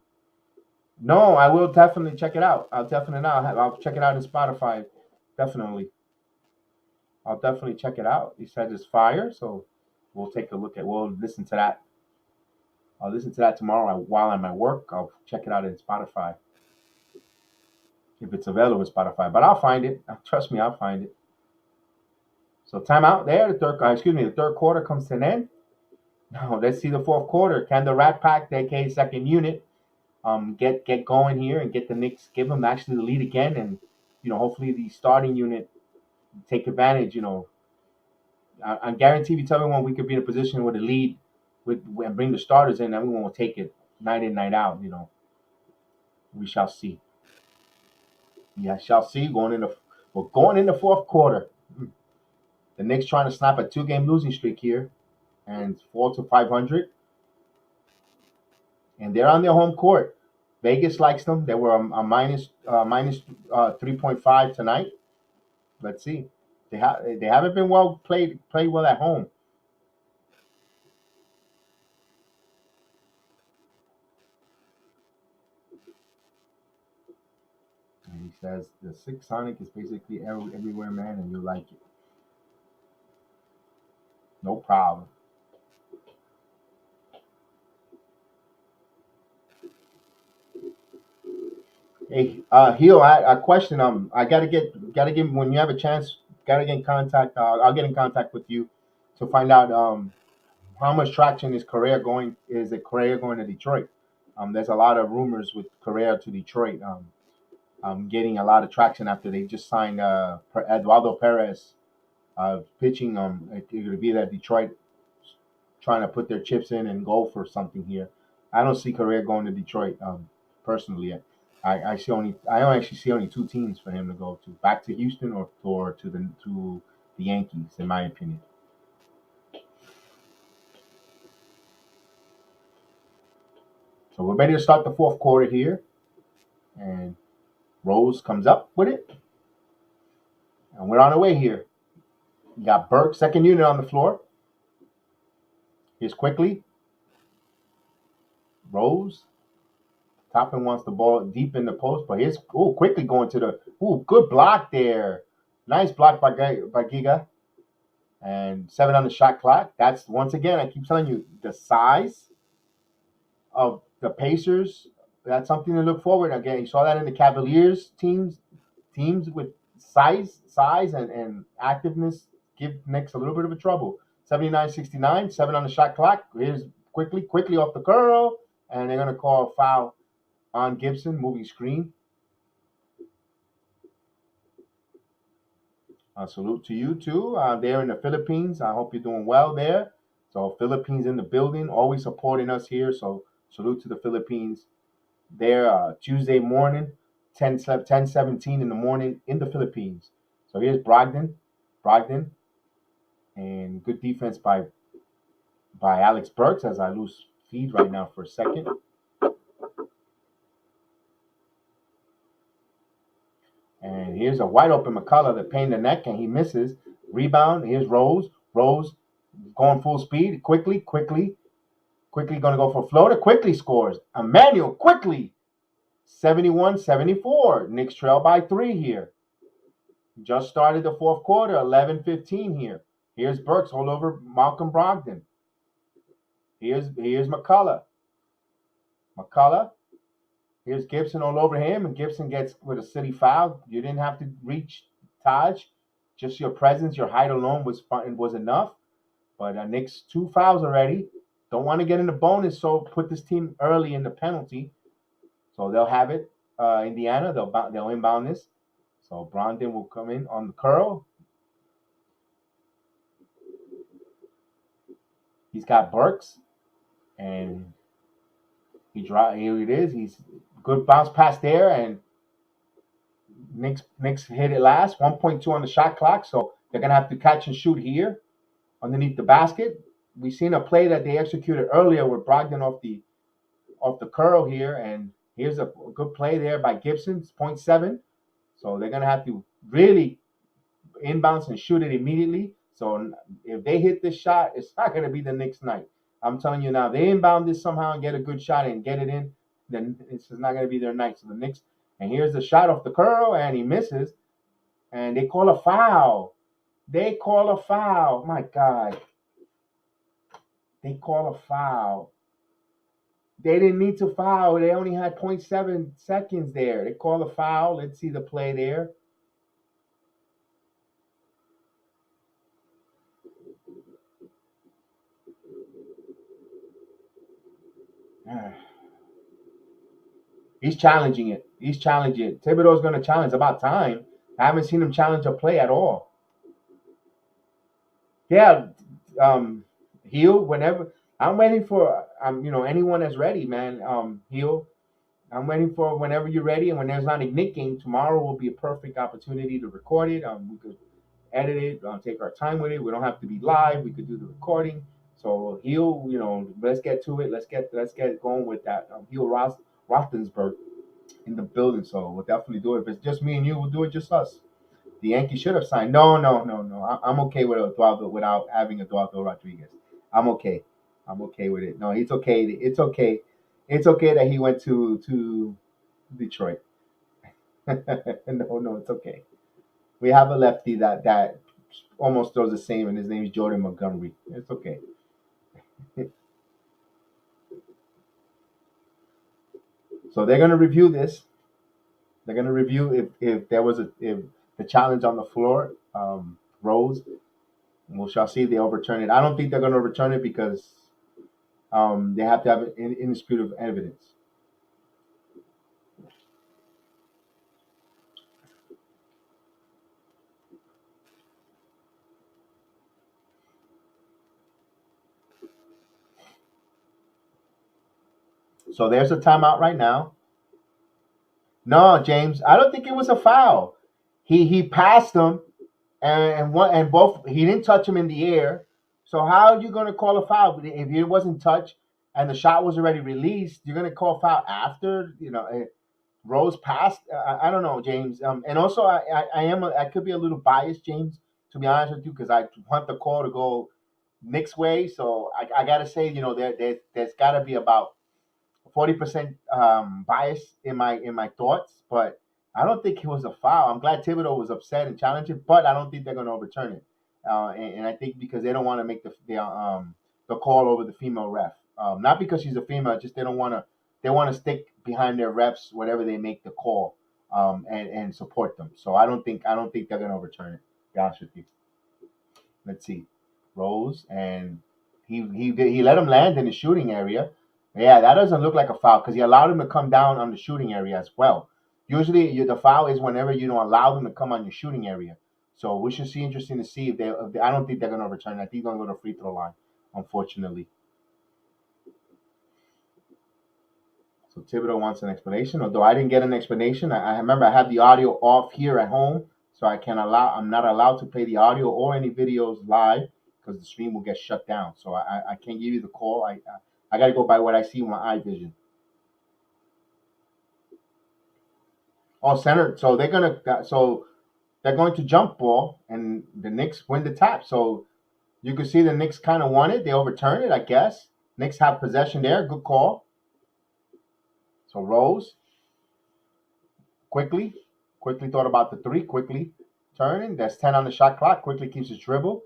No, I will definitely check it out. I'll check it out in Spotify. Definitely. I'll definitely check it out. He said it's fire, so we'll listen to that. I'll listen to that tomorrow while I'm at work. I'll check it out in Spotify. If it's available in Spotify. But I'll find it. Trust me, I'll find it. So timeout there. The third quarter comes to an end. Now let's see the fourth quarter. Can the Rat Pack, aka second unit, get going here and get the Knicks, give them actually the lead again, and hopefully the starting unit take advantage. I guarantee you, tell everyone we could be in a position with a lead, and bring the starters in. Everyone will take it night in, night out. We shall see. Yeah, shall see. We're going in the fourth quarter. The Knicks trying to snap a 2-game losing streak here, and fall to 500. And they're on their home court. Vegas likes them. They were a minus 3.5 tonight. Let's see. They haven't been played well at home. And he says the Six Sonic is basically everywhere, man, and you'll like it. No problem. Hey, Heel, a question. I gotta get when you have a chance. Gotta get in contact. I'll get in contact with you to find out how much traction is Correa going. Is it Correa going to Detroit? There's a lot of rumors with Correa to Detroit. Getting a lot of traction after they just signed Eduardo Perez, pitching. It would be that Detroit trying to put their chips in and go for something here. I don't see Correa going to Detroit. Personally, I actually see only 2 teams for him to go to: back to Houston or to the Yankees, in my opinion. So we're ready to start the fourth quarter here, and Rose comes up with it, and we're on our way here. You got Burke, second unit on the floor. Here's Quickly. Rose. Toppin wants the ball deep in the post, but here's Quickly going to the good block there. Nice block by Giga. And 7 on the shot clock. That's, once again, I keep telling you, the size of the Pacers. That's something to look forward. Again, you saw that in the Cavaliers teams with size and activeness give Knicks a little bit of a trouble. 79-69, 7 on the shot clock. Here's quickly off the curl, and they're going to call a foul on Gibson, moving screen. Salute to you too. There in the Philippines. I hope you're doing well there. So Philippines in the building, always supporting us here. So salute to the Philippines. There Tuesday morning, 10:17 in the morning in the Philippines. So here's Brogdon, and good defense by by Alex Burks as I lose feed right now for a second. And here's a wide open McCullough that pained the neck and he misses. Rebound. Here's Rose. Rose going full speed. Quickly going to go for a floater. Quickly scores. Emmanuel quickly. 71-74. Knicks trail by 3 here. Just started the fourth quarter. 11-15 here. Here's Burks all over Malcolm Brogdon. Here's McCullough. Here's Gibson all over him, and Gibson gets with a city foul. You didn't have to reach Taj. Just your presence, your height alone was enough. But Knicks 2 fouls already. Don't want to get in the bonus, so put this team early in the penalty. So they'll have it. Indiana, they'll inbound this. So Brogdon will come in on the curl. He's got Burks, and here it is. He's good bounce pass there, and Knicks hit it last. 1.2 on the shot clock, so they're gonna have to catch and shoot here underneath the basket. We've seen a play that they executed earlier with Brogdon off the curl here, and here's a good play there by Gibson. It's 0.7, so they're gonna have to really inbounds and shoot it immediately. So if they hit this shot, it's not gonna be the Knicks' night. I'm telling you now, they inbound this somehow and get a good shot and get it in, then it's not gonna be their night. So the Knicks, and here's the shot off the curl, and he misses, and they call a foul. My God. They call a foul. They didn't need to foul. They only had 0.7 seconds there. They call a foul. Let's see the play there. He's challenging it. Thibodeau's going to challenge. It's about time. I haven't seen him challenge a play at all. Yeah, Heel, whenever. I'm waiting for anyone that's ready, man. Heel, I'm waiting for whenever you're ready, and when there's not a Knick game, tomorrow will be a perfect opportunity to record it. We could edit it, take our time with it. We don't have to be live. We could do the recording. So Heel, let's get to it. Let's get going with that. Heel Roethlisberger in the building, so we'll definitely do it. If it's just me and you, we'll do it just us. The Yankees should have signed. No. I'm okay with Eduardo without having Eduardo Rodriguez. I'm okay. With it. No, it's okay. It's okay. It's okay that he went to Detroit. No, it's okay. We have a lefty that almost throws the same, and his name is Jordan Montgomery. It's okay. So they're gonna review this. They're gonna review if there was if the challenge on the floor rose. We shall see if they overturn it. I don't think they're gonna overturn it because they have to have indisputable evidence. So there's a timeout right now. No, James, I don't think it was a foul. He passed him, and both he didn't touch him in the air. So how are you going to call a foul if it wasn't touched and the shot was already released? You're going to call foul after Rose passed. I don't know, James. And also I could be a little biased, James, to be honest with you, because I want the call to go Knicks way. So I got to say, there's got to be about 40% bias in my thoughts, but I don't think it was a foul. I'm glad Thibodeau was upset and challenged it, but I don't think they're going to overturn it. And I think because they don't want to make the call over the female ref, not because she's a female, just they want to stick behind their refs whatever they make the call, and support them. So I don't think they're going to overturn it. To be honest with you. Let's see, Rose, and he let him land in the shooting area. Yeah, that doesn't look like a foul because he allowed him to come down on the shooting area as well. Usually, the foul is whenever you don't allow them to come on your shooting area. So we should see. Interesting to see if I don't think they're going to overturn it. I think they're going to go to free throw line, unfortunately. So Thibodeau wants an explanation. Although I didn't get an explanation, I remember I have the audio off here at home, so I'm not allowed to play the audio or any videos live because the stream will get shut down. So I can't give you the call. I got to go by what I see with my eye vision. Oh, center. So they're going to jump ball, and the Knicks win the tap. So you can see the Knicks kind of won it. They overturned it, I guess. Knicks have possession there. Good call. So Rose quickly thought about the three. Quickly turning. That's 10 on the shot clock. Quickly keeps his dribble.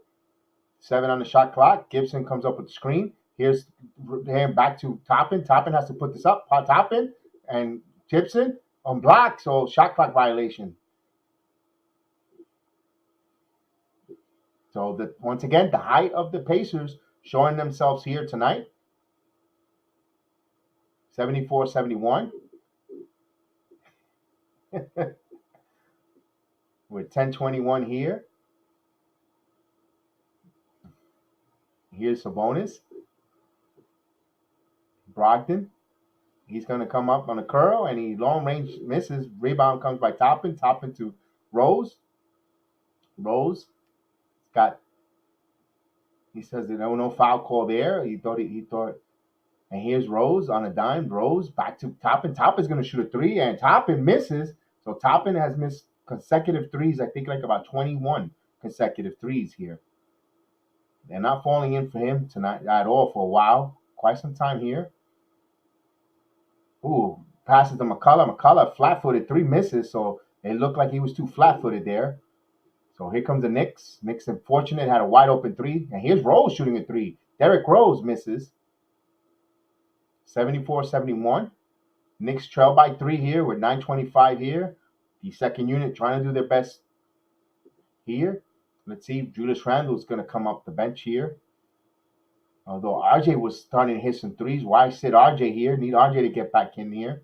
7 on the shot clock. Gibson comes up with the screen. Here's him back to Toppin. Toppin has to put this up. Toppin and Gibson on block. So shot clock violation. So once again, the height of the Pacers showing themselves here tonight. 74-71. With 10:21 here. Here's Sabonis. Brogdon. He's going to come up on a curl, and he long range misses. Rebound comes by Toppin. Toppin to Rose. Rose he says there was no foul call there. He thought, and here's Rose on a dime. Rose back to Toppin. Toppin's going to shoot a three, and Toppin misses. So Toppin has missed consecutive threes, I think like about 21 consecutive threes here. They're not falling in for him tonight at all for a while. Quite some time here. Ooh, passes to McCullough. McCullough flat-footed, 3 misses, so it looked like he was too flat-footed there. So here comes the Knicks. Knicks, unfortunate, had a wide-open 3. And here's Rose shooting a 3. Derrick Rose misses. 74-71. Knicks trail by 3 here with 9:25 here. The second unit trying to do their best here. Let's see if Julius Randle's going to come up the bench here. Although RJ was starting to hit some threes. Why sit RJ here? Need RJ to get back in here.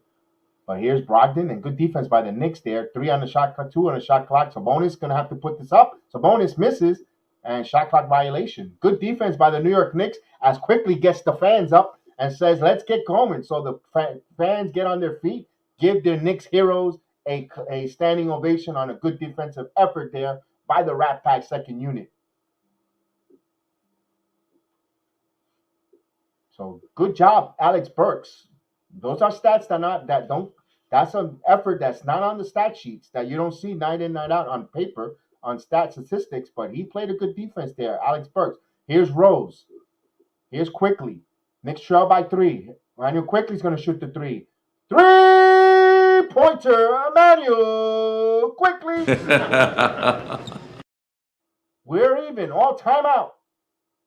But here's Brogdon, and good defense by the Knicks there. 3 on the shot clock, 2 on the shot clock. Sabonis going to have to put this up. Sabonis misses, and shot clock violation. Good defense by the New York Knicks as quickly gets the fans up and says, let's get going. So the fans get on their feet, give their Knicks heroes a standing ovation on a good defensive effort there by the Rat Pack second unit. So good job, Alex Burks. Those are stats that's an effort that's not on the stat sheets, that you don't see night in, night out on paper, on stat statistics, but he played a good defense there, Alex Burks. Here's Rose. Here's Quickly. Knicks trail by 3. Emmanuel Quickly's going to shoot the 3. 3-pointer, Emmanuel Quickly. We're even, all timeout.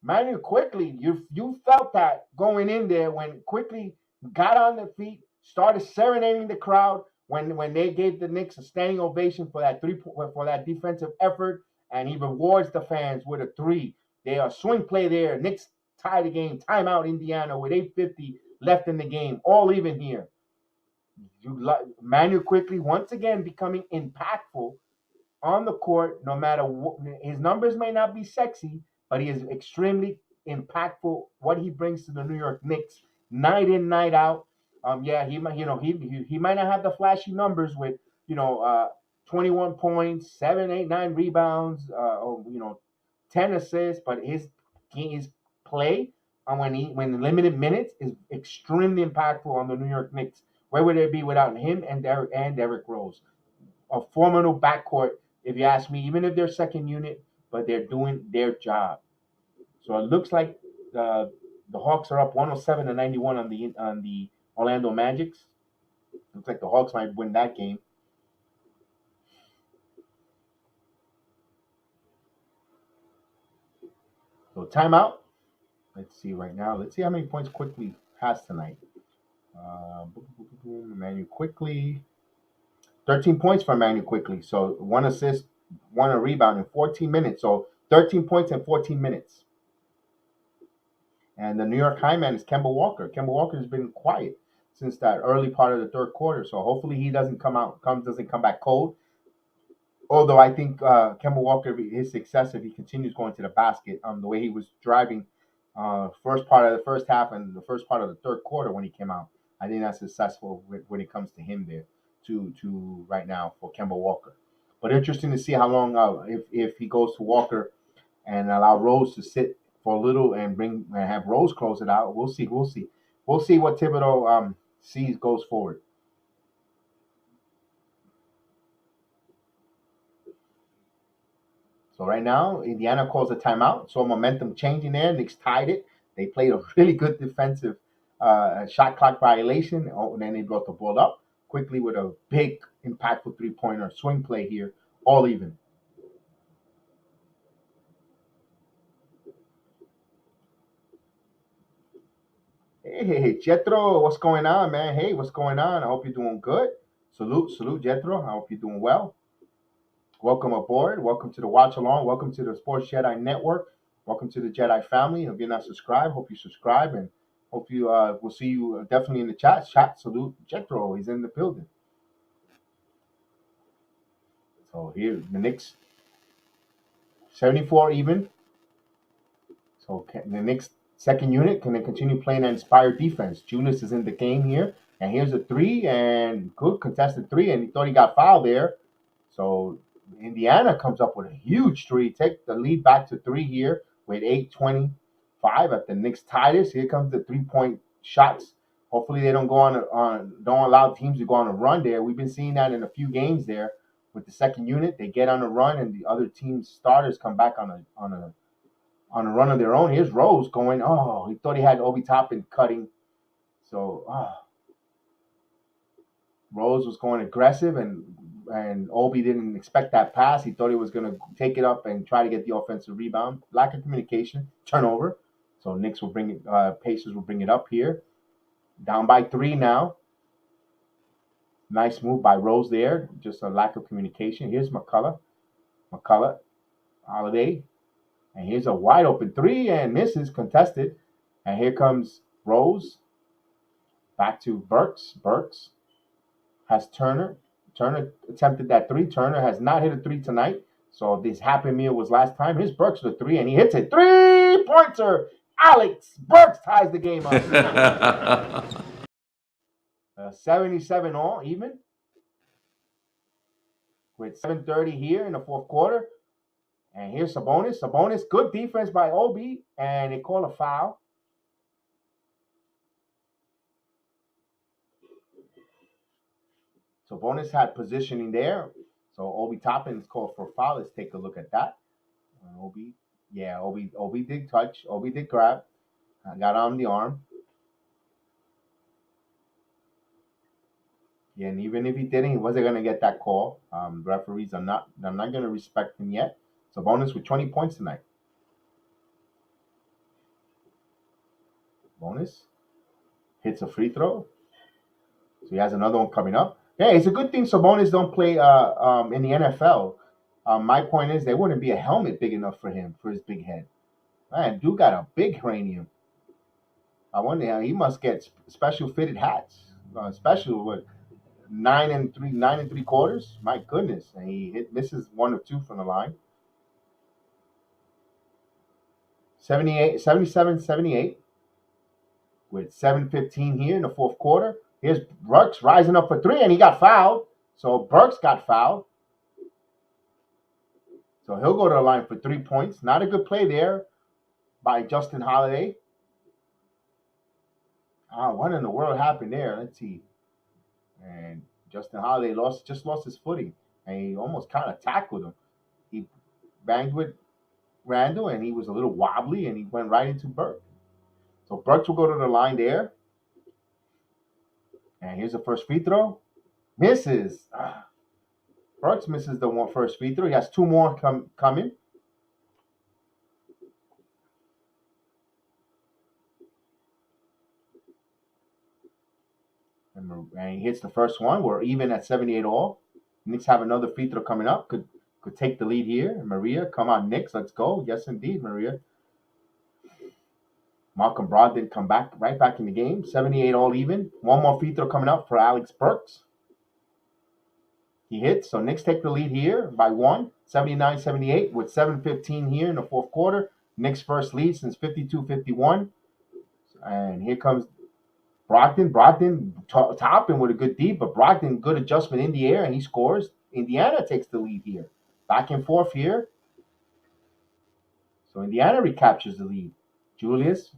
Emmanuel Quickly, you felt that going in there when Quickly got on the feet, started serenading the crowd when they gave the Knicks a standing ovation for that defensive effort, and he rewards the fans with a 3. They are swing play there. Knicks tie the game. Timeout Indiana with 8:50 left in the game. All even here. Emmanuel Quickly once again becoming impactful on the court. No matter what, his numbers may not be sexy, but he is extremely impactful. What he brings to the New York Knicks, night in, night out. He might not have the flashy numbers with 21 points, 7, 8, 9 rebounds, 10 assists, but his play when limited minutes is extremely impactful on the New York Knicks. Where would they be without him and Derrick Rose? A formidable backcourt, if you ask me, even if they're second unit, but they're doing their job. So it looks like the Hawks are up 107-91 on the Orlando Magics. Looks like the Hawks might win that game. So timeout. Let's see right now. Let's see how many points Quickly has tonight. Emmanuel Quickly. 13 points for Emmanuel Quickly. So 1 assist, 1 a rebound in 14 minutes. So 13 points in 14 minutes. And the New York high man is Kemba Walker. Kemba Walker has been quiet since that early part of the third quarter. So hopefully he doesn't come back cold. Although I think Kemba Walker, his success if he continues going to the basket, the way he was driving first part of the first half and the first part of the third quarter when he came out, I think that's successful when it comes to him there to right now for Kemba Walker. But interesting to see how long if he goes to Walker and allow Rose to sit for a little and have Rose close it out. We'll see. We'll see what Thibodeau sees goes forward. So right now, Indiana calls a timeout. So momentum changing there. Knicks tied it. They played a really good defensive shot clock violation. Oh, and then they brought the ball up quickly with a big, impactful three-pointer swing play here, all even. Hey, Jethro, what's going on, man? Hey, what's going on? I hope you're doing good. Salute, Jethro. I hope you're doing well. Welcome aboard. Welcome to the watch along. Welcome to the Sports Jedi Network. Welcome to the Jedi family. If you're not subscribed, hope you subscribe and hope you we'll see you definitely in the chat. Salute Jethro. He's in the building. So here the Knicks 74 even. So the Knicks second unit can they continue playing that inspired defense? Julius is in the game here, and here's a three and good contested three, and he thought he got fouled there. So Indiana comes up with a huge three, take the lead back to three here with 8:25 at the Knicks tied us. Here comes the 3-point shots. Hopefully they don't go don't allow teams to go on a run there. We've been seeing that in a few games there with the second unit. They get on a run and the other team's starters come back on a run of their own. Here's Rose going. Oh, he thought he had Obi Toppin cutting. So Rose was going aggressive and Obi didn't expect that pass. He thought he was going to take it up and try to get the offensive rebound. Lack of communication, turnover. So Knicks will bring it. Pacers will bring it up here. Down by three now. Nice move by Rose there. Just a lack of communication. Here's McCullough, Holiday, and here's a wide open three and misses contested. And here comes Rose. Back to Burks. Burks has Turner. Turner attempted that three. Turner has not hit a three tonight. So this happy meal was last time. Here's Burks with a three, and he hits a three-pointer. Alex Burks ties the game up. 77 all, even. With 7:30 here in the fourth quarter. And here's Sabonis. Sabonis, good defense by Obi, and they call a foul. Sabonis had positioning there. So Obi Toppin is called for a foul. Let's take a look at that. Obi did touch. Obi did grab. Got on the arm. Yeah, and even if he didn't, he wasn't gonna get that call. Referees are not. I'm not gonna respect him yet. Sabonis with 20 points tonight. Bonus hits a free throw. So he has another one coming up. Yeah, it's a good thing Sabonis don't play in the NFL. My point is there wouldn't be a helmet big enough for him for his big head. Man, dude got a big cranium. I wonder how he must get special fitted hats. Special with 9 3/4. My goodness, and he misses one or two from the line. 77-78 with 7:15 here in the fourth quarter. Here's Burks rising up for three, and he got fouled. So Burks got fouled. So he'll go to the line for 3 points. Not a good play there by Justin Holiday. What in the world happened there? Let's see. And Justin Holiday just lost his footing, and he almost kind of tackled him. He banged with Randall, and he was a little wobbly, and he went right into Burks. So Burks will go to the line there. And here's the first free throw. Misses. Burks misses the first free throw. He has two more coming. And he hits the first one. We're even at 78 all. Knicks have another free throw coming up. Could take the lead here. Maria, come on, Knicks. Let's go. Yes, indeed, Maria. Malcolm Brogdon come right back in the game. 78 all even. One more free throw coming up for Alex Burks. He hits. So Knicks take the lead here by one. 79-78 with 7:15 here in the fourth quarter. Knicks first lead since 52-51. And here comes Brogdon. Topping with a good D, but Brogdon, good adjustment in the air, and he scores. Indiana takes the lead here. Back and forth here. So Indiana recaptures the lead. Julius,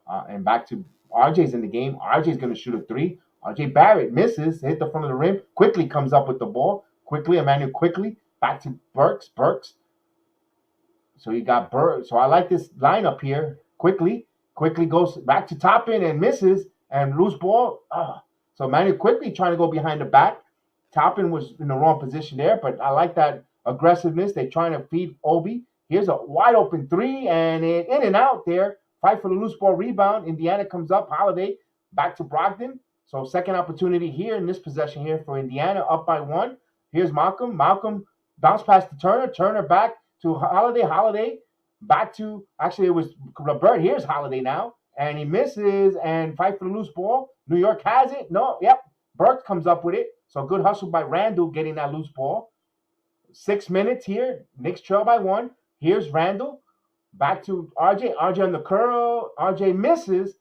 and back to RJ's in the game. RJ's going to shoot a three. RJ Barrett misses, hit the front of the rim. Quickly comes up with the ball. Quickly, Emmanuel Quickly. Back to Burks. So you got Burks. So I like this lineup here. Quickly goes back to Toppin and misses and loose ball. So Emmanuel Quickly trying to go behind the back. Toppin was in the wrong position there, but I like that aggressiveness. They're trying to feed Obi. Here's a wide open three, and in and out there. Fight for the loose ball rebound. Indiana comes up. Holiday back to Brogdon. So second opportunity here in this possession here for Indiana, up by 1. Here's Malcolm. Malcolm bounce pass to Turner. Turner back to Holiday. Holiday back to, actually it was LeBert. Here's Holiday now. And he misses and fight for the loose ball. New York has it. No, yep. Burke comes up with it. So good hustle by Randall getting that loose ball. 6 minutes here. Knicks trail by 1. Here's Randall. Back to RJ. RJ on the curl. RJ misses.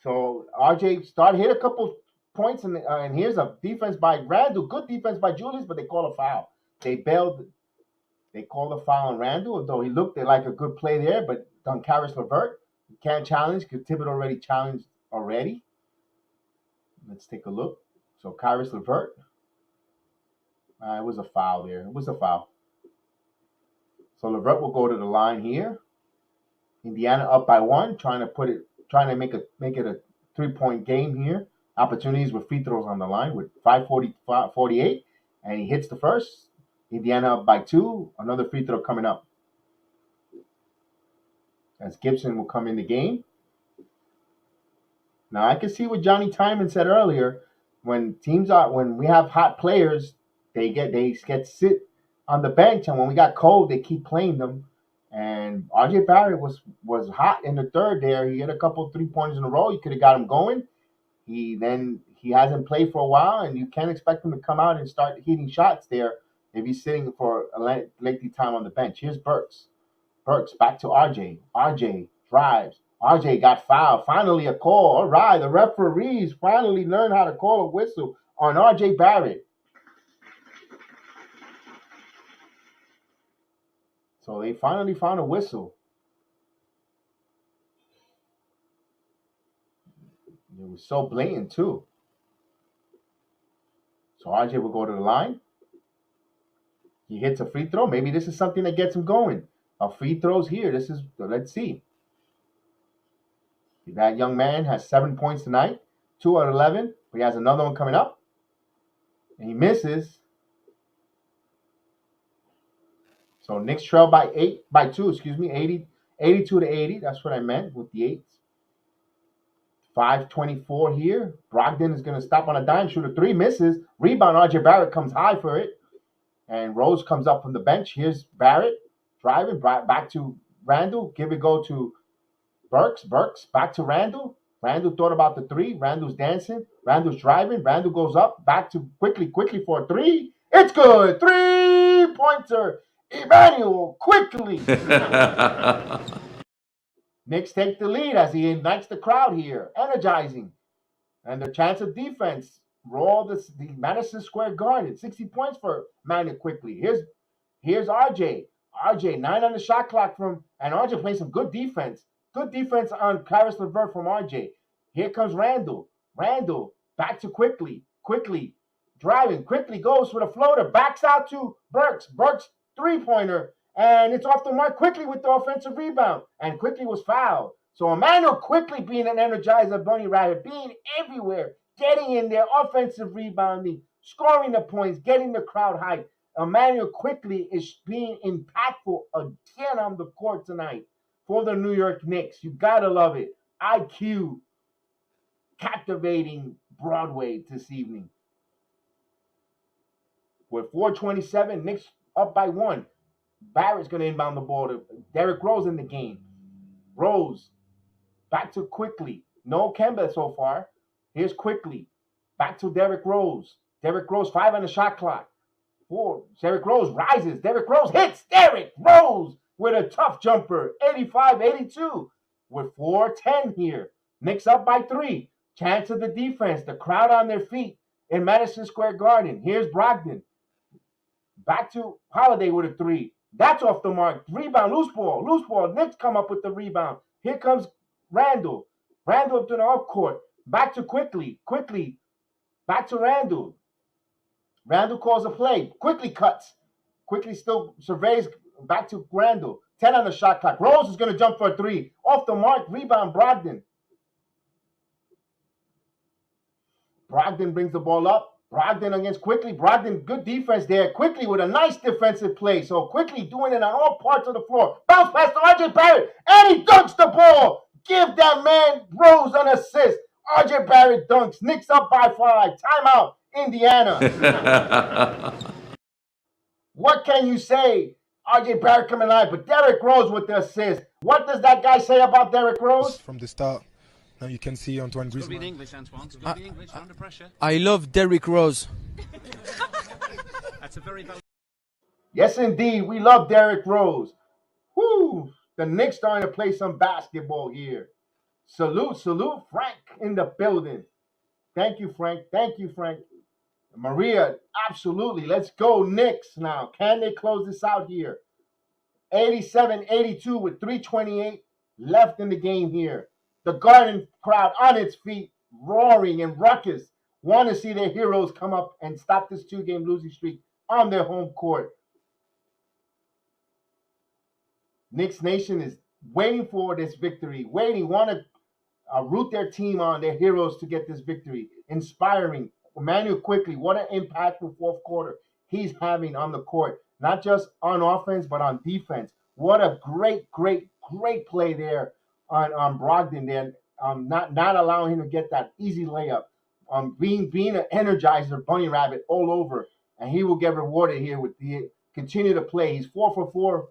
So RJ hit a couple points, and here's a defense by Randall. Good defense by Julius, but they call a foul. They called a foul on Randall, although he looked like a good play there, but on Caris LeVert, you can't challenge because Thibodeau already challenged already. Let's take a look. So Caris LeVert. It was a foul there. It was a foul. So LeVert will go to the line here. Indiana up by 1, trying to make it a 3-point game here. Opportunities with free throws on the line with 5:48, and he hits the first. Indiana up by 2. Another free throw coming up. As Gibson will come in the game. Now I can see what Johnny Timon said earlier. When we have hot players, they get sit on the bench, and when we got cold, they keep playing them. And RJ Barrett was hot in the third there. He hit a couple 3-pointers in a row. You could have got him going. He hasn't played for a while, and you can't expect him to come out and start hitting shots there if he's sitting for a lengthy time on the bench. Here's Burks. Burks back to RJ. RJ drives. RJ got fouled. Finally a call. All right, the referees finally learned how to call a whistle on RJ Barrett. So they finally found a whistle. It was so blatant, too. So RJ will go to the line. He hits a free throw. Maybe this is something that gets him going. Free throws here. Let's see. That young man has 7 points tonight, 2 out of 11. But he has another one coming up. And he misses. So Knicks trail by 2, 82 to 80. That's what I meant with the 8s. 5:24 here. Brogdon is going to stop on a dime, shoot a 3, misses. Rebound, RJ Barrett comes high for it. And Rose comes up from the bench. Here's Barrett driving back to Randall. Give it go to Burks. Burks back to Randall. Randall thought about the 3. Randall's dancing. Randall's driving. Randall goes up. Back to quickly for a 3. It's good. 3-pointer. Emmanuel Quickly. Knicks take the lead as he ignites the crowd here. Energizing. And their chance of defense. Roll the Madison Square Garden. 60 points for Emmanuel Quickly. Here's RJ. RJ, 9 on the shot clock and RJ playing some good defense. Good defense on Caris LeVert from RJ. Here comes Randall. Randall back to Quickly. Quickly driving. Quickly goes with a floater. Backs out to Burks. Burks 3-pointer. And it's off the mark. Quickly with the offensive rebound. And Quickly was fouled. So Emmanuel Quickly being an energizer bunny rabbit. Being everywhere. Getting in there. Offensive rebounding. Scoring the points. Getting the crowd hyped. Emmanuel Quickly is being impactful again on the court tonight for the New York Knicks. You gotta love it. IQ, captivating Broadway this evening. With 4:27, Knicks up by 1. Barrett's gonna inbound the ball to Derrick Rose in the game. Rose back to Quickly. No Kemba so far. Here's Quickly. Back to Derrick Rose. Derrick Rose 5 on the shot clock. 4. Derrick Rose rises. Derrick Rose hits. Derrick Rose with a tough jumper. 85-82 with 4:10 here. Knicks up by 3. Chance of the defense. The crowd on their feet in Madison Square Garden. Here's Brogdon. Back to Holiday with a 3. That's off the mark. Rebound, loose ball, loose ball. Knicks come up with the rebound. Here comes Randall. Randall up to the up court. Back to quickly. Back to Randall. Randall calls a play. Quickly cuts. Quickly still surveys. Back to Randall. 10 on the shot clock. Rose is going to jump for a three. Off the mark. Rebound, Brogdon. Brogdon brings the ball up. Brogdon against Quickly. Brogdon, good defense there. Quickly with a nice defensive play. So Quickly doing it on all parts of the floor. Bounce pass to RJ Barrett. And he dunks the ball. Give that man Rose an assist. RJ Barrett dunks. Knicks up by 5. Timeout, Indiana. What can you say? RJ Barrett coming live, but Derrick Rose with the assist. What does that guy say about Derrick Rose? From the start. Now you can see Antoine It's got to be in Griezmann. English, Antoine. It's got to be English. We're under pressure. I love Derrick Rose. That's a very valid. Yes, indeed. We love Derrick Rose. Whoo! The Knicks starting to play some basketball here. Salute, Frank in the building. Thank you, Frank. Maria, absolutely. Let's go, Knicks now. Can they close this out here? 87-82 with 3:28 left in the game here. The Garden crowd on its feet, roaring and ruckus, want to see their heroes come up and stop this 2-game losing streak on their home court. Knicks Nation is waiting for this victory, want to root their team on, their heroes to get this victory. Inspiring. Emmanuel Quickly, what an impactful fourth quarter he's having on the court, not just on offense, but on defense. What a great play there on Brogdon there, not allowing him to get that easy layup, being an energizer, bunny rabbit all over, and he will get rewarded here with the continue to play. He's 4 for 4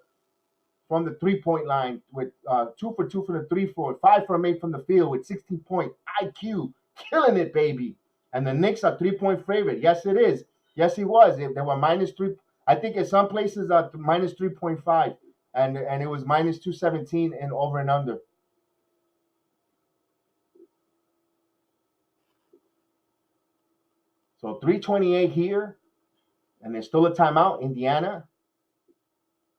from the 3-point line with 2 for 2 from the 3-4, 5 from 8 from the field with 16-point IQ, killing it, baby. And the Knicks are 3-point favorite. Yes, it is. Yes, he was. They were -3. I think in some places minus 3.5, and it was minus 217 and over and under. So 3:28 here, and there's still a timeout. Indiana,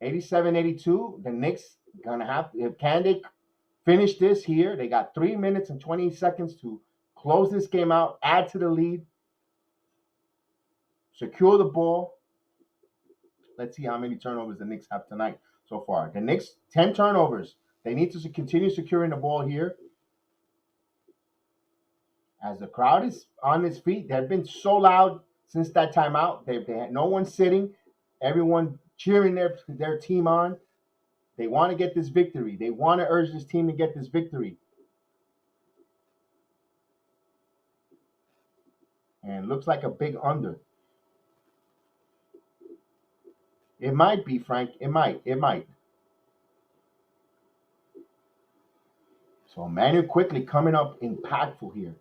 87-82. The Knicks gonna have, can they finish this here? They got 3 minutes and 20 seconds to close this game out, add to the lead, secure the ball. Let's see how many turnovers the Knicks have tonight so far. The Knicks, 10 turnovers. They need to continue securing the ball here. As the crowd is on its feet, they've been so loud since that timeout. They had no one sitting. Everyone cheering their team on. They want to get this victory. They want to urge this team to get this victory. And looks like a big under. It might be, Frank. It might. So Emmanuel Quickly coming up impactful here.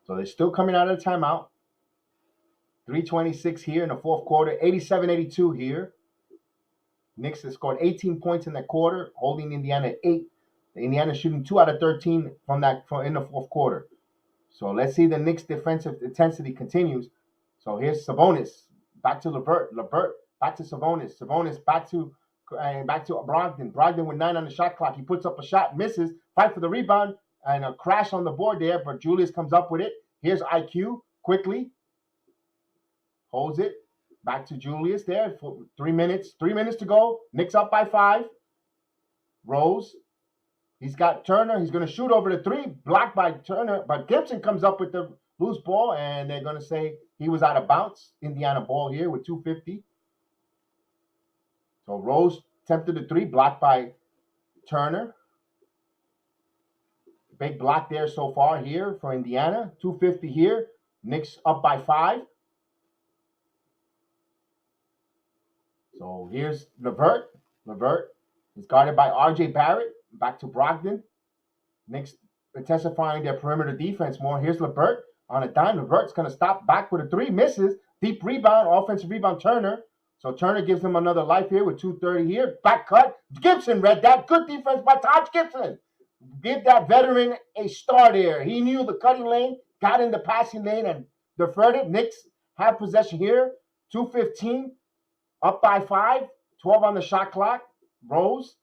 So they're still coming out of the timeout. 3:26 here in the fourth quarter. 87-82 here. Knicks has scored 18 points in that quarter, holding Indiana at 8. Indiana shooting 2 out of 13 from in the fourth quarter. So let's see the Knicks' defensive intensity continues. So here's Sabonis, back to Levert, back to Sabonis, back to Brogdon. Brogdon with 9 on the shot clock. He puts up a shot, misses, fight for the rebound, and a crash on the board there, but Julius comes up with it. Here's IQ, quickly, holds it. Back to Julius there for 3 minutes. 3 minutes to go. Knicks up by 5. Rose. He's got Turner. He's going to shoot over the 3. Blocked by Turner. But Gibson comes up with the loose ball, and they're going to say he was out of bounds. Indiana ball here with 2:50. So Rose attempted the 3. Blocked by Turner. Big block there so far here for Indiana. 2:50 here. Knicks up by 5. So here's Levert. Levert is guarded by RJ Barrett. Back to Brogdon. Knicks intensifying their perimeter defense more. Here's Levert on a dime. Levert's going to stop back with a 3. Misses. Deep rebound. Offensive rebound Turner. So Turner gives them another life here with 2:30 here. Back cut. Gibson read that. Good defense by Taj Gibson. give that veteran a star there. He knew the cutting lane, got in the passing lane, and deferred it. Knicks have possession here. 2:15, up by 5, 12 on the shot clock. Rose,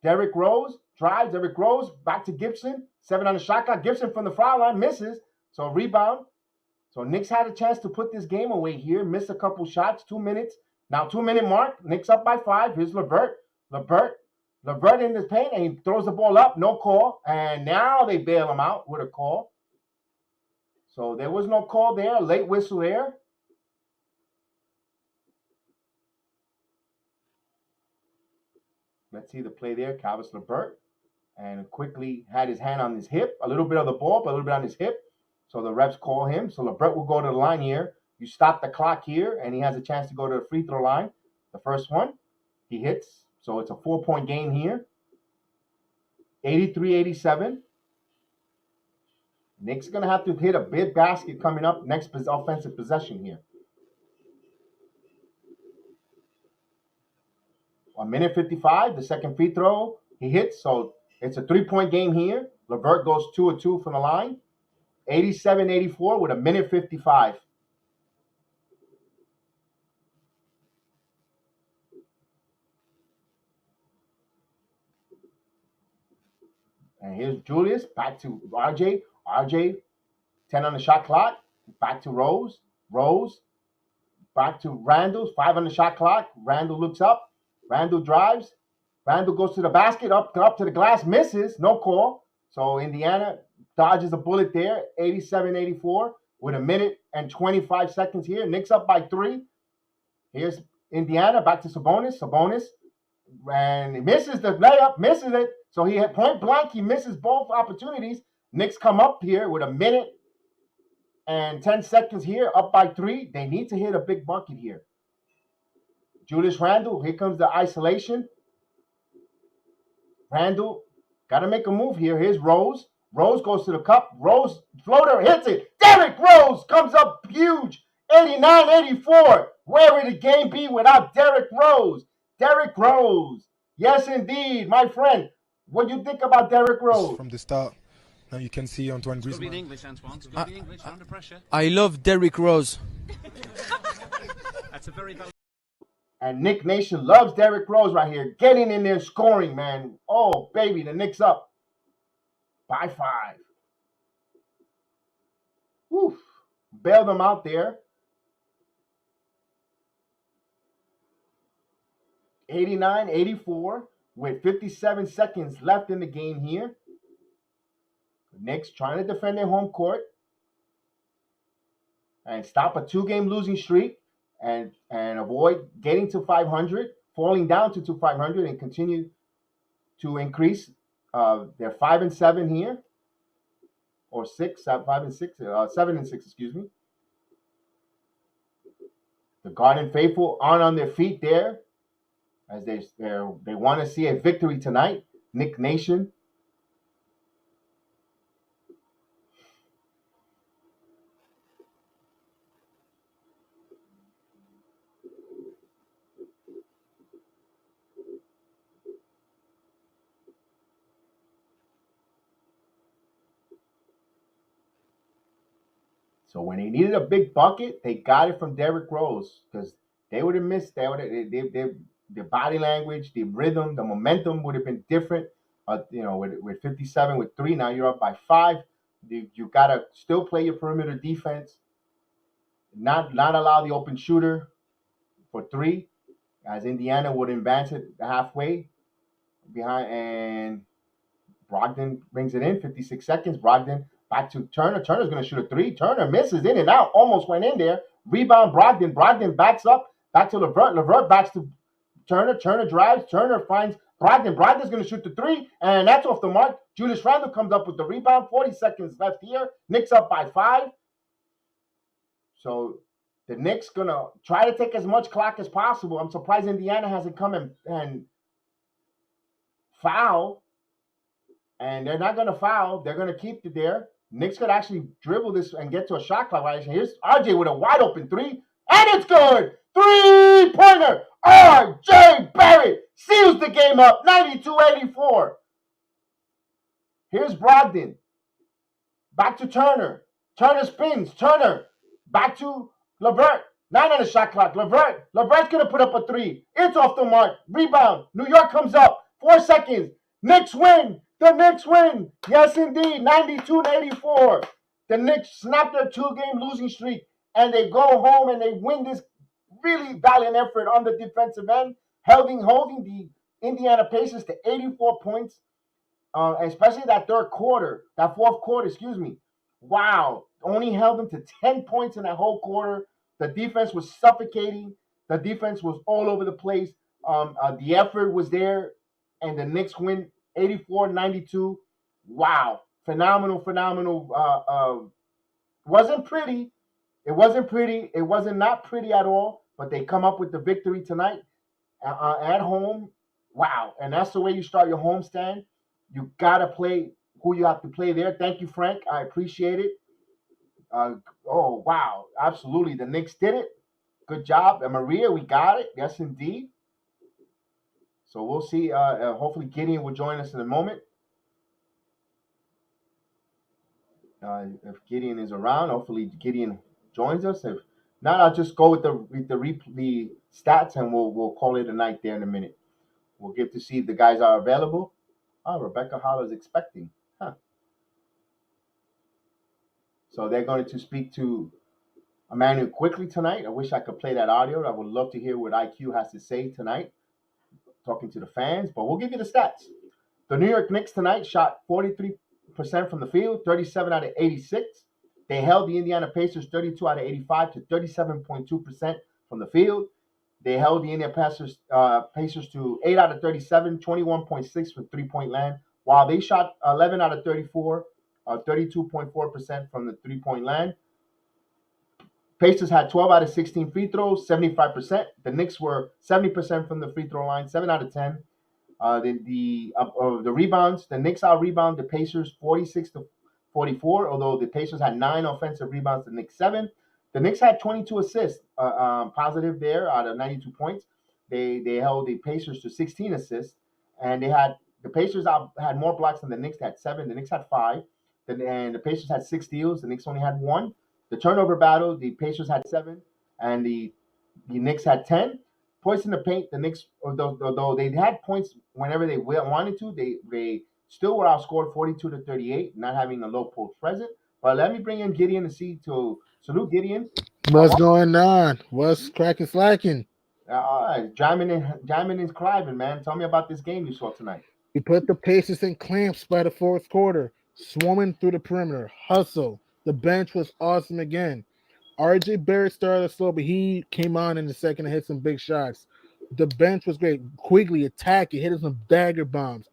Derrick Rose, drives. Derrick Rose, back to Gibson. 7 on the shot clock. Gibson from the foul line, misses. So rebound. So Knicks had a chance to put this game away here. Missed a couple shots, 2 minutes. Now 2-minute mark. Knicks up by 5. Here's LeVert. LeVert in the paint, and he throws the ball up. No call. And now they bail him out with a call. So there was no call there. Late whistle there. Let's see the play there. Calvis LeVert. And quickly had his hand on his hip. A little bit of the ball, but a little bit on his hip. So the refs call him. So LeVert will go to the line here. You stop the clock here, and he has a chance to go to the free throw line. The first one, he hits. So it's a 4-point game here. 83-87. Knicks going to have to hit a big basket coming up next offensive possession here. 1:55, the second free throw, he hits. So it's a 3-point game here. LeVert goes 2 of 2 from the line. 87-84 with 1:55. And here's Julius, back to RJ. RJ, 10 on the shot clock. Back to Rose. Rose, back to Randall, 5 on the shot clock. Randall looks up. Randall drives. Randall goes to the basket, up to the glass, misses. No call. So Indiana dodges a bullet there, 87-84 with 1:25 here. Knicks up by 3. Here's Indiana, back to Sabonis. Sabonis, and he misses the layup, misses it. So he had point blank. He misses both opportunities. Knicks come up here with 1:10 here, up by 3. They need to hit a big bucket here. Julius Randle, here comes the isolation. Randle, got to make a move here. Here's Rose. Rose goes to the cup. Rose, floater, hits it. Derrick Rose comes up huge. 89-84. Where would the game be without Derrick Rose? Derrick Rose. Yes, indeed, my friend. What do you think about Derrick Rose? From the start. Now you can see Antoine It's got to be in Griezmann. English, Antoine. It's got to be in English, under pressure. I love Derrick Rose. That's a very valid. And Knick Nation loves Derrick Rose right here. Getting in there, scoring, man. Oh, baby, the Knicks up by 5. Woof. Bailed them out there. 89-84 with 57 seconds left in the game here. The Knicks trying to defend their home court and stop a 2-game losing streak and avoid getting to 500, falling down to 500, and continue to increase. They're 5-7 here, or 7-6, excuse me. The Garden faithful aren't on their feet there, as they want to see a victory tonight. Knick Nation. So when they needed a big bucket, they got it from Derrick Rose, because they would have missed. Their body language, the rhythm, the momentum would have been different. With 57 with 3, now you're up by 5. You gotta still play your perimeter defense, not allow the open shooter for 3, as Indiana would advance it halfway behind, and Brogdon brings it in. 56 seconds. Brogdon back to Turner. Turner's going to shoot a 3. Turner misses, in and out. Almost went in there. Rebound Brogdon. Brogdon backs up. Back to LeVert. LeVert backs to Turner. Turner drives. Turner finds Brogdon. Brogdon's going to shoot the 3. And that's off the mark. Julius Randle comes up with the rebound. 40 seconds left here. Knicks up by 5. So the Knicks going to try to take as much clock as possible. I'm surprised Indiana hasn't come and foul. And they're not going to foul. They're going to keep it there. Knicks could actually dribble this and get to a shot clock violation. Here's RJ with a wide open 3. And it's good. 3-pointer. RJ Barrett seals the game up. 92-84. Here's Brogdon. Back to Turner. Turner spins. Turner. Back to LeVert. 9 on the shot clock. LeVert's going to put up a three. It's off the mark. Rebound. New York comes up. 4 seconds. Knicks win. The Knicks win. Yes, indeed. 92-84. The Knicks snap their 2-game losing streak, and they go home and they win this really valiant effort on the defensive end, holding the Indiana Pacers to 84 points, especially that fourth quarter, excuse me. Wow, only held them to 10 points in that whole quarter. The defense was suffocating. The defense was all over the place. The effort was there, and the Knicks win 84-92. Wow, phenomenal. Wasn't pretty. It wasn't pretty. It wasn't not pretty at all, but they come up with the victory tonight at home. Wow, and that's the way you start your homestand. You got to play who you have to play there. Thank you, Frank. I appreciate it. Oh, wow. Absolutely. The Knicks did it. Good job. And Maria, we got it. Yes, indeed. So we'll see. Hopefully Gideon will join us in a moment. If Gideon is around, hopefully Gideon joins us. If not, I'll just go with the stats, and we'll call it a night there in a minute. We'll get to see if the guys are available. Oh, Rebecca Holler is expecting. Huh. So they're going to speak to Emmanuel quickly tonight. I wish I could play that audio. I would love to hear what IQ has to say tonight, talking to the fans. But we'll give you the stats. The New York Knicks tonight shot 43% from the field, 37 out of 86. They held the Indiana Pacers 32 out of 85 to 37.2% from the field. They held the Indiana Pacers to 8 out of 37, 21.6 from three-point land, while they shot 11 out of 34, 32.4% from the three-point land. Pacers had 12 out of 16 free throws, 75%. The Knicks were 70% from the free throw line, 7 out of 10. The rebounds, the Knicks out-rebound the Pacers 46-44, although the Pacers had 9 offensive rebounds, the Knicks 7. The Knicks had 22 assists, positive there out of 92 points. They held the Pacers to 16 assists, and the Pacers had more blocks than the Knicks had 7. The Knicks had 5, and the Pacers had 6 steals. The Knicks only had 1. The turnover battle, the Pacers had 7, and the Knicks had 10. Points in the paint, the Knicks, although they had points whenever they wanted to, they still were outscored 42-38, not having a low post present. But let me bring in Gideon to salute Gideon. What's going on? What's cracking slacking? Jamming and climbing, man. Tell me about this game you saw tonight. We put the Pacers in clamps by the fourth quarter, swarming through the perimeter, hustle. The bench was awesome again. RJ Barrett started slow, but he came on in the second and hit some big shots. The bench was great. Quigley attacking, hitting some dagger bombs.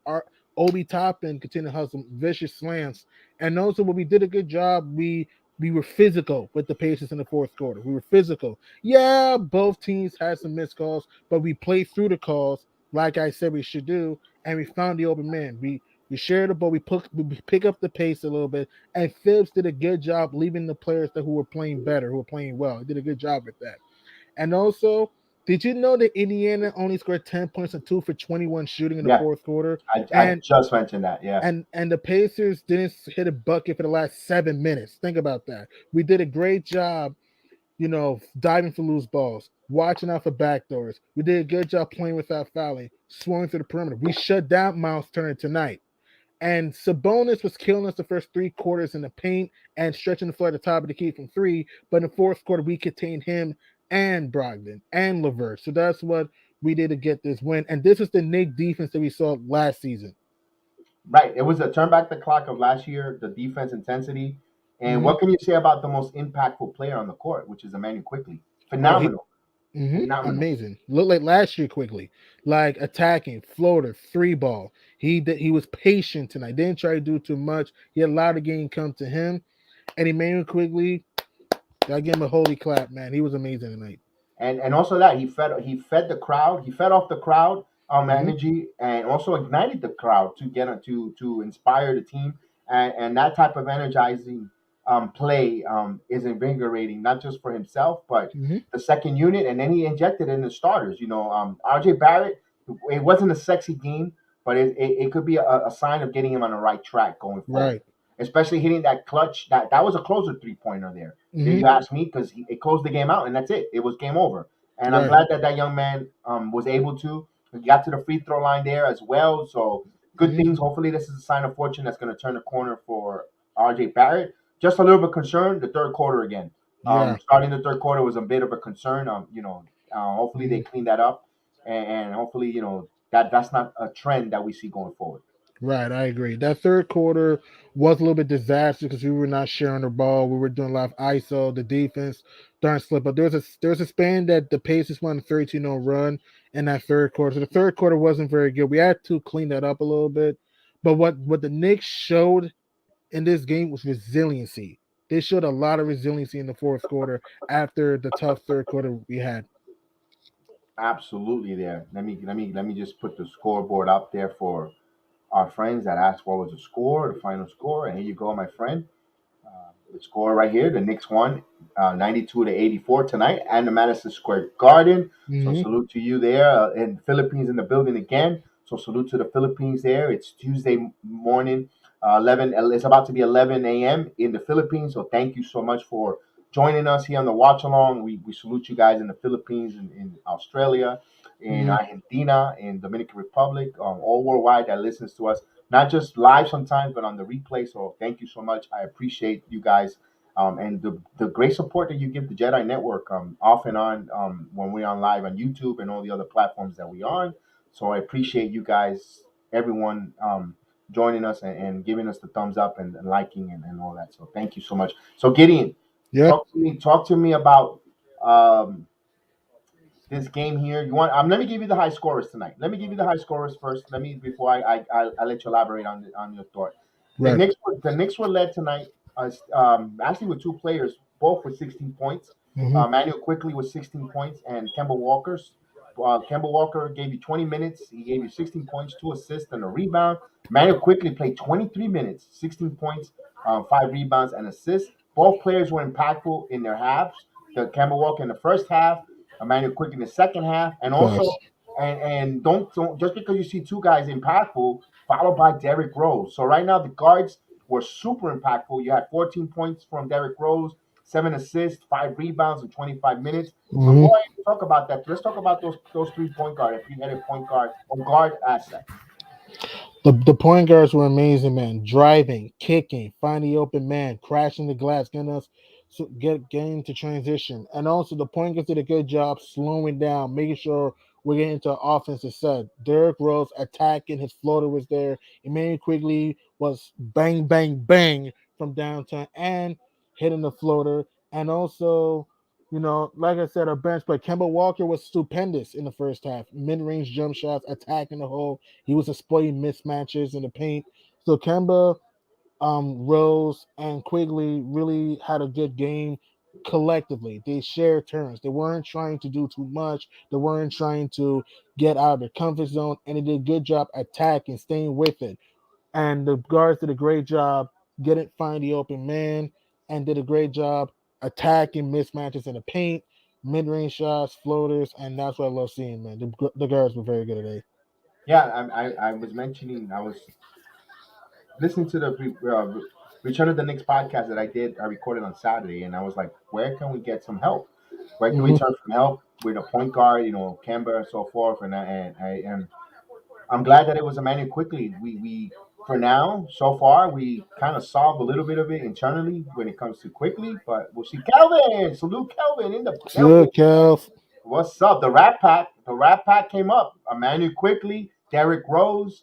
Obi Toppin continued to hustle vicious slants. And also, when we did a good job, we were physical with the Pacers in the fourth quarter. We were physical. Yeah, both teams had some missed calls, but we played through the calls like I said we should do, and we found the open man. We shared the ball. We pick up the pace a little bit, and Phillips did a good job leaving the players who were playing better, who were playing well. He did a good job with that. And also, did you know that Indiana only scored 10 points and 2 for 21 shooting in the fourth quarter? I just mentioned that, yeah. And the Pacers didn't hit a bucket for the last 7 minutes. Think about that. We did a great job, diving for loose balls, watching out for backdoors. We did a good job playing without fouling, swarming through the perimeter. We shut down Miles Turner tonight. And Sabonis was killing us the first 3 quarters in the paint and stretching the floor at the top of the key from 3. But in the fourth quarter, we contained him and Brogdon and LeVert. So that's what we did to get this win. And this is the Knicks defense that we saw last season. Right. It was a turn back the clock of last year, the defense intensity. And what can you say about the most impactful player on the court, which is Emmanuel Quickly? Phenomenal. Amazing. Looked like last year Quickly, like attacking, floater, 3-ball. He was patient tonight. Didn't try to do too much. He allowed the game come to him. And Emmanuel Quickly, I give him a holy clap, man. He was amazing tonight. And also that he fed the crowd. He fed off the crowd energy, and also ignited the crowd to inspire the team. And that type of energizing play is invigorating, not just for himself, but the second unit. And then he injected in the starters. RJ Barrett, it wasn't a sexy game, but it could be a sign of getting him on the right track going forward. Right. Especially hitting that clutch. That was a closer 3-pointer there. If Hmm. you ask me, because it closed the game out, and that's it. It was game over. And I'm Right. glad that that young man was able to. He got to the free throw line there as well. So good Hmm. things. Hopefully, this is a sign of fortune that's going to turn the corner for RJ Barrett. Just a little bit concerned the third quarter again. Yeah. Starting the third quarter was a bit of a concern. Hopefully they Mhm. clean that up, and hopefully that's not a trend that we see going forward. Right, I agree. That third quarter was a little bit disastrous because we were not sharing the ball. We were doing a lot of ISO. The defense darn slip. But there's a span that the Pacers won a 13-0 run in that third quarter. So the third quarter wasn't very good. We had to clean that up a little bit. But what the Knicks showed in this game was resiliency. They showed a lot of resiliency in the fourth quarter after the tough third quarter we had. Absolutely, there. Let me just put the scoreboard up there for our friends that asked what was the score, the final score, and here you go, my friend. The score right here: the Knicks won 92-84 tonight at the Madison Square Garden. So Hmm. salute to you there, and Philippines in the building again. So salute to the Philippines there. It's Tuesday morning, 11. It's about to be 11 a.m. in the Philippines. So thank you so much for joining us here on the watch along. We salute you guys in the Philippines, in Australia, in Hmm. Argentina, in Dominican Republic, all worldwide that listens to us, not just live sometimes, but on the replay. So thank you so much. I appreciate you guys, and the great support that you give the Jedi Network, off and on, when we're on live on YouTube and all the other platforms that we're on. So I appreciate you guys, everyone, joining us and giving us the thumbs up and liking and all that. So thank you so much. So Gideon, Yeah. talk to me about um, this game here. You want? Let me give you the high scorers tonight. Let me give you the high scorers first. Let me before I let you elaborate on your thought. Right. The Knicks were led tonight, actually with two players, both with 16 points. Hmm. Manuel quickly with 16 points, and Kemba Walker's. Kemba Walker gave you 20 minutes. He gave you 16 points, two assists, and a rebound. Manuel quickly played 23 minutes, 16 points, five rebounds, and assists. Both players were impactful in their halves. The Kemba Walker in the first half, Emmanuel Quick in the second half, and also Facts. and don't just because you see two guys impactful, followed by Derrick Rose. So right now the guards were super impactful. You had 14 points from Derrick Rose, seven assists, five rebounds in 25 minutes. So go Hmm. ahead and talk about that. Let's talk about those three point guard, three-headed point guard or guard assets. The point guards were amazing, man. Driving, kicking, finding the open man, crashing the glass, getting us getting to transition, and also the point guards did a good job slowing down, making sure we're getting into offensive set. Derrick Rose attacking, his floater was there. Emmanuel Quigley was bang, bang, bang from downtown and hitting the floater, and also. Like I said, our bench, but Kemba Walker was stupendous in the first half. Mid-range jump shots, attacking the hole. He was exploiting mismatches in the paint. So Kemba, Rose, and Quigley really had a good game collectively. They shared turns. They weren't trying to do too much. They weren't trying to get out of their comfort zone, and they did a good job attacking, staying with it. And the guards did a great job getting find the open man and did a great job attacking mismatches in the paint, mid-range shots, floaters, and that's what I love seeing, man. The guards were very good today. Yeah, I was mentioning I was listening to the Return of the Knicks podcast that I recorded on Saturday, and I was like, where can we get some help? Where can we Hmm. turn from help with a point guard, Kemba and so forth, and I'm glad that it was Emmanuel quickly. We for now so far we kind of solved a little bit of it internally when it comes to quickly, but we'll see. Kelvin, salute Kelvin in the building. Good, Kev. What's up? The Rat Pack came up. Emmanuel quickly, Derrick Rose.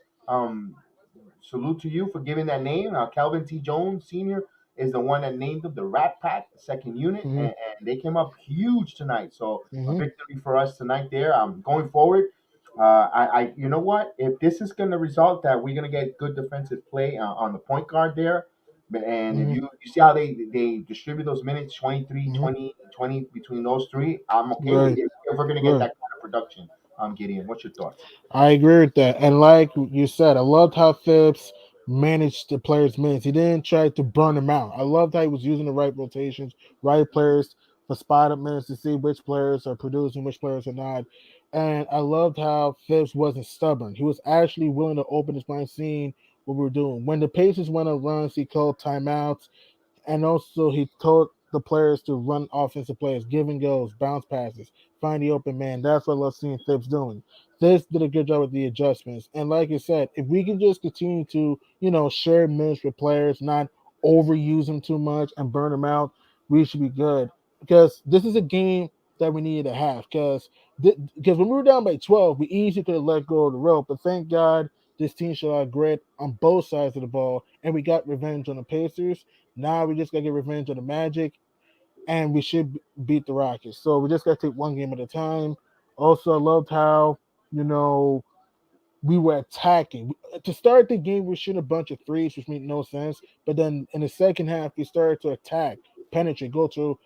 Salute to you for giving that name. Calvin T. Jones Sr. is the one that named them the Rat Pack, the second unit, Hmm. and they came up huge tonight. So a Hmm. victory for us tonight there. Going forward, you know what? If this is going to result that we're going to get good defensive play on the point guard there, and if Hmm. you see how they distribute those minutes, 23, Hmm. 20, 20 between those three, I'm okay with Right, it. If we're going to get right. that kind of production, Gideon, what's your thoughts? I agree with that. And like you said, I loved how Phipps managed the players' minutes. He didn't try to burn them out. I loved how he was using the right rotations, right players for spot up minutes to see which players are producing, which players are not. And I loved how Phipps wasn't stubborn. He was actually willing to open his mind, seeing what we were doing. When the Pacers went on runs, he called timeouts, and also he told the players to run offensive plays, give and goes, bounce passes, find the open man. That's what I love seeing Phipps doing. This did a good job with the adjustments. And like I said, if we can just continue to, share minutes with players, not overuse them too much and burn them out, we should be good. Because this is a game that we needed to have. Because when we were down by 12, we easily could have let go of the rope. But thank God this team showed our grit on both sides of the ball, and we got revenge on the Pacers. Now we just gotta get revenge on the Magic, and we should beat the Rockets. So we just gotta take one game at a time. Also, I loved how you know we were attacking. To start the game, we shot a bunch of threes, which made no sense. But then in the second half, we started to attack, penetrate, go to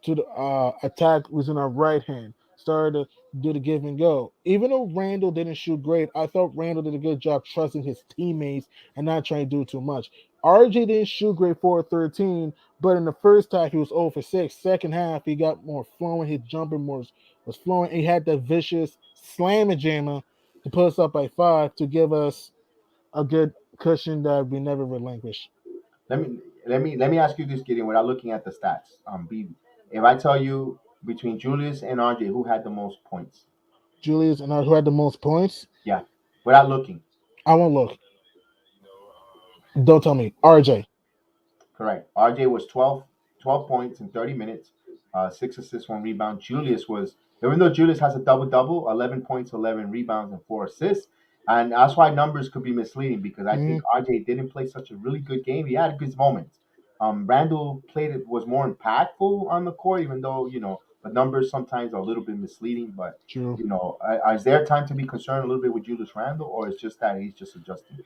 the attack was in our right hand. Started to do the give and go. Even though Randall didn't shoot great, I thought Randall did a good job trusting his teammates and not trying to do too much. RJ didn't shoot great for 13, but in the first half he was 0 for 6. Second half he got more flowing. His jumper was flowing. He had that vicious slammer jammer to put us up by 5 to give us a good cushion that we never relinquished. Let me ask you this, Gideon, without looking at the stats. If I tell you between Julius and RJ, who had the most points? Julius and I, who had the most points? Yeah, without looking. I won't look. Don't tell me. RJ. Correct. RJ was 12 points in 30 minutes, 6 assists, 1 rebound. Julius was, even though Julius has a double double, 11 points, 11 rebounds, and 4 assists. And that's why numbers could be misleading because I Mm, think RJ didn't play such a really good game. He had good moments. Randall played it was more impactful on the court, even though the numbers sometimes are a little bit misleading. But true. is there time to be concerned a little bit with Julius Randall, or it's just that he's just adjusting?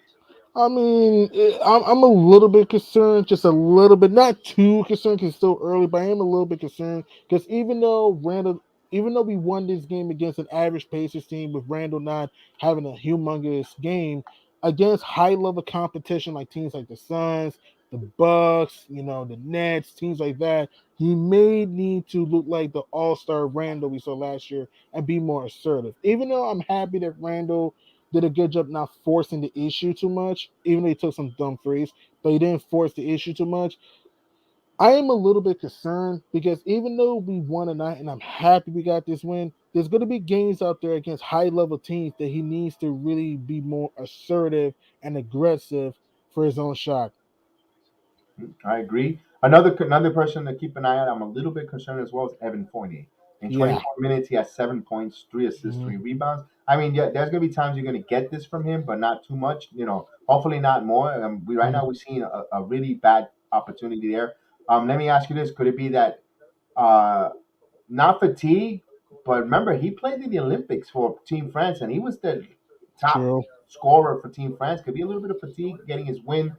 I mean, I'm a little bit concerned, just a little bit, not too concerned because it's still early, but I am a little bit concerned because even though we won this game against an average Pacers team with Randall not having a humongous game against high level competition like teams like the Suns, the Bucks, the Nets, teams like that, he may need to look like the All Star Randall we saw last year and be more assertive. Even though I'm happy that Randall did a good job not forcing the issue too much, even though he took some dumb threes, but he didn't force the issue too much. I am a little bit concerned because even though we won tonight and I'm happy we got this win, there's going to be games out there against high level teams that he needs to really be more assertive and aggressive for his own shot. I agree. Another person to keep an eye on. I'm a little bit concerned as well as Evan Fournier. In Yeah. 24 minutes, he has 7 points, 3 assists, Mhm. 3 rebounds. I mean, yeah, there's gonna be times you're gonna get this from him, but not too much. Hopefully not more. We right Mhm. now we're seeing a really bad opportunity there. Let me ask you this: could it be that uh, not fatigue, but remember he played in the Olympics for Team France, and he was the top True. scorer for Team France. Could be a little bit of fatigue getting his win.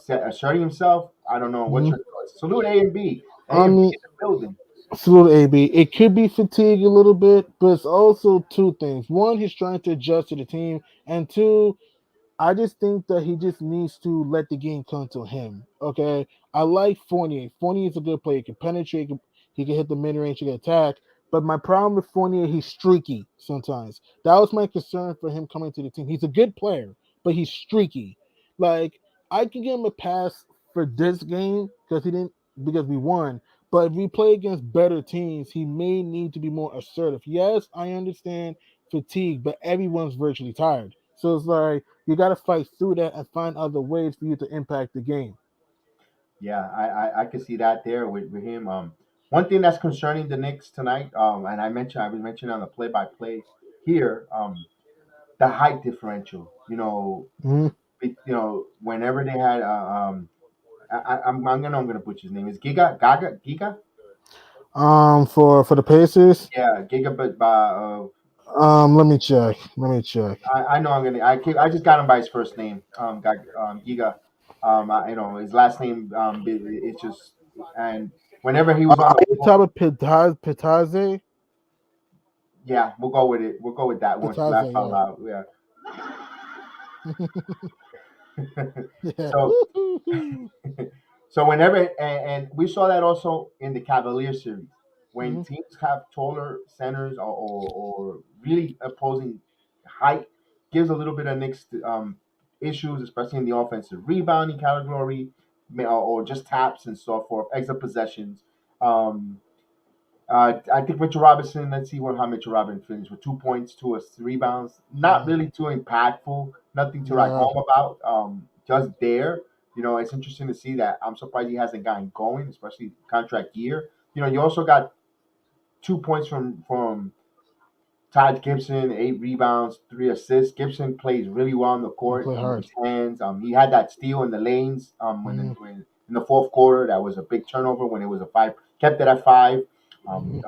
Asserting himself. I don't know. What's Mhm. your thoughts? Salute A and B. A I and B mean, in the building. Salute AB. It could be fatigue a little bit, but it's also two things. One, he's trying to adjust to the team, and two, I just think that he just needs to let the game come to him. Okay, I like Fournier. Fournier is a good player. He can penetrate. He can hit the mid range. He can attack. But my problem with Fournier, he's streaky sometimes. That was my concern for him coming to the team. He's a good player, but he's streaky. Like I can give him a pass for this game because we won. But if we play against better teams, he may need to be more assertive. Yes, I understand fatigue, but everyone's virtually tired. So it's like you got to fight through that and find other ways for you to impact the game. Yeah, I can see that there with him. One thing that's concerning the Knicks tonight, and I was mentioning on the play-by-play here, the height differential. Mhm. Whenever they had, I'm gonna butcher his name. Is Giga? For the Pacers, Yeah, Gigabit by. let me check. Let me check. I know I'm gonna. I just got him by his first name. Giga. His last name. It's just and whenever he was on the Are you floor, talking about Petaze? yeah, we'll go with it. We'll go with that one. Petaze, Laugh out yeah. loud. Yeah. Yeah. so Woo-hoo-hoo. so whenever and we saw that also in the Cavalier series. when Mhm. teams have taller centers or really opposing height, gives a little bit of Knicks issues, especially in the offensive rebounding category, or just taps and so forth, extra possessions. Um, I think Mitchell Robinson. Let's see how Mitchell Robinson finished with 2 points, two rebounds. Not Mm. really too impactful. Nothing to write No. home about. Just there. It's interesting to see that. I'm surprised he hasn't gotten going, especially contract year. You also got 2 points from Todd Gibson, 8 rebounds, 3 assists. Gibson plays really well on the He court play with hard. his hands. He had that steal in the lanes. Mhm. When in the fourth quarter, that was a big turnover when it was a five. Kept it at five, Mhm.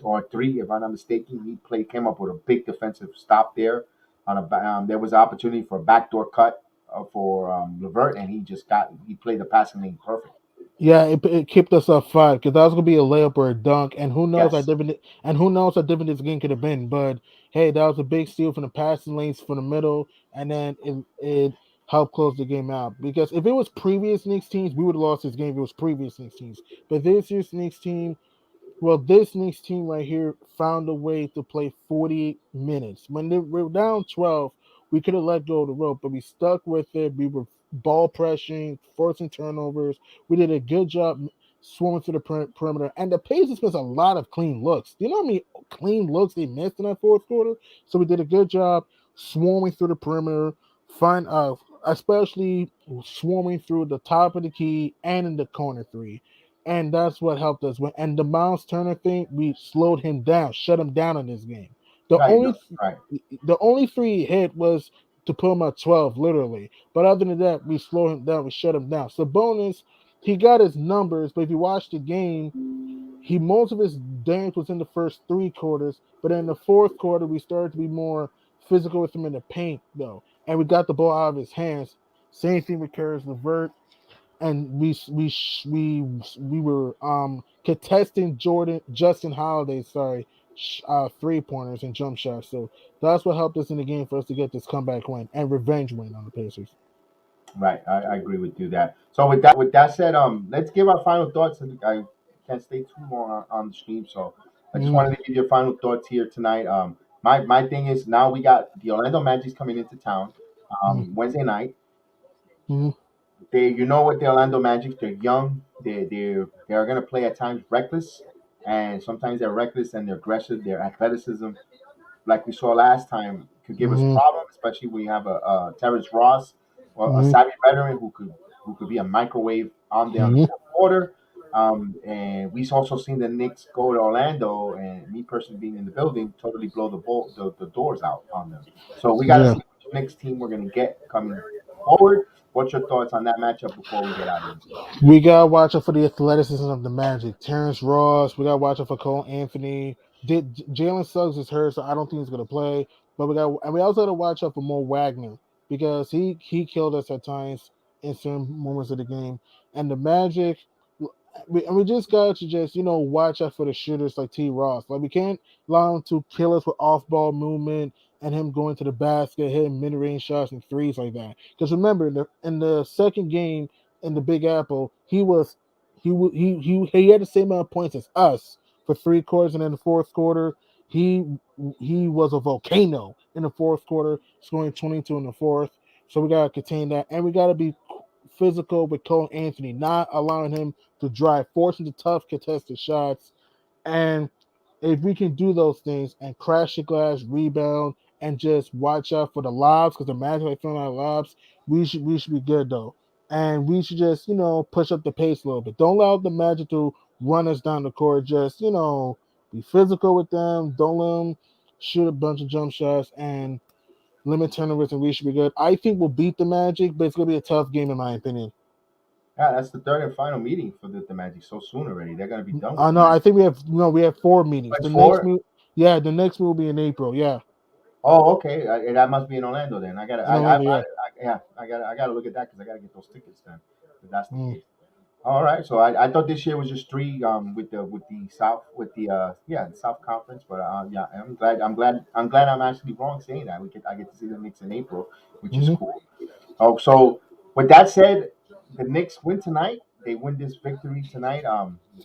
or three, if I'm not mistaken. Came up with a big defensive stop there. There was an opportunity for a backdoor cut for Levert, and he played the passing lane perfect. Yeah, it kept us up 5 because that was gonna be a layup or a dunk, and who knows how Yes, different and who knows how different this game could have been. But hey, that was a big steal from the passing lanes from the middle, and then it helped close the game out. Because if it was previous Knicks teams, we would have lost this game if it was previous Knicks teams. But this year's Knicks team, well, this Knicks team right here found a way to play 40 minutes. When they were down 12, we could have let go of the rope, but we stuck with it. We were ball pressing, forcing turnovers. We did a good job swarming through the perimeter. And the Pacers missed a lot of clean looks. Do you know how many clean looks they missed in that fourth quarter? So we did a good job swarming through the perimeter, especially swarming through the top of the key and in the corner three, and that's what helped us. And the Miles Turner thing, we slowed him down, shut him down in this game. The right, only right. the only three he hit was to put him at 12, literally. But other than that, we slowed him down, we shut him down. So bonus, he got his numbers, but if you watch the game, he most of his dance was in the first 3 quarters, but in the fourth quarter, we started to be more physical with him in the paint, though, and we got the ball out of his hands. Same thing with Karis LeVert, and we were contesting Jordan Justin Holiday, sorry, 3 pointers and jump shots. So that's what helped us in the game for us to get this comeback win and revenge win on the Pacers. Right, I agree with you that. So with that said, let's give our final thoughts. And I can't stay too long on the stream, so I just Mm-hmm. wanted to give your final thoughts here tonight. My thing is now we got the Orlando Magic's coming into town, Wednesday night. Mm-hmm. You know what the Orlando Magic? They're young. They're gonna play at times reckless, and sometimes they're reckless and they're aggressive. Their athleticism, like we saw last time, could give us Mm-hmm. problems, especially when you have a Terrence Ross or a Mm-hmm. savvy veteran who could be a microwave on the Mm-hmm. fourth quarter. And we've also seen the Knicks go to Orlando, and me personally being in the building, totally blow the doors out on them. So we got to Yeah. see which Knicks team we're going to get coming forward. What's your thoughts on that matchup before we get out of here? We gotta watch out for the athleticism of the Magic. Terrence Ross. We gotta watch out for Cole Anthony. Did Jalen Suggs is hurt, so I don't think he's gonna play. But we also gotta watch out for Mo Wagner because he killed us at times in certain moments of the game. And the Magic, we just got to just watch out for the shooters like T. Ross. Like we can't allow him to kill us with off ball movement and him going to the basket, hitting mid range shots and threes like that. Because remember, in the second game in the Big Apple, he had the same amount of points as us for 3 quarters, and in the fourth quarter, he he was a volcano in the fourth quarter, scoring 22 in the fourth. So we gotta contain that, and we gotta be physical with Cole Anthony, not allowing him to drive, forcing the tough contested shots. And if we can do those things and crash the glass, rebound, and just watch out for the lobs, because the Magic are throwing out lobs, we should be good though. And we should just push up the pace a little bit. Don't allow the Magic to run us down the court. Just be physical with them. Don't let them shoot a bunch of jump shots and limit turnovers, and we should be good. I think we'll beat the Magic, but it's gonna be a tough game in my opinion. Yeah, that's the third and final meeting for the Magic so soon already. They're going to be done with I the know. I Magic. think we have 4 meetings. It's The next four. meet, yeah, the next meet will be in April. Yeah, Oh, okay. That must be in Orlando then. in Orlando. Yeah. Yeah, I gotta look at that because I gotta get those tickets then. If that's the Mm. case. All right. So I thought this year was just three with the South with the the South Conference, but yeah, I'm glad I'm actually wrong saying that. I get to see the Knicks in April, which is Hmm. cool. Oh, so with that said, the Knicks win tonight. they win this victory tonight.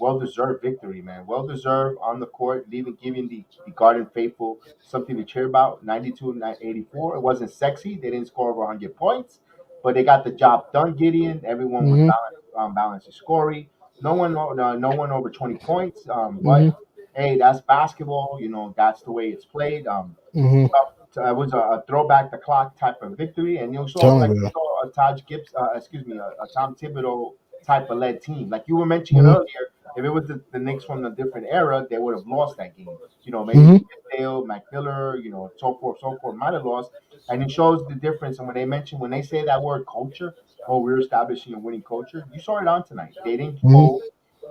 Well deserved victory, man. Well deserved on the court, leaving giving the Garden faithful something to cheer about. 92-84. It wasn't sexy. They didn't score over 100 points, but they got the job done. Gideon. Everyone was Mm-hmm. balanced scoring. No one over 20 points. But Mm-hmm. hey, that's basketball. You know, that's the way it's played. Mm-hmm. It was a throwback the clock type of victory, and you saw Telling like you. you saw a Taj Gibbs, a Tom Thibodeau type of led team. Like you were mentioning Mm-hmm. earlier, if it was the Knicks from a different era, they would have lost that game. You know, maybe Mm-hmm. Dale, McMiller, so forth, might have lost. And it shows the difference. And when they say that word culture, oh, we're establishing a winning culture. You saw it on tonight. They didn't Mm-hmm. fold.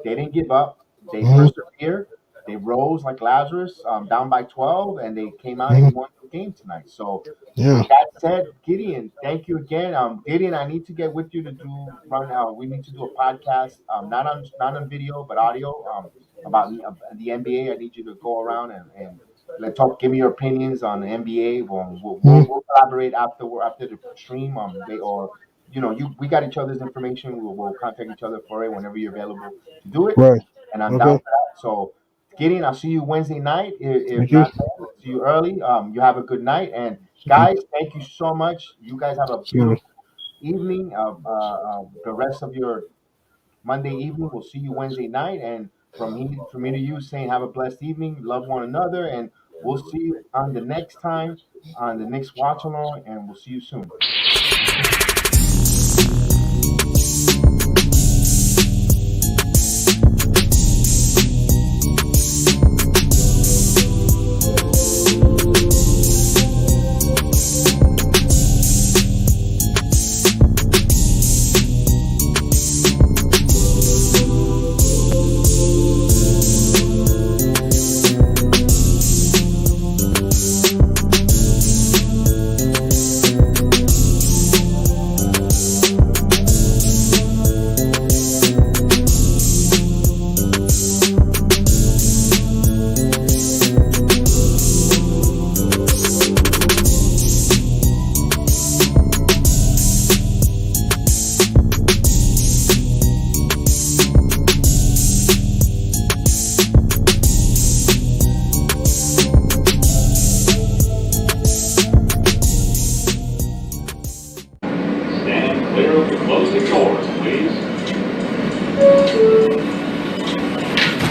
They didn't give up. They Mm-hmm. persevered. They rose like Lazarus, down by 12, and they came out Mm-hmm. and won the game tonight. So, Yeah. with that said, Gideon, thank you again. Gideon, I need to get with you to do run. We need to do a podcast, not on video but audio, about the NBA. I need you to go around and let talk. Give me your opinions on the NBA. Mm-hmm. We'll collaborate after the stream. Or we got each other's information. We'll contact each other for it whenever you're available to do it, Right. and I'm down Okay. for that. So, Gideon, I'll see you Wednesday night. If Thank you. not, then, see you early. You have a good night, and guys, thank you so much. You guys have a So, beautiful evening. The rest of your Monday evening. We'll see you Wednesday night, and from me to you, saying have a blessed evening. Love one another, and we'll see you on the next time on the next watch along, and we'll see you soon.